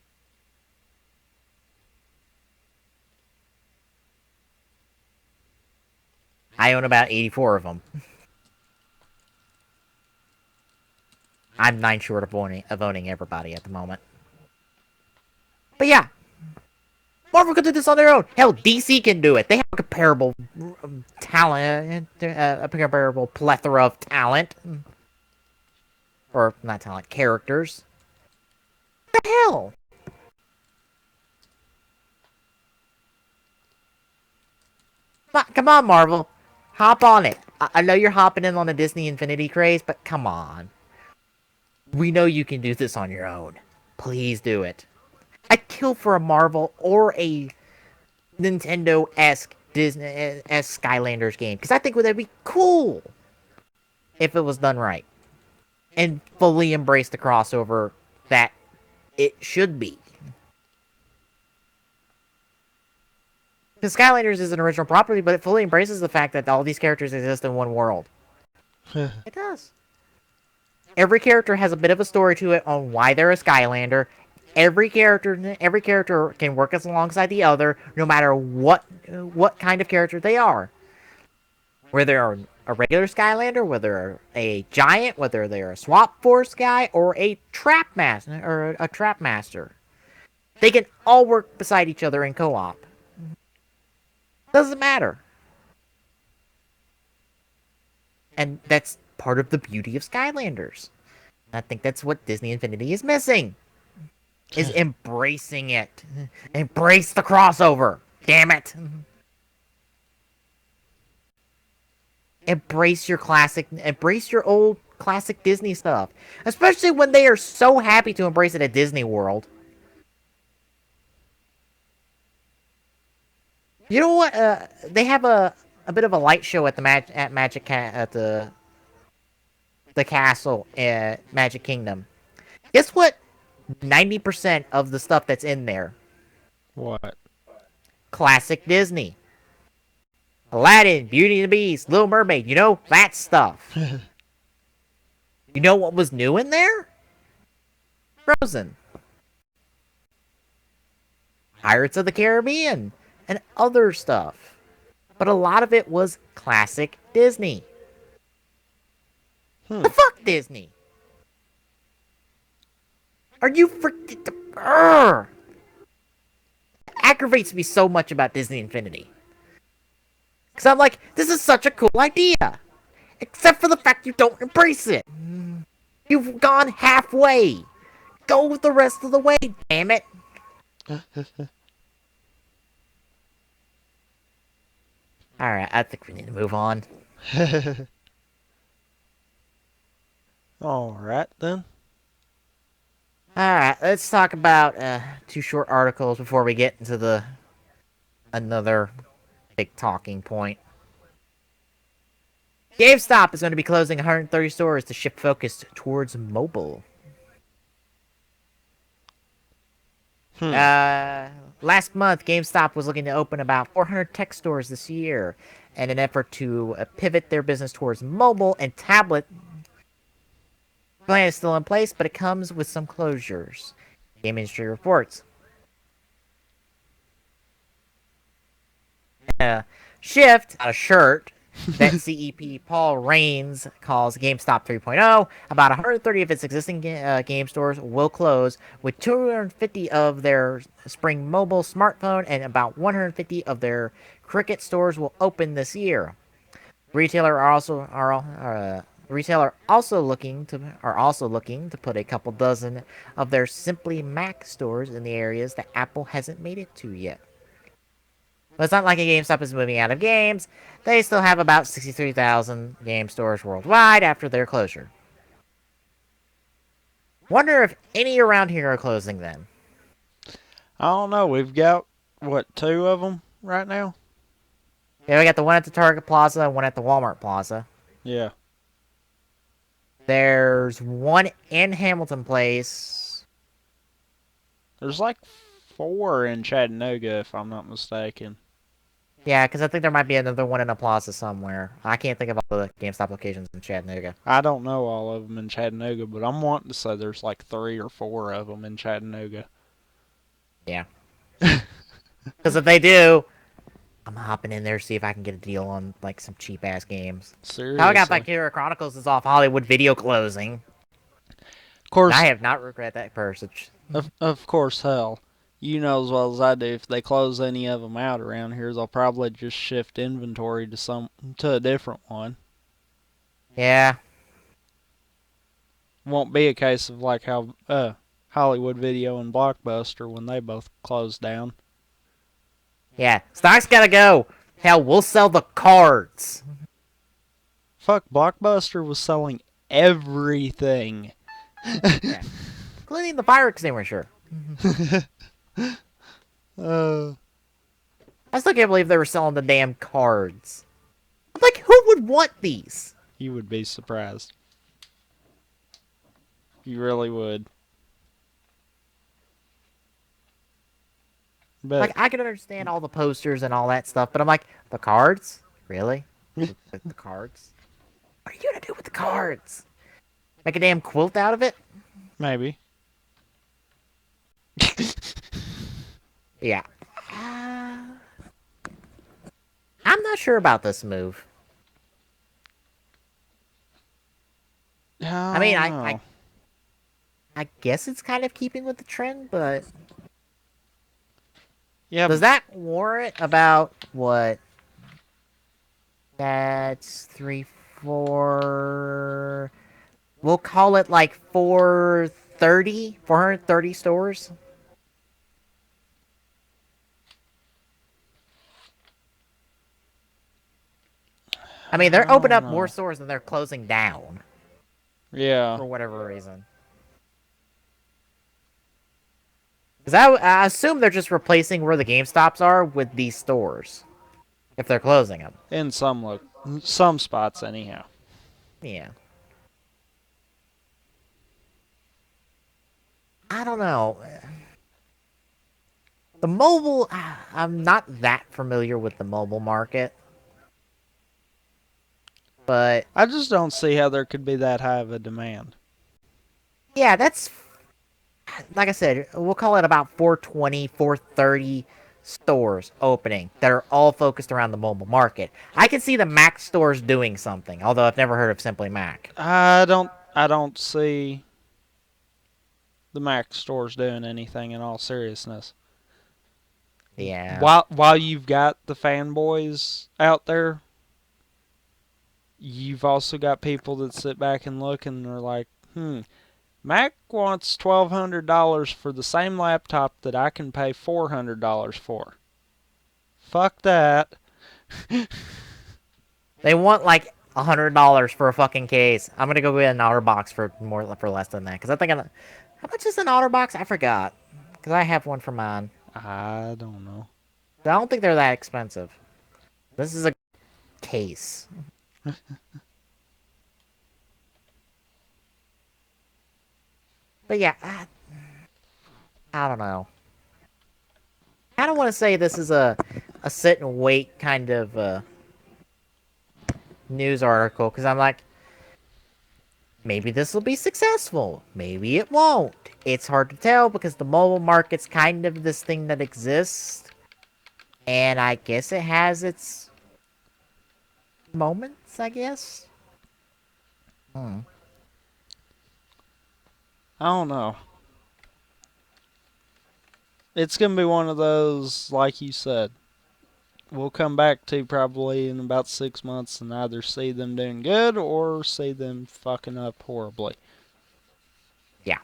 I own about 84 of them. I'm 9 short of owning everybody at the moment. But yeah. Marvel could do this on their own. Hell, DC can do it. They have a comparable talent, a comparable plethora of talent. Or, not talent, characters. What the hell? Come on, Marvel. Hop on it. I know you're hopping in on the Disney Infinity craze, but come on. We know you can do this on your own. Please do it. I'd kill for a Marvel or a Nintendo-esque Disney-esque Skylanders game, because I think that'd be cool if it was done right. And fully embrace the crossover that it should be. Because Skylanders is an original property, but it fully embraces the fact that all these characters exist in one world. It does. Every character has a bit of a story to it on why they're a Skylander. Every character can work as alongside the other, no matter what kind of character they are. Whether they're a regular Skylander, whether they're a giant, whether they're a swap force guy, or a trap master, they can all work beside each other in co-op. Doesn't matter. And that's part of the beauty of Skylanders. I think that's what Disney Infinity is missing. Is embracing it. Embrace the crossover. Damn it. Embrace your old classic Disney stuff. Especially when they are so happy to embrace it at Disney World. You know what? They have a bit of a light show at the the castle at Magic Kingdom. Guess what? 90% of the stuff that's in there. What? Classic Disney. Aladdin, Beauty and the Beast, Little Mermaid. You know, that stuff. You know what was new in there? Frozen. Pirates of the Caribbean. And other stuff. But a lot of it was classic Disney. The fuck Disney? Are you freaking... Aggravates me so much about Disney Infinity. Because I'm like, this is such a cool idea. Except for the fact you don't embrace it. You've gone halfway. Go the rest of the way, damn it. Alright, I think we need to move on. Alright then. Alright, let's talk about 2 short articles before we get into another big talking point. GameStop is going to be closing 130 stores to shift focus towards mobile. Last month, GameStop was looking to open about 400 tech stores this year in an effort to pivot their business towards mobile and tablet. The plan is still in place, but it comes with some closures. Game Industry reports. Shift, not a shirt, that CEP Paul Raines calls GameStop 3.0. About 130 of its existing game stores will close, with 250 of their Spring Mobile smartphone and about 150 of their Cricket stores will open this year. Retailer also looking to put a couple dozen of their Simply Mac stores in the areas that Apple hasn't made it to yet. But it's not like a GameStop is moving out of games. They still have about 63,000 game stores worldwide after their closure. Wonder if any around here are closing then. I don't know. We've got, what, 2 of them right now? Yeah, we got the one at the Target Plaza and one at the Walmart Plaza. Yeah. There's one in Hamilton Place. There's like 4 in Chattanooga, if I'm not mistaken. Yeah, because I think there might be another one in a plaza somewhere. I can't think of all the GameStop locations in Chattanooga. I don't know all of them in Chattanooga, but I'm wanting to say there's like 3 or 4 of them in Chattanooga. Yeah. Because if they do, I'm hopping in there to see if I can get a deal on like some cheap-ass games. Seriously? How I got Valkyria Chronicles is off Hollywood Video closing. Of course. I have not regret that purchase. Of course, hell. You know as well as I do, if they close any of them out around here, they'll probably just shift inventory to a different one. Yeah. Won't be a case of like how Hollywood Video and Blockbuster when they both closed down. Yeah, stock's gotta go. Hell, we'll sell the cards. Fuck, Blockbuster was selling everything. Yeah. Including the fire extinguisher. I still can't believe they were selling the damn cards. I'm like, who would want these? You would be surprised. You really would. But like, I can understand all the posters and all that stuff, but I'm like, the cards? Really? the cards? What are you gonna do with the cards? Make a damn quilt out of it? Maybe. Yeah. I'm not sure about this move. I mean, I guess it's kind of keeping with the trend, but yeah. Does that warrant about what? That's 3, 4. We'll call it like 430 stores. I mean, they're opening up more stores than they're closing down. Yeah. For whatever reason. Because I assume they're just replacing where the GameStops are with these stores. If they're closing them. In some spots, anyhow. Yeah. I don't know. The mobile... I'm not that familiar with the mobile market. But... I just don't see how there could be that high of a demand. Yeah, that's... Like I said, we'll call it about 420, 430 stores opening that are all focused around the mobile market. I can see the Mac stores doing something, although I've never heard of Simply Mac. I don't see the Mac stores doing anything in all seriousness. Yeah. While you've got the fanboys out there, you've also got people that sit back and look and are like, Mac wants $1,200 for the same laptop that I can pay $400 for. Fuck that. They want like $100 for a fucking case. I'm gonna go get an outer box for less than that. Cause I think how much is an outer box? I forgot. Cause I have one for mine. I don't know. I don't think they're that expensive. This is a case. But yeah, I don't know. I don't want to say this is a sit and wait kind of news article, because I'm like, maybe this will be successful. Maybe it won't. It's hard to tell because the mobile market's kind of this thing that exists. And I guess it has its moments, I guess. I don't know. It's going to be one of those, like you said, we'll come back to probably in about 6 months and either see them doing good or see them fucking up horribly. Yeah.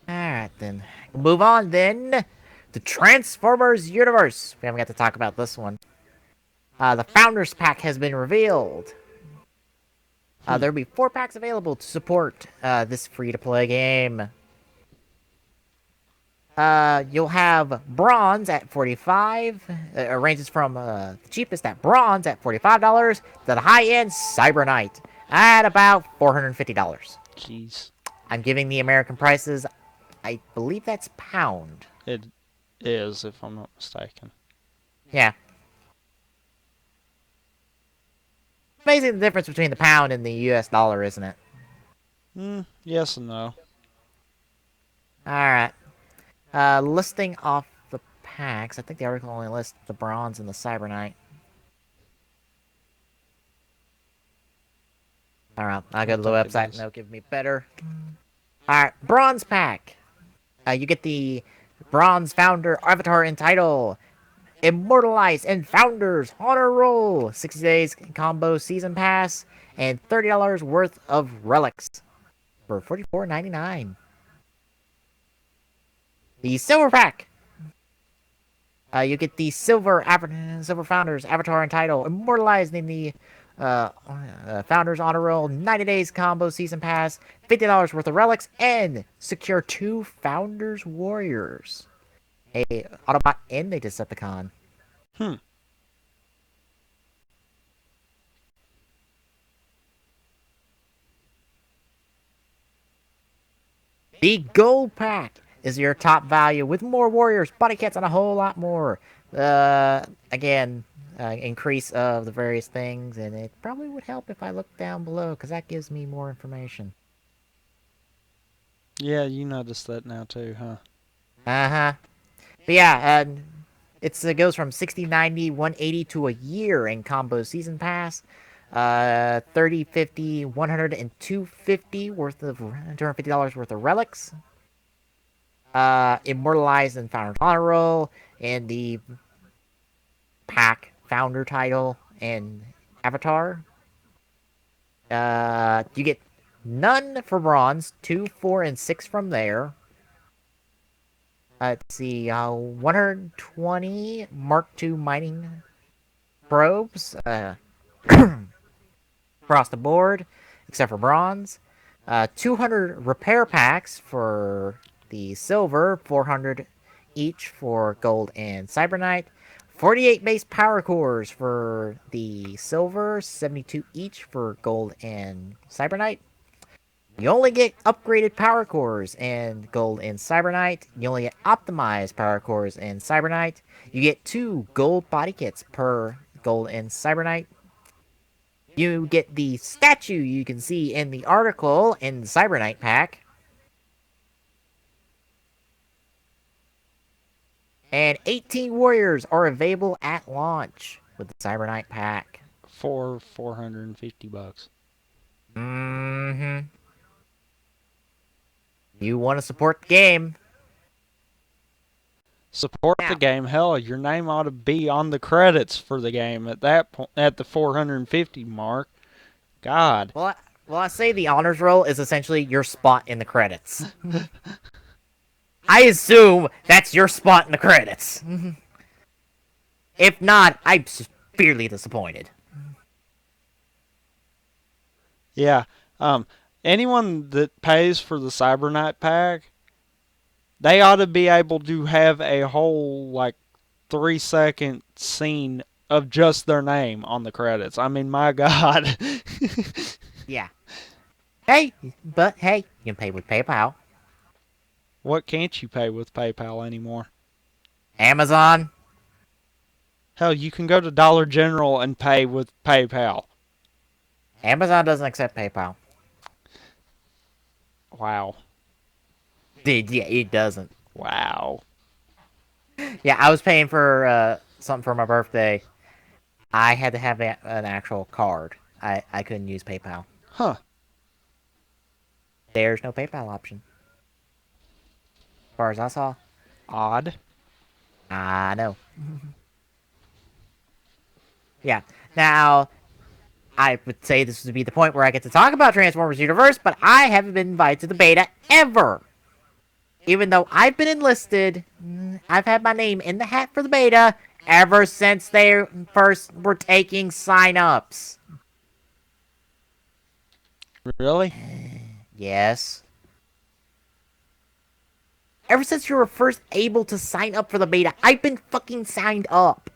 Alright then. Move on then. The Transformers universe. We haven't got to talk about this one. The Founders Pack has been revealed. There'll be 4 packs available to support this free-to-play game. You'll have Bronze at $45. It ranges from the cheapest at Bronze at $45 to the high-end Cyber Knight at about $450. Jeez. I'm giving the American prices. I believe that's pound. It is, if I'm not mistaken. Yeah. Amazing the difference between the pound and the US dollar, isn't it? Yes and no. Alright. Listing off the packs. I think the article only lists the Bronze and the Cyber Knight. Alright, I'll go to the website and they'll give me better. Alright, Bronze Pack. You get the Bronze Founder Avatar and Title. Immortalized and Founders Honor Roll. 60 days combo season pass. And $30 worth of relics. For $44.99. The Silver Pack. You get the Silver Founders Avatar and Title. Immortalized in the Founders Honor Roll. 90 days combo season pass. $50 worth of relics. And secure 2 Founders Warriors. A Autobot and a Decepticon. The Gold Pack is your top value with more warriors, body kits, and a whole lot more. Again, increase of the various things, and it probably would help if I look down below, because that gives me more information. Yeah, you noticed that now too, huh? Uh-huh. But yeah, it goes from 60, 90, 180 to a year in combo season pass. 30, 50, 100, and 250 worth of $250 worth of relics. Immortalized and Founders Honor Roll, and the pack Founder Title and Avatar. You get none for Bronze, 2, 4, and 6 from there. Let's see, 120 Mark II mining probes across the board, except for Bronze. 200 repair packs for the Silver, 400 each for Gold and Cyber Knight. 48 base power cores for the Silver, 72 each for Gold and Cyber Knight. You only get upgraded power cores in Gold and Cyber Knight. You only get optimized power cores in Cyber Knight. You get 2 gold body kits per Gold and Cyber Knight. You get the statue you can see in the article in the Cyber Knight pack. And 18 warriors are available at launch with the Cyber Knight pack. For $450. Mm-hmm. You want to support the game. Support the game. Hell, your name ought to be on the credits for the game at that point, at the 450 mark. God. Well, I say the honors roll is essentially your spot in the credits. I assume that's your spot in the credits. If not, I'm severely disappointed. Yeah. Anyone that pays for the Cyber Night pack, they ought to be able to have a whole, like, 3-second scene of just their name on the credits. I mean, my God. Yeah. Hey, but hey, you can pay with PayPal. What can't you pay with PayPal anymore? Amazon. Hell, you can go to Dollar General and pay with PayPal. Amazon doesn't accept PayPal. Wow. Dude, yeah, it doesn't. Wow. Yeah, I was paying for something for my birthday. I had to have an actual card. I couldn't use PayPal. Huh. There's no PayPal option. As far as I saw. Odd. I know. Yeah. Now, I would say this would be the point where I get to talk about Transformers Universe, but I haven't been invited to the beta ever. Even though I've been enlisted, I've had my name in the hat for the beta ever since they first were taking sign-ups. Really? Yes. Ever since you were first able to sign up for the beta, I've been fucking signed up.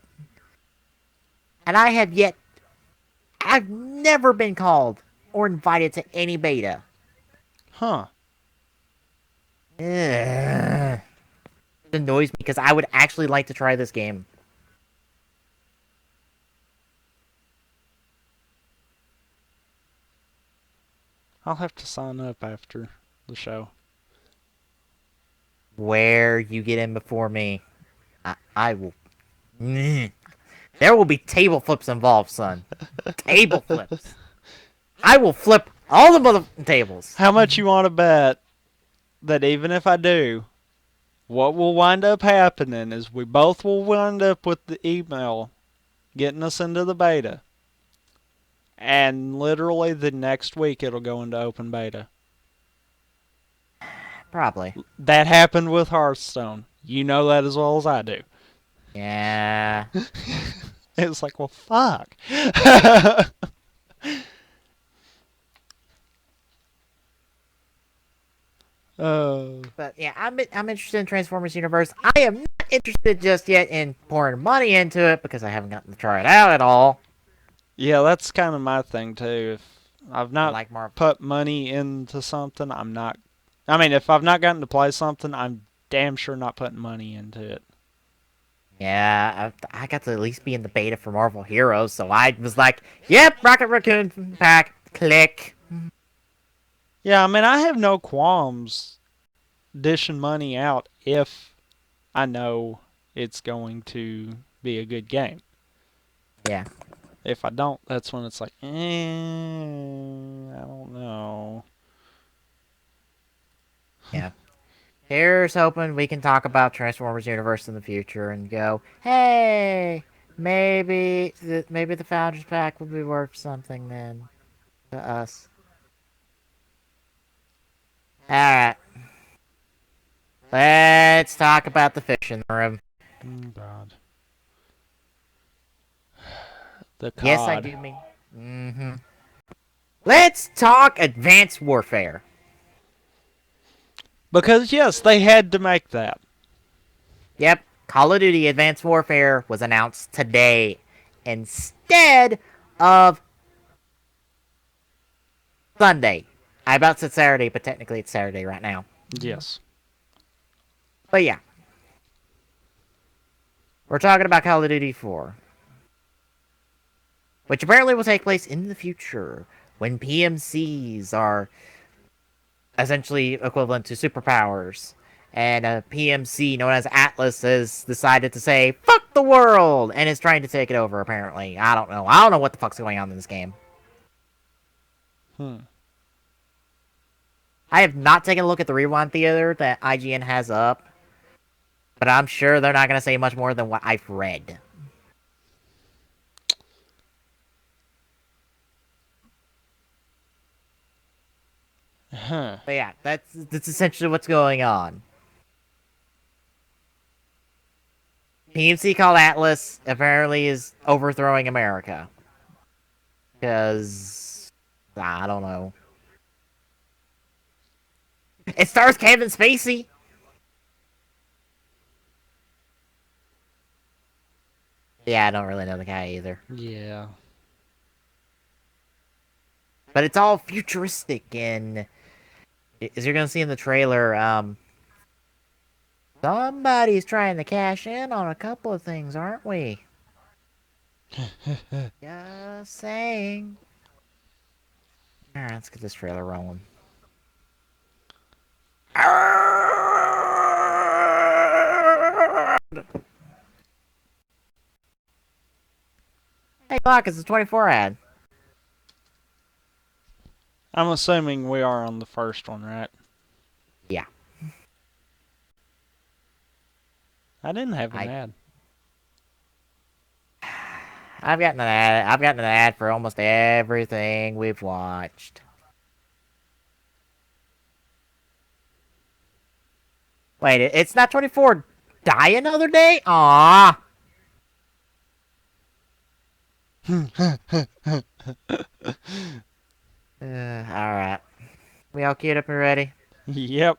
And I've never been called or invited to any beta. Huh. It annoys me because I would actually like to try this game. I'll have to sign up after the show. Where you get in before me, I will... There will be table flips involved, son. Table flips. I will flip all the mother tables. How much you want to bet that even if I do, what will wind up happening is we both will wind up with the email getting us into the beta. And literally the next week it'll go into open beta. Probably. That happened with Hearthstone. You know that as well as I do. Yeah. It was like, well, fuck. But yeah, I'm interested in Transformers Universe. I am not interested just yet in pouring money into it because I haven't gotten to try it out at all. Yeah, that's kind of my thing too. If I've not like put money into something, I'm not... I mean, if I've not gotten to play something, I'm damn sure not putting money into it. Yeah, I got to at least be in the beta for Marvel Heroes, so I was like, yep, Rocket Raccoon pack, click. Yeah, I mean, I have no qualms dishing money out if I know it's going to be a good game. Yeah. If I don't, that's when it's like, I don't know. Yeah. Here's hoping we can talk about Transformers Universe in the future and go, hey, maybe the Founders Pack would be worth something then to us. Alright. Let's talk about the fish in the room. Oh, God. The COD. Yes, I do mean. Let's talk Advanced Warfare. Because, yes, they had to make that. Yep, Call of Duty Advanced Warfare was announced today instead of Sunday. I about said Saturday, but technically it's Saturday right now. Yes. But yeah. We're talking about Call of Duty 4. Which apparently will take place in the future when PMCs are essentially equivalent to superpowers. And a PMC known as Atlas has decided to say, fuck the world! And is trying to take it over, apparently. I don't know. I don't know what the fuck's going on in this game. I have not taken a look at the Rewind Theater that IGN has up. But I'm sure they're not going to say much more than what I've read. But yeah, that's essentially what's going on. PMC called Atlas apparently is overthrowing America. Because... I don't know. It stars Kevin Spacey! Yeah, I don't really know the guy either. Yeah. But it's all futuristic and... As you're gonna see in the trailer, somebody's trying to cash in on a couple of things, aren't we? Just saying. Alright, let's get this trailer rolling. Hey, look, it's a 24 ad. I'm assuming we are on the first one, right? Yeah. I didn't have an ad. I've gotten an ad for almost everything we've watched. Wait, it's not 24 Die Another Day? Aww. Alright. We all queued up and ready? Yep.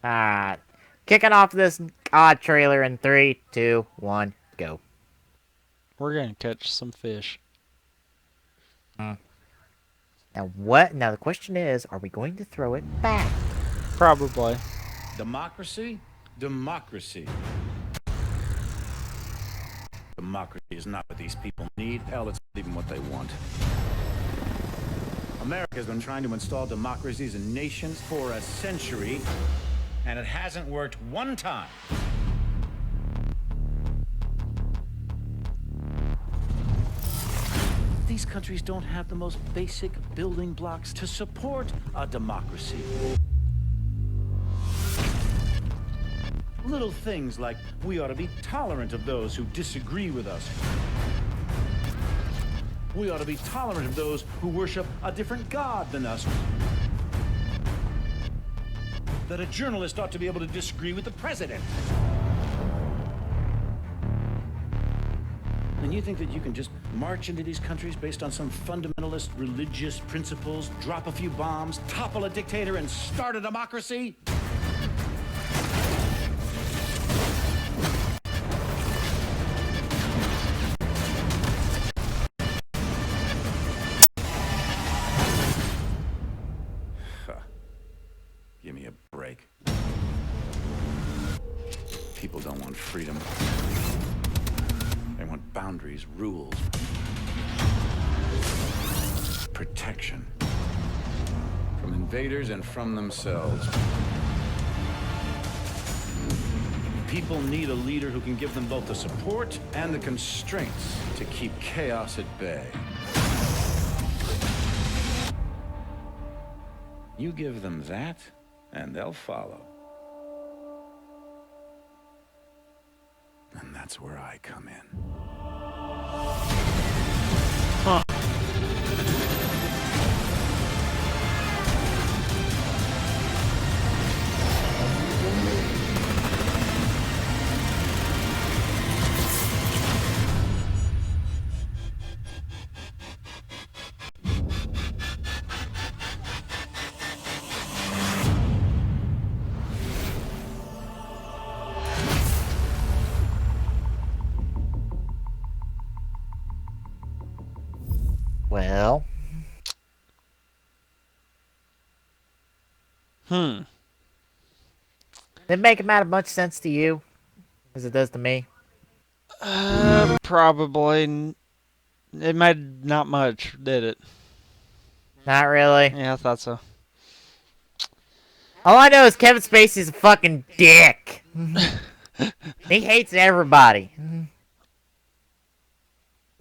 Alright. Kicking off this odd trailer in 3, 2, 1, go. We're gonna catch some fish. Now what? Now the question is, are we going to throw it back? Probably. Democracy? Democracy. Democracy is not what these people need. Hell, it's not even what they want. America's been trying to install democracies in nations for a century, and it hasn't worked one time. These countries don't have the most basic building blocks to support a democracy. Little things like we ought to be tolerant of those who disagree with us. We ought to be tolerant of those who worship a different god than us. That a journalist ought to be able to disagree with the president. And you think that you can just march into these countries based on some fundamentalist religious principles, drop a few bombs, topple a dictator, and start a democracy? Give me a break. People don't want freedom. They want boundaries, rules, protection from invaders and from themselves. People need a leader who can give them both the support and the constraints to keep chaos at bay. You give them that, and they'll follow. And that's where I come in. Huh. Well. Didn't make much sense to you, as it does to me. Probably. It made not much, did it? Not really. Yeah, I thought so. All I know is Kevin Spacey's a fucking dick. He hates everybody.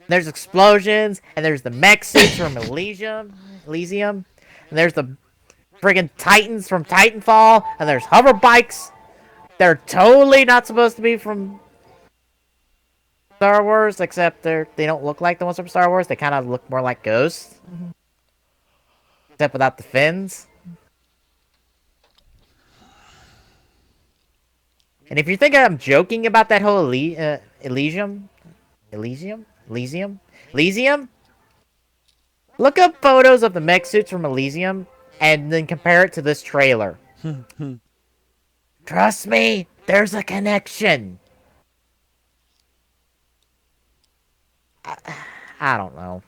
There's explosions, and there's the mech suits from Elysium, and there's the friggin' Titans from Titanfall, and there's hover bikes. They're totally not supposed to be from Star Wars, except they don't look like the ones from Star Wars. They kind of look more like ghosts. Except without the fins. And if you're thinking I'm joking about that whole Elysium, look up photos of the mech suits from Elysium and then compare it to this trailer. Trust me, there's a connection. I don't know.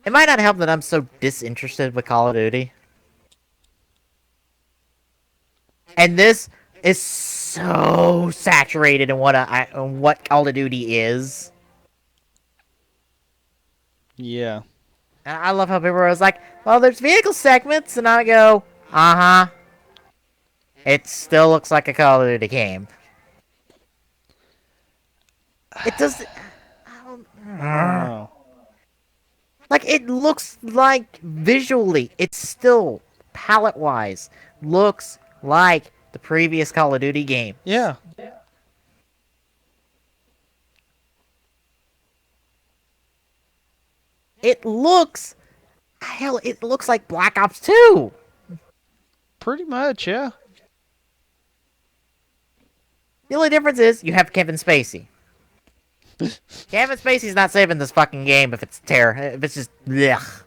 It might not help that I'm so disinterested with Call of Duty. And this is so saturated in what Call of Duty is. Yeah. And I love how people are like, well, there's vehicle segments, and I go, uh-huh. It still looks like a Call of Duty game. It does... I don't know. Like, it looks like, visually, it's still, palette-wise, looks like the previous Call of Duty game. Yeah. It looks... Hell, it looks like Black Ops 2! Pretty much, yeah. The only difference is, you have Kevin Spacey. Kevin Spacey's not saving this fucking game if it's if it's just blech.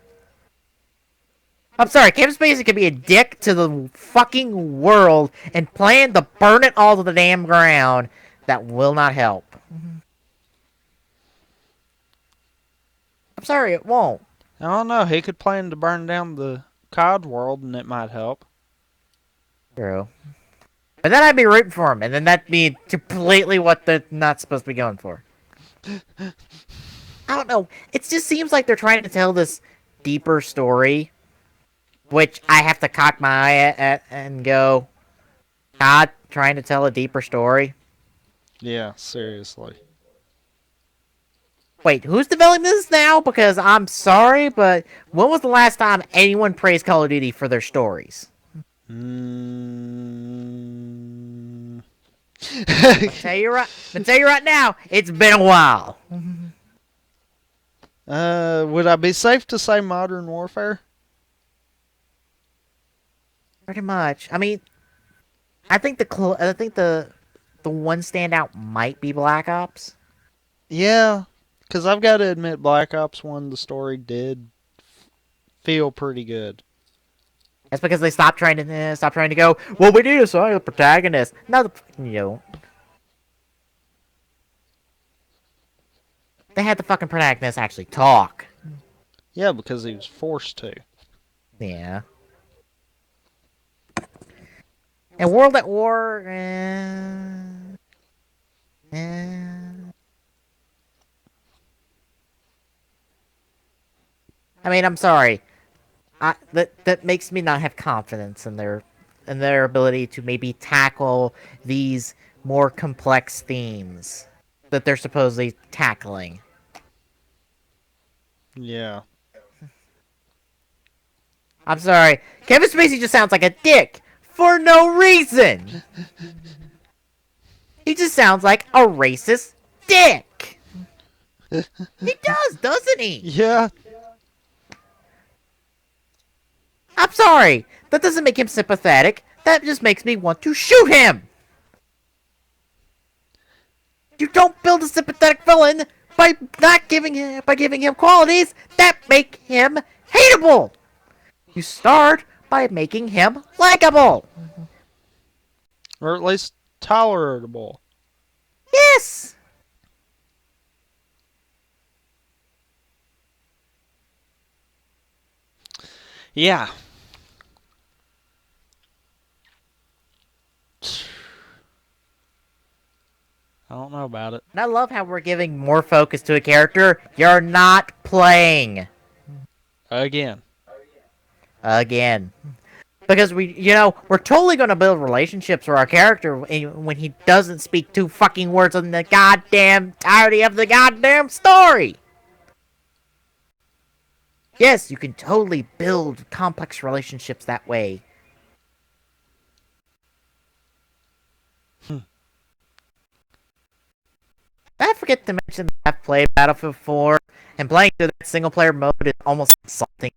I'm sorry, Kevin Spacey could be a dick to the fucking world and plan to burn it all to the damn ground. That will not help. I'm sorry, it won't. I don't know. He could plan to burn down the COD world and it might help. True. But then I'd be rooting for him, and then that'd be completely what they're not supposed to be going for. I don't know. It just seems like they're trying to tell this deeper story, which I have to cock my eye at and go, God, trying to tell a deeper story? Yeah, seriously. Wait, who's developing this now? Because I'm sorry, but when was the last time anyone praised Call of Duty for their stories? I'll tell you right now, it's been a while. Would I be safe to say Modern Warfare? Pretty much. I mean, I think the one standout might be Black Ops. Yeah, because I've got to admit, Black Ops 1, the story did feel pretty good. That's because they stopped trying to go, well, we need to sign the protagonist. No, you don't. They had the fucking protagonist actually talk. Yeah, because he was forced to. Yeah. And World at War, I mean, I'm sorry. That makes me not have confidence in their ability to maybe tackle these more complex themes that they're supposedly tackling. Yeah. I'm sorry. Kevin Spacey just sounds like a dick for no reason. He just sounds like a racist dick. He does, doesn't he? Yeah. I'm sorry. That doesn't make him sympathetic. That just makes me want to shoot him. You don't build a sympathetic villain by giving him qualities that make him hateable. You start by making him likable. Or at least tolerable. Yes. Yeah. I don't know about it. And I love how we're giving more focus to a character you're not playing. Again. Because we're totally going to build relationships with our character when he doesn't speak two fucking words in the goddamn entirety of the goddamn story. Yes, you can totally build complex relationships that way. I forget to mention that I've played Battlefield 4, and playing through that single-player mode is almost insulting.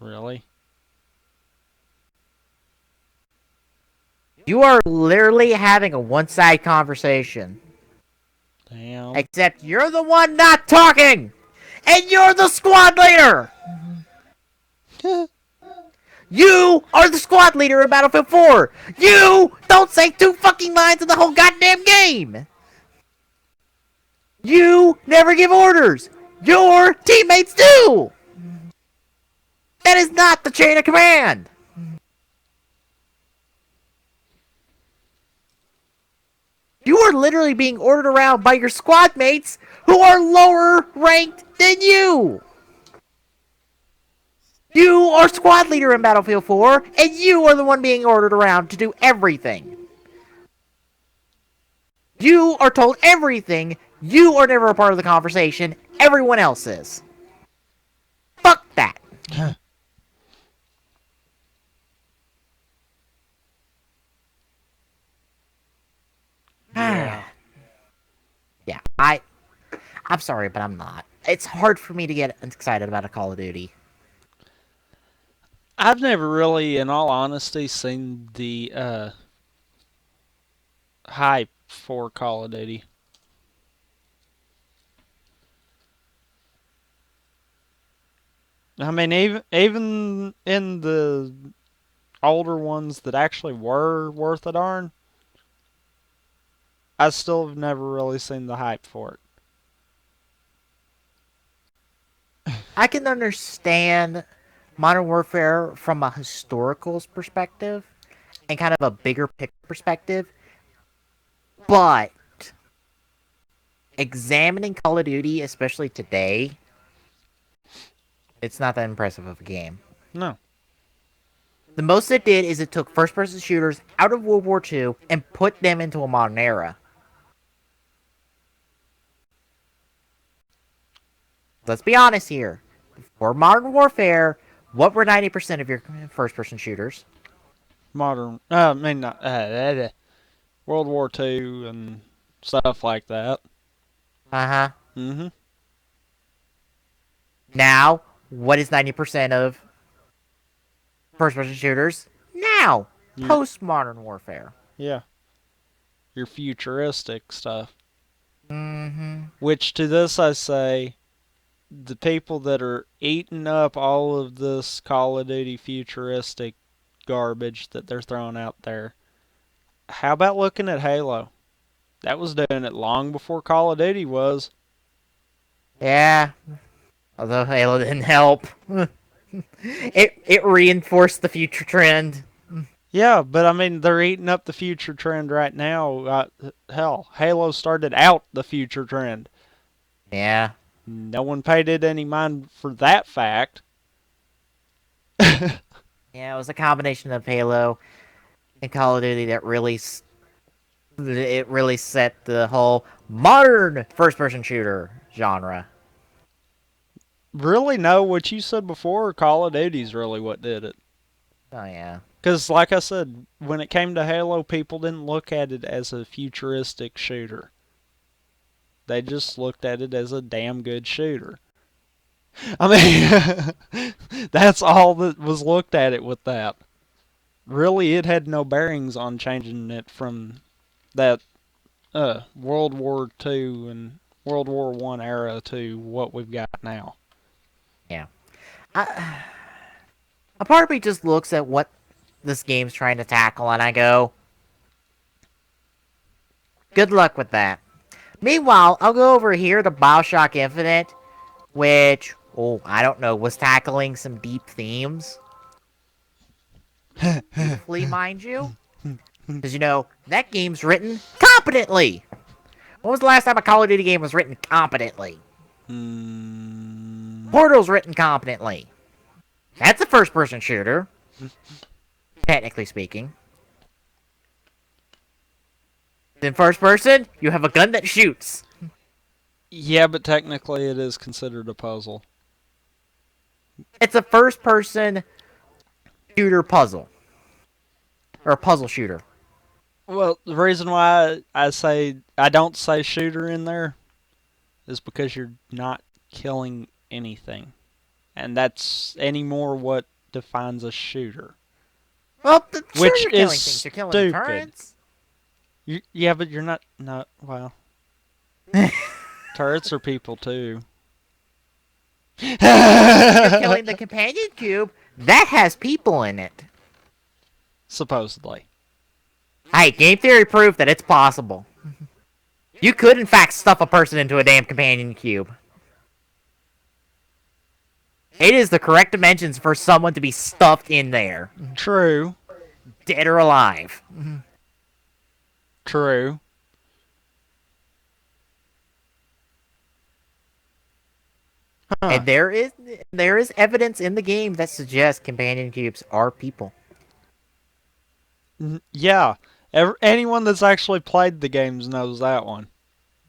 Really? You are literally having a one-sided conversation. Damn. Except you're the one not talking! And you're the squad leader! You are the squad leader in Battlefield 4! You don't say 2 fucking lines in the whole goddamn game! You never give orders! Your teammates do! That is not the chain of command! You are literally being ordered around by your squad mates who are lower ranked than you! You are squad leader in Battlefield 4, and you are the one being ordered around to do everything. You are told everything. You are never a part of the conversation. Everyone else is. Fuck that. Yeah, I'm sorry, but I'm not. It's hard for me to get excited about a Call of Duty. I've never really, in all honesty, seen the hype for Call of Duty. I mean, even in the older ones that actually were worth a darn, I still have never really seen the hype for it. I can understand Modern Warfare from a historical perspective and kind of a bigger picture perspective, but examining Call of Duty, especially today, it's not that impressive of a game. No. The most it did is it took first-person shooters out of World War II and put them into a modern era. Let's be honest here. For Modern Warfare, what were 90% of your first-person shooters? World War II and stuff like that. Uh-huh. Mm-hmm. Now, what is 90% of first-person shooters? Now, post-Modern Warfare. Yeah. Your futuristic stuff. Mm-hmm. Which, to this I say, the people that are eating up all of this Call of Duty futuristic garbage that they're throwing out there, how about looking at Halo? That was doing it long before Call of Duty was. Yeah. Although Halo didn't help. It reinforced the future trend. Yeah, but I mean, they're eating up the future trend right now. Hell, Halo started out the future trend. Yeah. No one paid it any mind for that fact. Yeah, it was a combination of Halo and Call of Duty that really set the whole modern first-person shooter genre. Really, no, what you said before, Call of Duty's really what did it. Oh, yeah. Because, like I said, when it came to Halo, people didn't look at it as a futuristic shooter. They just looked at it as a damn good shooter. I mean, that's all that was looked at it with that. Really, it had no bearings on changing it from that World War II and World War I era to what we've got now. Yeah. A part of me just looks at what this game's trying to tackle, and I go, good luck with that. Meanwhile, I'll go over here to BioShock Infinite, which, I don't know, was tackling some deep themes. Deeply, mind you. Because, you know, that game's written competently. When was the last time a Call of Duty game was written competently? Portal's written competently. That's a first-person shooter. Technically speaking. In first person, you have a gun that shoots. Yeah, but technically it is considered a puzzle. It's a first-person shooter puzzle. Or a puzzle shooter. Well, the reason why I don't say shooter in there is because you're not killing anything. And that's anymore what defines a shooter. Well, sure, which you're killing is things. You're killing stupid. turrets. Yeah, but you're not. Well, turrets are people too. You're killing the companion cube. That has people in it. Supposedly. Hey, game theory proof that it's possible. You could, in fact, stuff a person into a damn companion cube. It is the correct dimensions for someone to be stuffed in there. True. Dead or alive. True. Huh. And there is evidence in the game that suggests companion cubes are people. Yeah. Anyone that's actually played the games knows that one.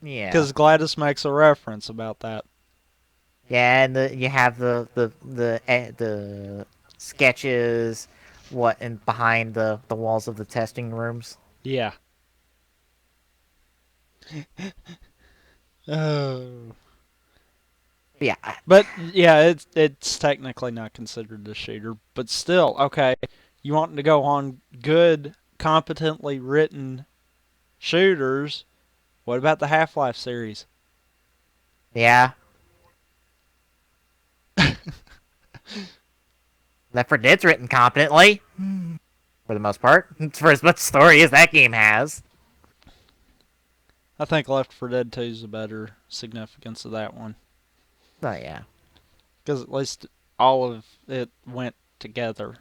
Yeah. Because Gladys makes a reference about that. Yeah, and you have the sketches, and behind the walls of the testing rooms. Yeah. Oh. Yeah. But yeah, it's technically not considered a shooter, but still, okay. You want to go on good, competently written shooters? What about the Half-Life series? Yeah. Left 4 Dead's written competently. For the most part. For as much story as that game has. I think Left 4 Dead 2 is a better significance of that one. Oh, yeah. Because at least all of it went together.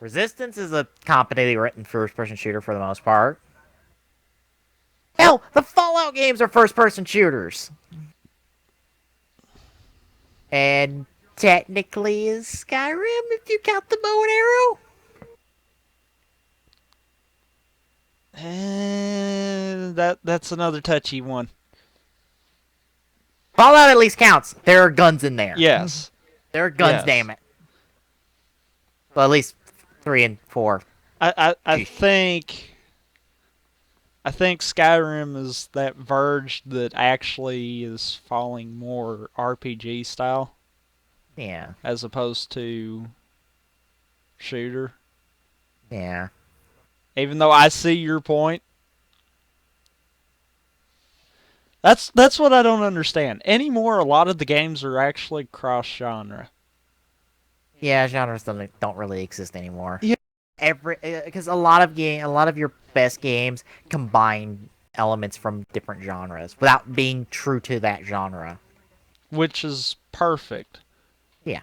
Resistance is a competently written first-person shooter for the most part. Hell, the Fallout games are first-person shooters. And technically is Skyrim if you count the bow and arrow. And that's another touchy one. Fallout at least counts. There are guns in there. Yes. There are guns, Yes. damn it. Well, at least 3 and 4. I think Skyrim is that verge that actually is falling more RPG style. Yeah. As opposed to shooter. Yeah. Even though I see your point. That's what I don't understand. Anymore, a lot of the games are actually cross-genre. Yeah, genres don't really exist anymore. Yeah. Because a lot of your best games combine elements from different genres without being true to that genre. Which is perfect. Yeah.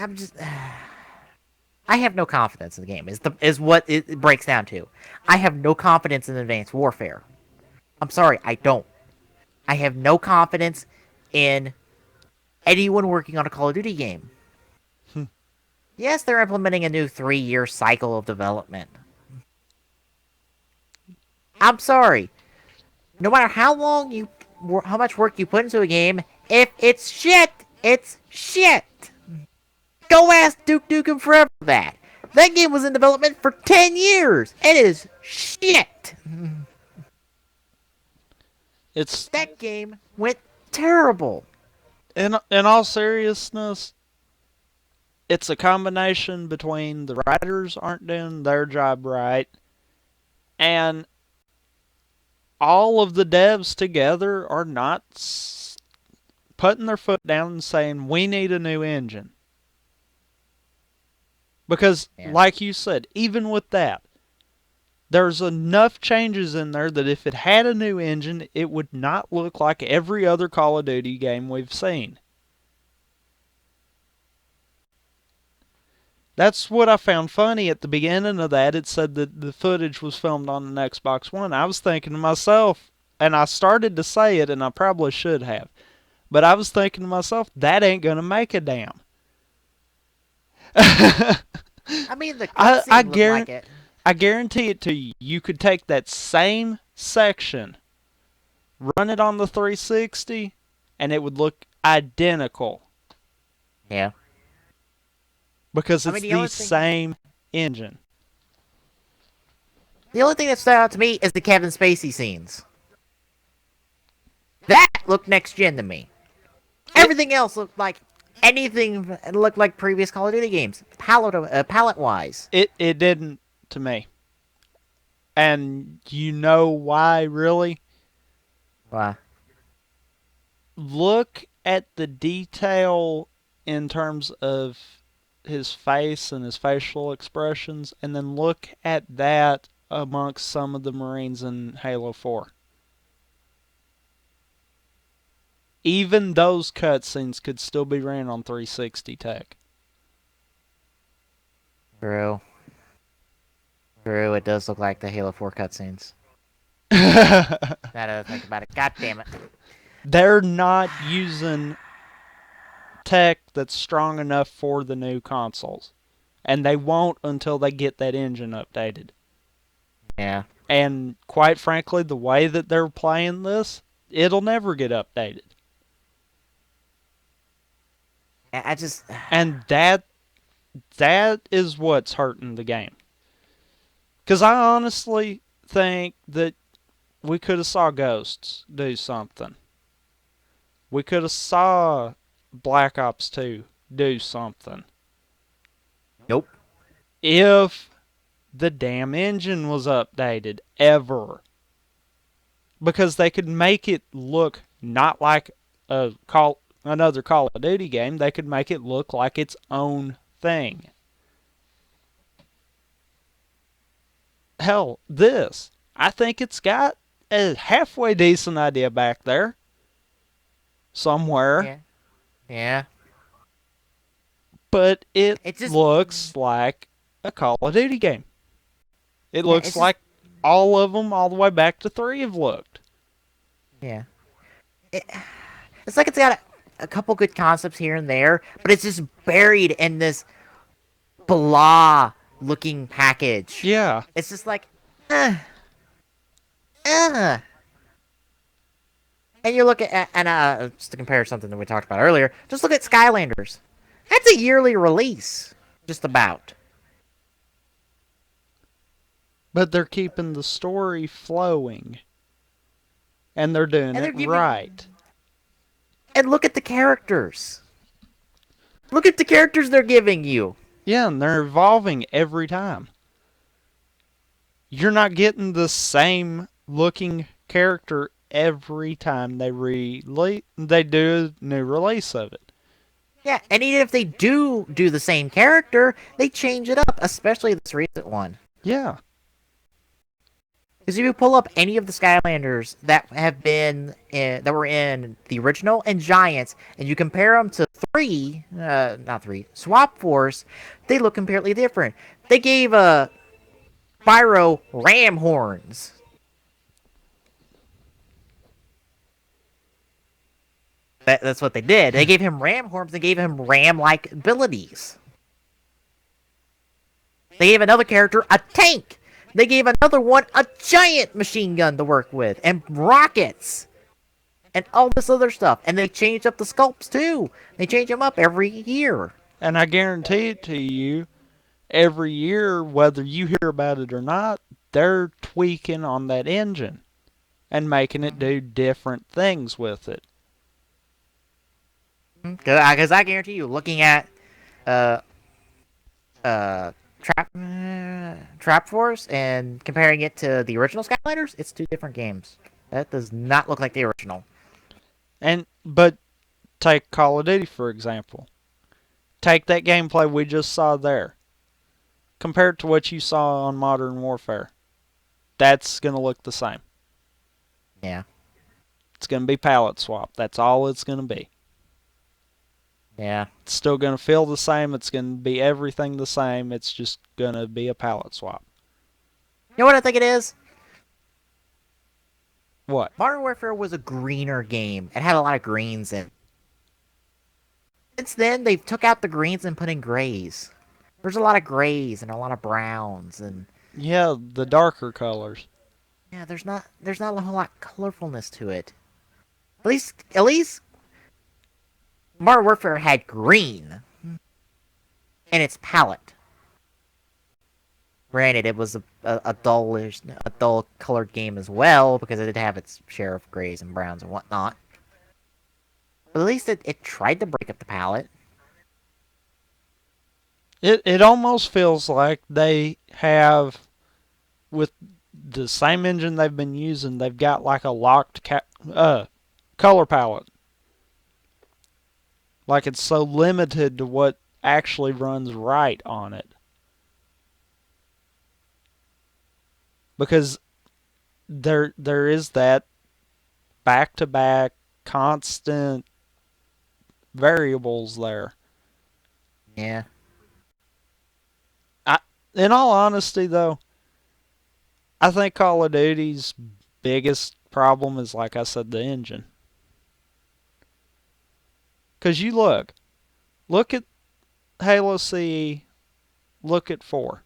I'm just I have no confidence in the game. Is what it breaks down to. I have no confidence in Advanced Warfare. I'm sorry, I don't. I have no confidence in anyone working on a Call of Duty game. Yes, they're implementing a new 3-year cycle of development. I'm sorry. No matter how much work you put into a game, if it's shit, it's shit. Go ask Duke Nukem Forever that. That game was in development for 10 years. It is shit. That game went terrible. In all seriousness, it's a combination between the writers aren't doing their job right, and all of the devs together are not putting their foot down and saying, we need a new engine. Because, like you said, even with that, there's enough changes in there that if it had a new engine, it would not look like every other Call of Duty game we've seen. That's what I found funny at the beginning of that. It said that the footage was filmed on an Xbox One. I was thinking to myself, and I started to say it, and I probably should have, but I was thinking to myself, that ain't going to make a damn. I mean, the cutscene looked like it. I guarantee it to you. You could take that same section, run it on the 360, and it would look identical. Yeah. Because it's the same engine. The only thing that stood out to me is the Kevin Spacey scenes. That looked next gen to me. Everything else looked like anything that looked like previous Call of Duty games, palette-wise. It didn't to me. And you know why, really? Why? Look at the detail in terms of his face and his facial expressions, and then look at that amongst some of the Marines in Halo 4. Even those cutscenes could still be ran on 360 tech. True. True, it does look like the Halo 4 cutscenes. Now that I think about it, god damn it. They're not using tech that's strong enough for the new consoles. And they won't until they get that engine updated. Yeah. And quite frankly, the way that they're playing this, it'll never get updated. And that is what's hurting the game. Because I honestly think that we could have saw Ghosts do something. We could have saw Black Ops 2 do something. Nope. If the damn engine was updated ever. Because they could make it look not like another Call of Duty game. They could make it look like its own thing. Hell, this. I think it's got a halfway decent idea back there. Somewhere. Yeah. Yeah. But it just looks like a Call of Duty game. It looks like all of them, all the way back to 3, have looked. Yeah. It's like it's got a couple good concepts here and there, but it's just buried in this blah-looking package. Yeah. It's just like, And you look at, just to compare something that we talked about earlier, just look at Skylanders. That's a yearly release, just about. But they're keeping the story flowing. And they're doing it right. And look at the characters. Look at the characters they're giving you. Yeah, and they're evolving every time. You're not getting the same looking character every time they do a new release of it. Yeah, and even if they do the same character, they change it up, especially this recent one. Yeah. Because if you pull up any of the Skylanders that that were in the original and Giants, and you compare them to Swap Force, they look completely different. They gave Spyro ram horns. That's what they did. They gave him ram horns and gave him ram-like abilities. They gave another character a tank. They gave another one a giant machine gun to work with, and rockets, and all this other stuff. And they changed up the sculpts too. They change them up every year. And I guarantee it to you, every year, whether you hear about it or not, they're tweaking on that engine and making it do different things with it. Because I guarantee you, looking at Trap Force and comparing it to the original Skylanders, it's two different games. That does not look like the original. But take Call of Duty, for example. Take that gameplay we just saw there. Compared to what you saw on Modern Warfare. That's going to look the same. Yeah. It's going to be palette swap. That's all it's going to be. Yeah. It's still going to feel the same. It's going to be everything the same. It's just going to be a palette swap. You know what I think it is? What? Modern Warfare was a greener game. It had a lot of greens in it. Since then, they've took out the greens and put in grays. There's a lot of grays and a lot of browns and... Yeah, the darker colors. Yeah, there's not a whole lot of colorfulness to it. At least Modern Warfare had green in its palette. Granted, it was a dull colored game as well, because it did have its share of grays and browns and whatnot. But at least it tried to break up the palette. It almost feels like they have, with the same engine they've been using, they've got like a locked color palette. Like it's so limited to what actually runs right on it. Because there is that back-to-back constant variables there. Yeah. In all honesty, though, I think Call of Duty's biggest problem is, like I said, the engine. Because you look at Halo CE, look at 4.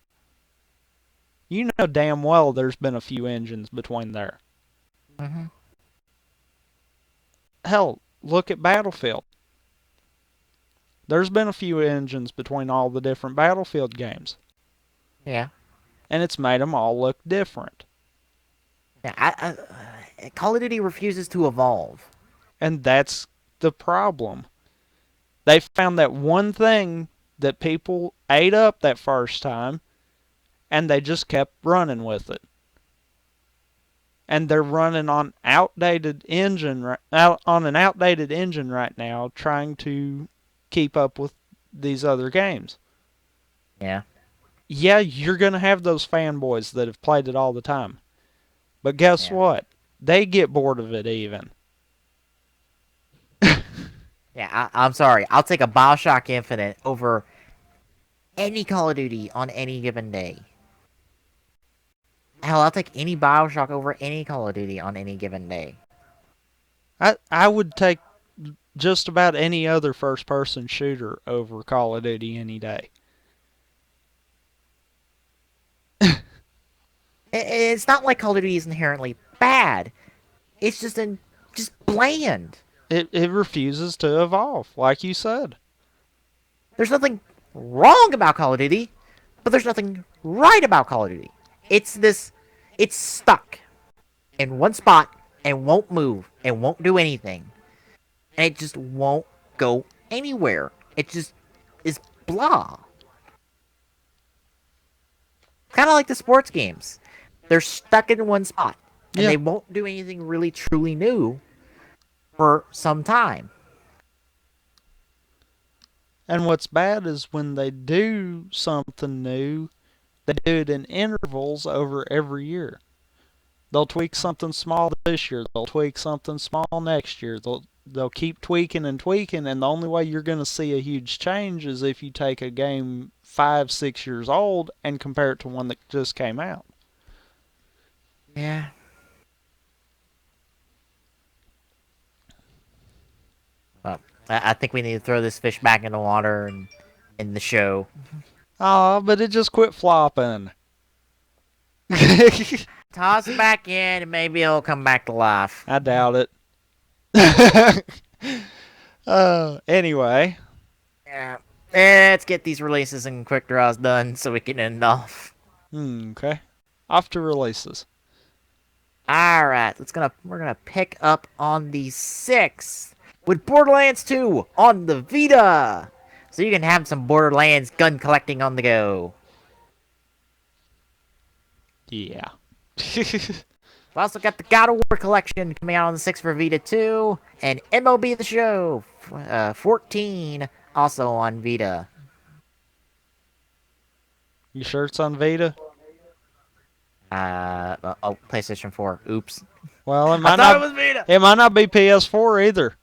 You know damn well there's been a few engines between there. Mm-hmm. Hell, look at Battlefield. There's been a few engines between all the different Battlefield games. Yeah. And it's made them all look different. Yeah, Call of Duty refuses to evolve. And that's the problem. They found that one thing that people ate up that first time, and they just kept running with it. And they're running on an outdated engine right now, trying to keep up with these other games. Yeah. Yeah, you're going to have those fanboys that have played it all the time. But guess what? They get bored of it even. Yeah, I'm sorry. I'll take a BioShock Infinite over any Call of Duty on any given day. Hell, I'll take any BioShock over any Call of Duty on any given day. I would take just about any other first-person shooter over Call of Duty any day. It's not like Call of Duty is inherently bad. It's just bland. It refuses to evolve, like you said. There's nothing wrong about Call of Duty, but there's nothing right about Call of Duty. It's stuck in one spot and won't move and won't do anything. And it just won't go anywhere. It just is blah. Kind of like the sports games. They're stuck in one spot. And they won't do anything really truly new for some time. And what's bad is when they do something new, they do it in intervals over every year. They'll tweak something small this year. They'll tweak something small next year. They'll keep tweaking and tweaking, and the only way you're going to see a huge change is if you take a game 5-6 years old and compare it to one that just came out. Yeah. Well, I think we need to throw this fish back in the water and in the show. Oh, but it just quit flopping. Toss it back in and maybe it'll come back to life. I doubt it. Anyway. Yeah. Let's get these releases and quick draws done so we can end off. Okay. Off to releases. Alright, we're gonna pick up on the 6th with Borderlands 2 on the Vita. So you can have some Borderlands gun collecting on the go. Yeah. We also got the God of War collection coming out on the 6th for Vita 2, and MLB The Show 14 also on Vita. You sure it's on Vita? PlayStation 4. Oops. Well, it might not be PS4 either.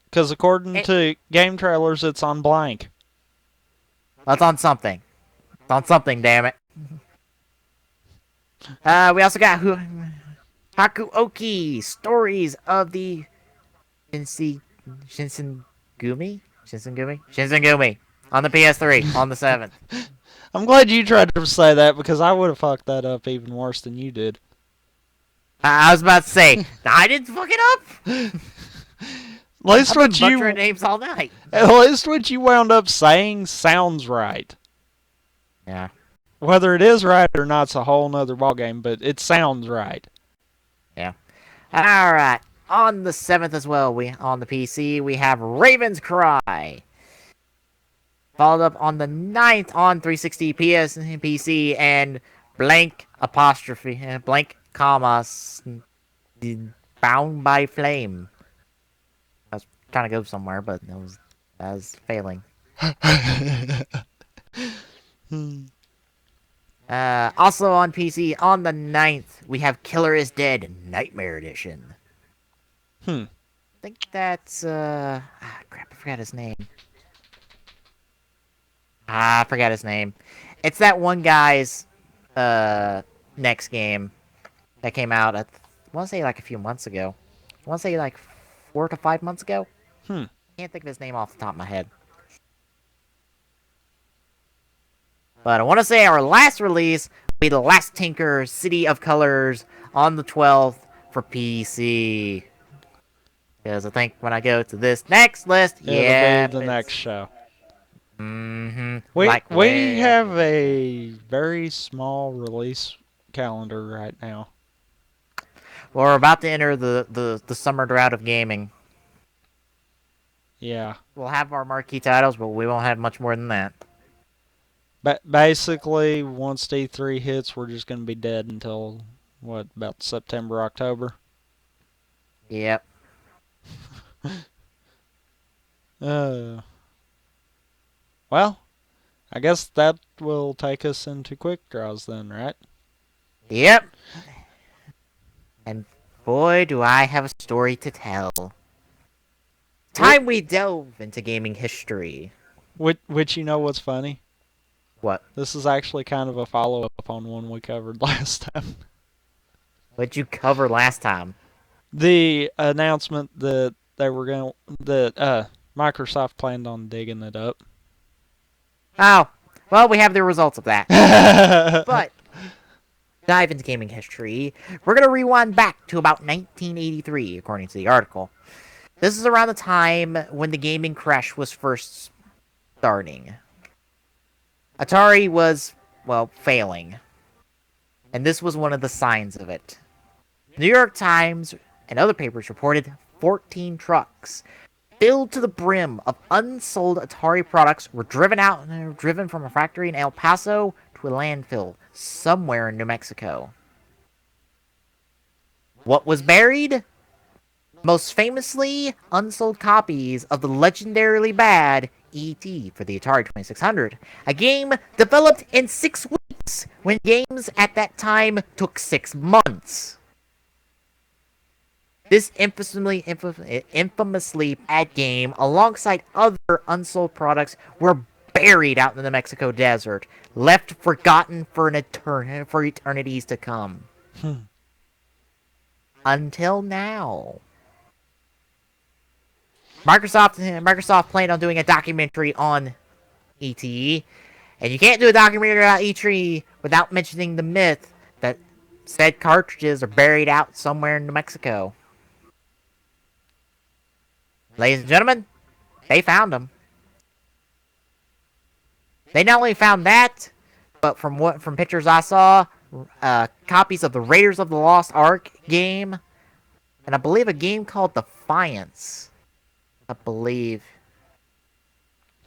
Because according to game trailers, it's on blank. That's on something. It's on something, damn it. We also got Hakuoki, Stories of the Shinsengumi on the PS3 on the 7th. I'm glad you tried to say that because I would have fucked that up even worse than you did. I was about to say, I didn't fuck it up. At least I've been butchering names all night. At least what you wound up saying sounds right. Yeah. Whether it is right or not's a whole nother ballgame, but it sounds right. Yeah. Alright. on the 7th as well, on the PC, we have Raven's Cry. Followed up on the 9th on 360 PS and PC, and blank apostrophe, blank comma, Bound by Flame. I was trying to go somewhere, but I was failing. Also on PC, on the 9th, we have Killer is Dead Nightmare Edition. I think that's, crap, I forgot his name. I forgot his name. It's that one guy's, next game that came out, I want to say like a few months ago. I want to say like 4 to 5 months ago. Can't think of his name off the top of my head. But I want to say our last release will be The Last Tinker City of Colors on the 12th for PC. Because I think when I go to this next list, It'll yeah, be the next show. We have a very small release calendar right now. We're about to enter the summer drought of gaming. Yeah. We'll have our marquee titles, but we won't have much more than that. But basically, once D3 hits, we're just going to be dead until, what, about September, October? Yep. Well, I guess that will take us into quick draws then, right? Yep. And boy, do I have a story to tell. Time we delve into gaming history. Which you know what's funny? What? This is actually kind of a follow-up on one we covered last time. What'd you cover last time? The announcement that they were going that Microsoft planned on digging it up. Oh, well, we have the results of that. But dive into gaming history. We're going to rewind back to about 1983, according to the article. This is around the time when the gaming crash was first starting. Atari was, well, failing. And this was one of the signs of it. New York Times and other papers reported 14 trucks filled to the brim of unsold Atari products were driven from a factory in El Paso to a landfill somewhere in New Mexico. What was buried? Most famously, unsold copies of the legendarily bad E.T. for the Atari 2600, a game developed in 6 weeks when games at that time took 6 months. This infamously bad game, alongside other unsold products, were buried out in the Mexico desert, left forgotten for eternities to come. Until now. Microsoft planned on doing a documentary on E.T., and you can't do a documentary about E.T. without mentioning the myth that said cartridges are buried out somewhere in New Mexico. Ladies and gentlemen, they found them. They not only found that, but from pictures I saw, copies of the Raiders of the Lost Ark game, and I believe a game called Defiance. I believe.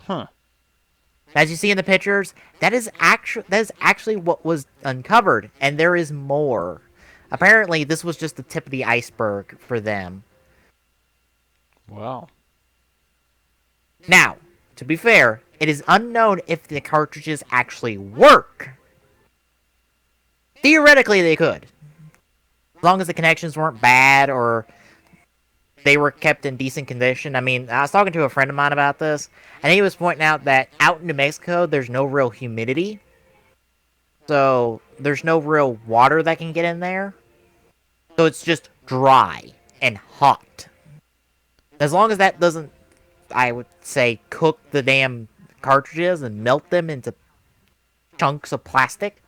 As you see in the pictures, that is actually what was uncovered, and there is more. Apparently, this was just the tip of the iceberg for them. Wow. Now, to be fair, it is unknown if the cartridges actually work. Theoretically, they could. As long as the connections weren't bad or they were kept in decent condition. I mean, I was talking to a friend of mine about this, and he was pointing out that out in New Mexico, there's no real humidity. So, there's no real water that can get in there. So, it's just dry and hot. As long as that doesn't, I would say, cook the damn cartridges and melt them into chunks of plastic,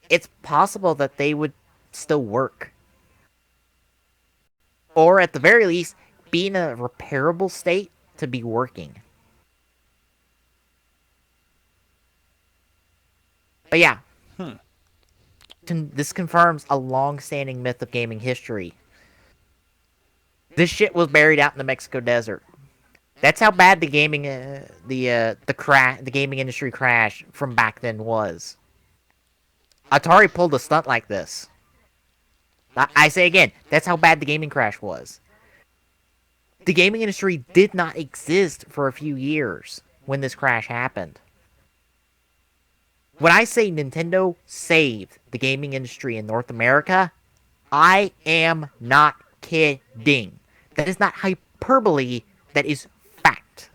it's possible that they would still work. Or at the very least, be in a repairable state to be working. But yeah. this confirms a long-standing myth of gaming history. This shit was buried out in the Mexico desert. That's how bad the gaming the gaming industry crash from back then was. Atari pulled a stunt like this. I say again, that's how bad the gaming crash was. The gaming industry did not exist for a few years when this crash happened. When I say Nintendo saved the gaming industry in North America, I am not kidding. That is not hyperbole, that is fact.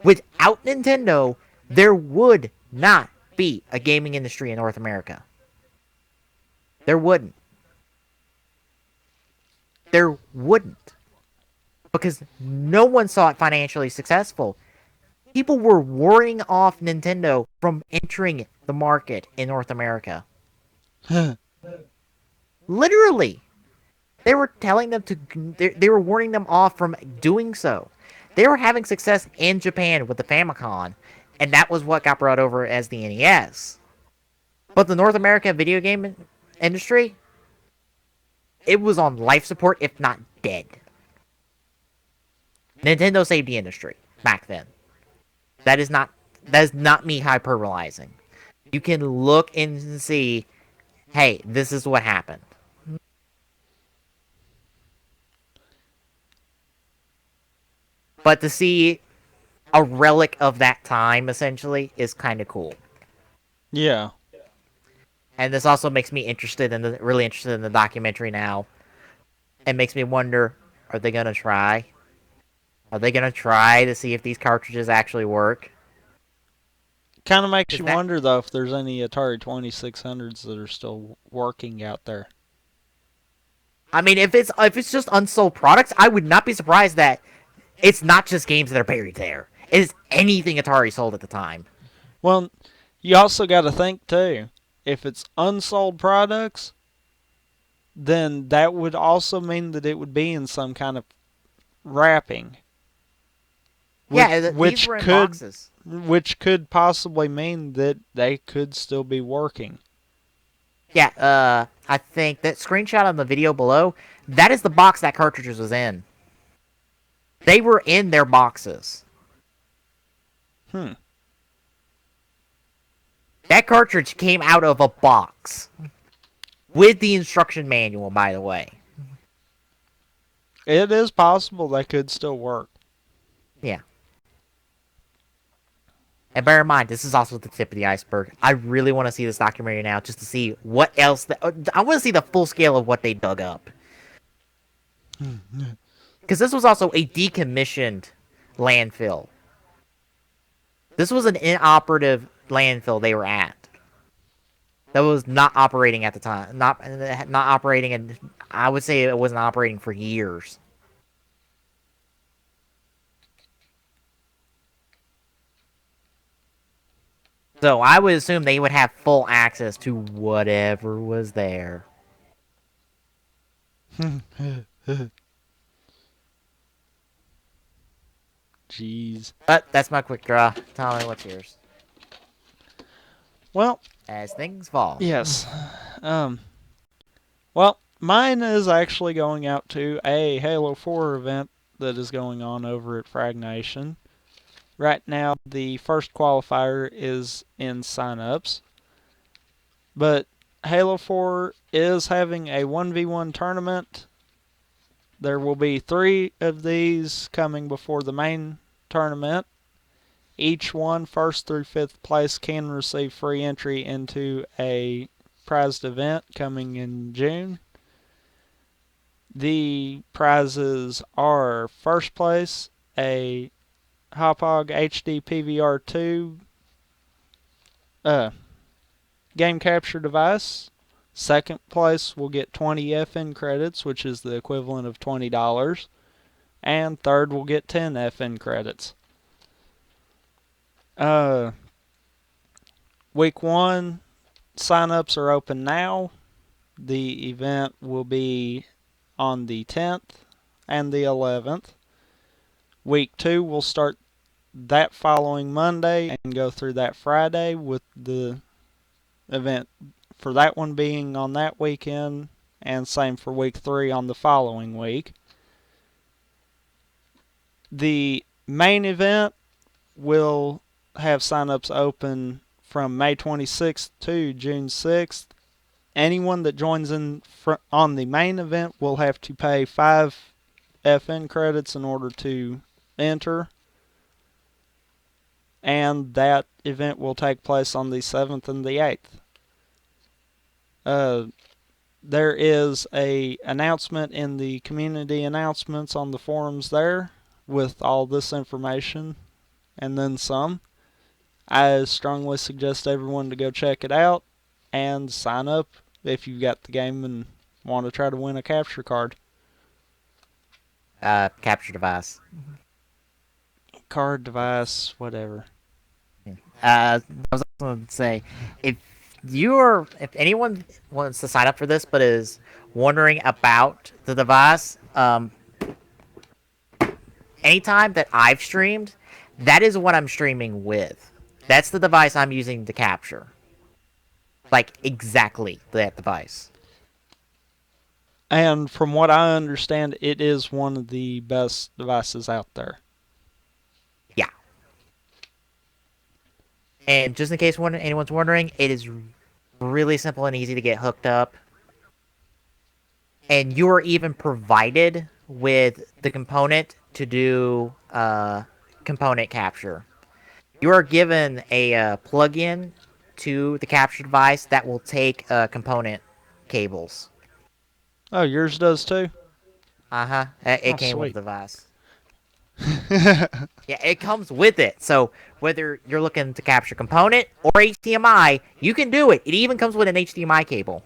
Without Nintendo, there would not be a gaming industry in North America. There wouldn't. There wouldn't. Because no one saw it financially successful. People were warning off Nintendo from entering the market in North America. Literally. They were telling them to... They were warning them off from doing so. They were having success in Japan with the Famicom, and that was what got brought over as the NES. But the North American video game industry, it was on life support, if not dead. Nintendo saved the industry back then. That is not me hyperbolizing. You can look and see, hey, this is what happened. But to see a relic of that time, essentially, is kind of cool. Yeah. And this also makes me really interested in the documentary now. It makes me wonder, are they going to try? Are they going to try to see if these cartridges actually work? Kind of makes you wonder, though, if there's any Atari 2600s that are still working out there. I mean, if it's just unsold products, I would not be surprised that it's not just games that are buried there. It is anything Atari sold at the time. Well, you also got to think, too, if it's unsold products, then that would also mean that it would be in some kind of wrapping. Yeah, these were in boxes. Which could possibly mean that they could still be working. Yeah, I think that screenshot on the video below, that is the box that cartridges was in. They were in their boxes. That cartridge came out of a box. With the instruction manual, by the way. It is possible they could still work. Yeah. And bear in mind, this is also the tip of the iceberg. I really want to see this documentary now, just to see what else... I want to see the full scale of what they dug up. Because this was also a decommissioned landfill. This was an inoperative landfill they were at. That was not operating at the time. Not operating, and I would say it wasn't operating for years. So I would assume they would have full access to whatever was there. Jeez. But that's my quick draw. Tommy, what's yours? Well, as things fall. Yes. Well, mine is actually going out to a Halo 4 event that is going on over at Fraggednation. Right now, the first qualifier is in signups. But Halo 4 is having a 1v1 tournament. There will be 3 of these coming before the main tournament. Each one, 1st through 5th place, can receive free entry into a prized event coming in June. The prizes are 1st place, a Hauppauge HD PVR2 game capture device. 2nd place will get 20 FN credits, which is the equivalent of $20. And 3rd will get 10 FN credits. Week 1 signups are open now. The event will be on the 10th and the 11th. Week 2 will start that following Monday and go through that Friday, with the event for that one being on that weekend, and same for week 3 on the following week. The main event will have signups open from May 26th to June 6th. Anyone that joins in on the main event will have to pay 5 FN credits in order to enter. And that event will take place on the 7th and the 8th. There is a announcement in the community announcements on the forums there with all this information and then some. I strongly suggest everyone to go check it out and sign up if you've got the game and want to try to win a capture card. Capture device. Card, device, whatever. I was also going to say, if anyone wants to sign up for this but is wondering about the device, anytime that I've streamed, that is what I'm streaming with. That's the device I'm using to capture. Like, exactly that device. And from what I understand, it is one of the best devices out there. Yeah. And just in case anyone's wondering, it is really simple and easy to get hooked up. And you are even provided with the component to do component capture. You are given a plug-in to the capture device that will take component cables. Oh, yours does too? Uh-huh. It came sweet. with the device. Yeah, it comes with it. So whether you're looking to capture component or HDMI, you can do it. It even comes with an HDMI cable.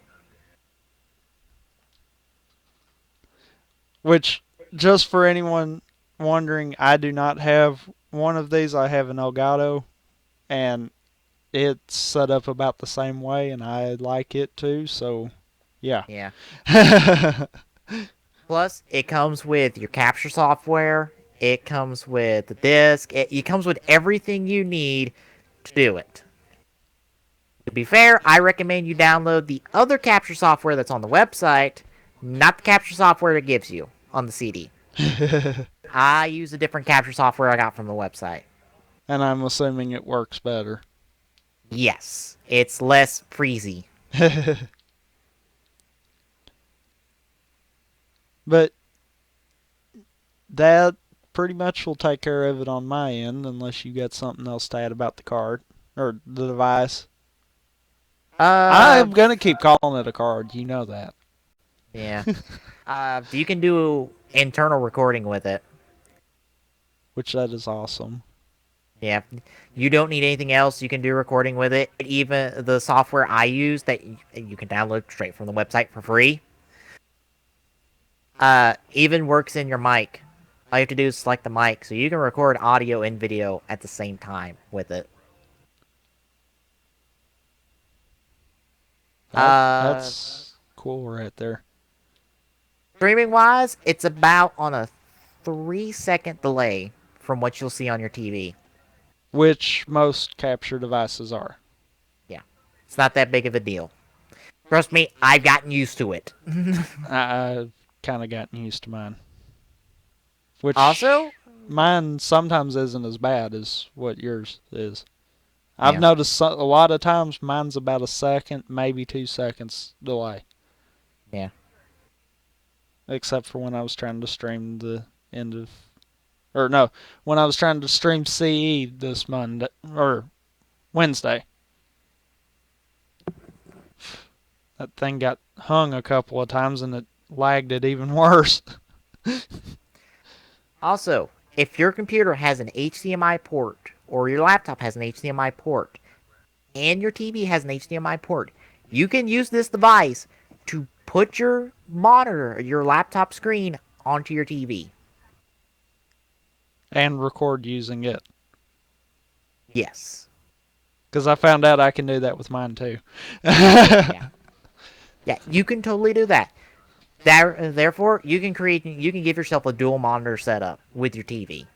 Which, just for anyone wondering, I do not have one of these. I have an Elgato, and it's set up about the same way, and I like it too, so yeah. Yeah. Plus, it comes with your capture software. It comes with the disc. It comes with everything you need to do it. To be fair, I recommend you download the other capture software that's on the website, not the capture software it gives you on the CD. I use a different capture software I got from the website. And I'm assuming it works better. Yes. It's less freezy. But that pretty much will take care of it on my end, unless you got something else to add about the card or the device. I'm gonna keep calling it a card. You know that. Yeah. You can do internal recording with it. Which that is awesome. Yeah. You don't need anything else. You can do recording with it. Even the software I use that you can download straight from the website for free. Even works in your mic. All you have to do is select the mic, so you can record audio and video at the same time with it. That's cool right there. Streaming-wise, it's about on a 3-second delay from what you'll see on your TV. Which most capture devices are. Yeah. It's not that big of a deal. Trust me, I've gotten used to it. I've kind of gotten used to mine. Which also, mine sometimes isn't as bad as what yours is. I've noticed a lot of times mine's about a second, maybe 2 seconds delay. Yeah. Except for when I was trying to stream the end of... Or no, when I was trying to stream CE this Monday, or Wednesday. That thing got hung a couple of times and it lagged it even worse. Also, if your computer has an HDMI port, or your laptop has an HDMI port, and your TV has an HDMI port, you can use this device to put your monitor, your laptop screen, onto your TV. And record using it. Yes. Because I found out I can do that with mine too. Yeah, you can totally do that. Therefore, you can give yourself a dual monitor setup with your TV.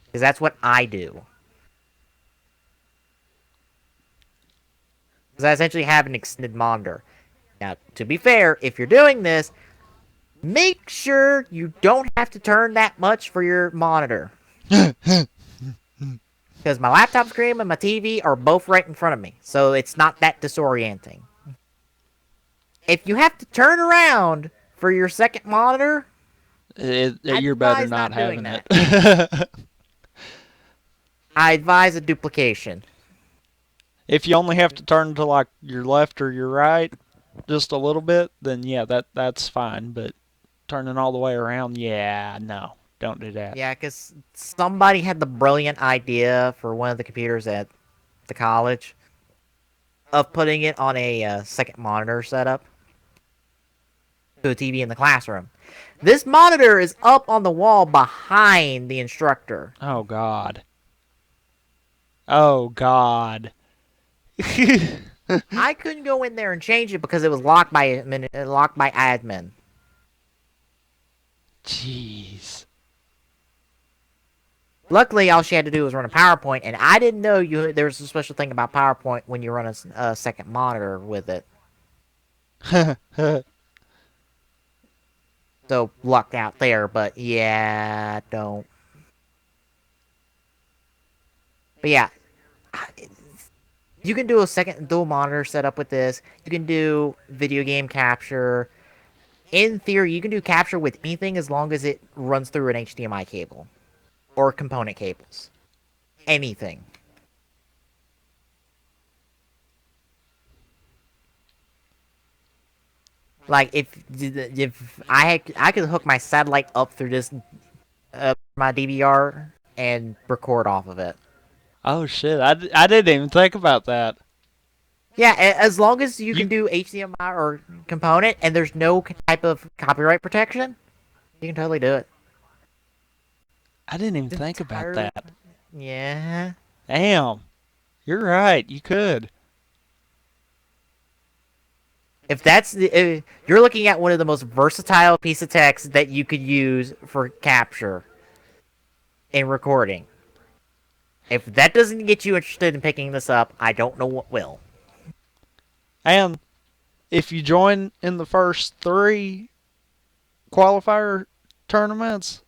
Because that's what I do. Because I essentially have an extended monitor. Now, to be fair, if you're doing this, make sure you don't have to turn that much for your monitor. Because my laptop screen and my TV are both right in front of me, so it's not that disorienting. If you have to turn around for your second monitor, you're better not having that. it. I advise a duplication. If you only have to turn to like your left or your right, just a little bit, then yeah, that's fine. But turning all the way around, yeah, no, don't do that. Yeah, because somebody had the brilliant idea for one of the computers at the college of putting it on a second monitor setup to a TV in the classroom. This monitor is up on the wall behind the instructor. Oh, God. Oh, God. I couldn't go in there and change it because it was locked by admin. Jeez. Luckily, all she had to do was run a PowerPoint, and I didn't know there was a special thing about PowerPoint when you run a second monitor with it. So, lucked out there, but yeah, don't. But yeah, you can do a second dual monitor setup with this. You can do video game capture. In theory, you can do capture with anything as long as it runs through an HDMI cable or component cables. Anything. Like if I could hook my satellite up through this my DVR and record off of it. Oh shit! I didn't even think about that. Yeah, as long as you can do HDMI or component and there's no type of copyright protection, you can totally do it. I didn't even think about that. Yeah. Damn. You're right. You could. If that's you're looking at one of the most versatile piece of text that you could use for capture and recording. If that doesn't get you interested in picking this up, I don't know what will. And if you join in the first 3 qualifier tournaments,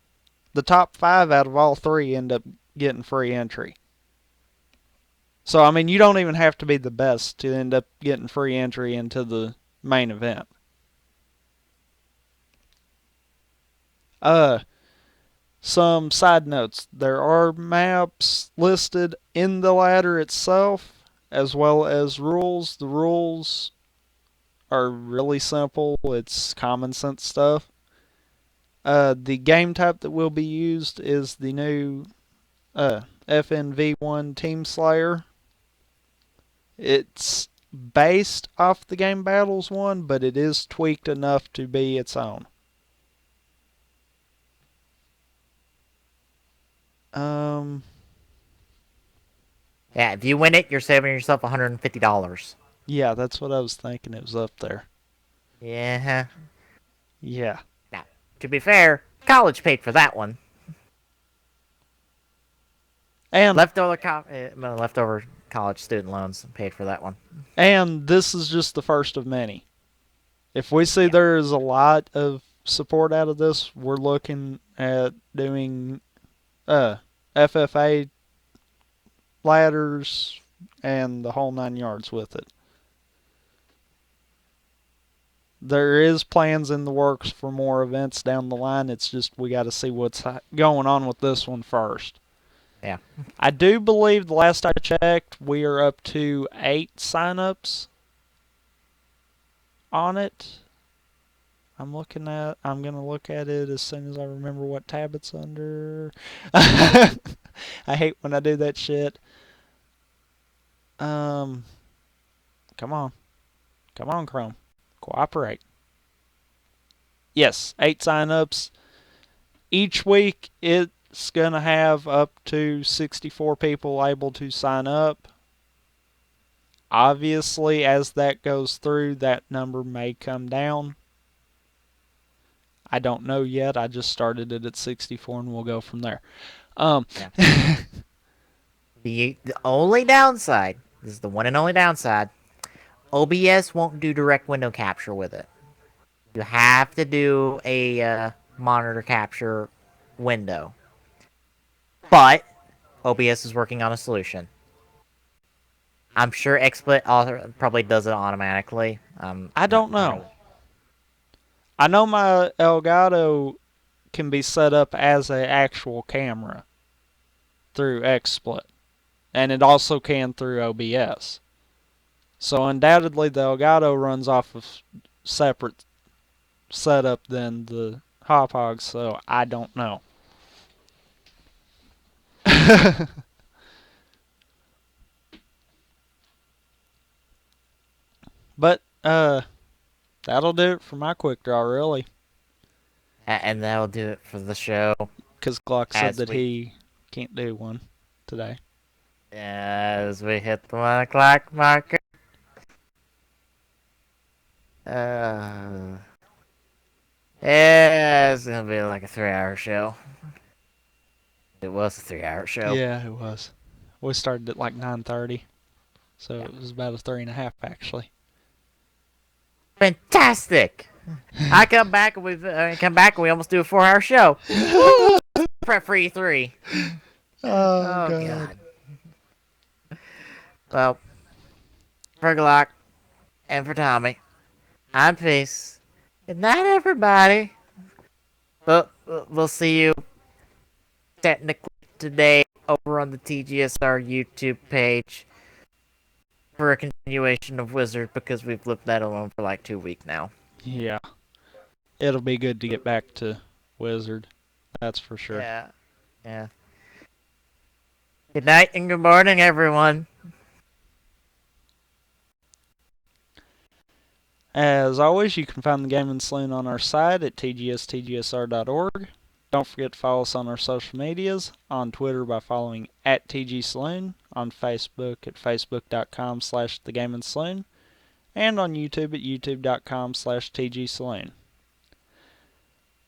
the top 5 out of all 3 end up getting free entry. So, I mean, you don't even have to be the best to end up getting free entry into the main event. Some side notes. There are maps listed in the ladder itself, as well as rules. The rules are really simple. It's common sense stuff. The game type that will be used is the new FNV1 Team Slayer. It's based off the Game Battles one, but it is tweaked enough to be its own. Yeah, if you win it, you're saving yourself $150. Yeah, that's what I was thinking. It was up there. Yeah. Yeah. Now, to be fair, college paid for that one. And leftover college student loans paid for that one. And this is just the first of many. If we see there is a lot of support out of this, we're looking at doing FFA ladders and the whole 9 yards with it. There is plans in the works for more events down the line. It's just we got to see what's going on with this one first. Yeah. I do believe the last I checked, we are up to 8 signups on it. I'm going to look at it as soon as I remember what tab it's under. I hate when I do that shit. Come on. Come on, Chrome. Cooperate. Yes, 8 signups. Each week it's going to have up to 64 people able to sign up. Obviously, as that goes through, that number may come down. I don't know yet. I just started it at 64 and we'll go from there. The only downside, this is the one and only downside, OBS won't do direct window capture with it. You have to do a monitor capture window. But OBS is working on a solution. I'm sure XSplit probably does it automatically. I don't know. I know my Elgato can be set up as an actual camera through XSplit. And it also can through OBS. So undoubtedly the Elgato runs off of separate setup than the Hauppauge, so I don't know. But that'll do it for my quick draw, really. And that'll do it for the show. Because Glock said that he can't do one today. As we hit the 1 o'clock marker. Yeah, it's gonna be like a 3-hour show. It was a 3-hour show. Yeah, it was. We started at like 9:30, so it was about a 3.5 actually. Fantastic! I come back and we almost do a 4-hour show. Prep for E3. Oh God. Well, for Glock and for Tommy, I'm Peace. Good night, everybody. We'll see you technically today over on the TGSR YouTube page for a continuation of Wizard, because we've left that alone for like 2 weeks now. Yeah. It'll be good to get back to Wizard. That's for sure. Yeah. Good night and good morning, everyone. As always, you can find the Gaming Saloon on our site at tgstgsr.org. Don't forget to follow us on our social medias, on Twitter by following @TGSaloon, on Facebook at facebook.com/thegaming-saloon, and on YouTube at youtube.com/TGSaloon.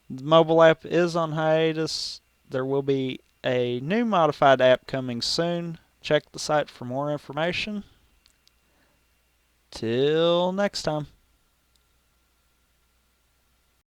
The mobile app is on hiatus. There will be a new modified app coming soon. Check the site for more information. Till next time.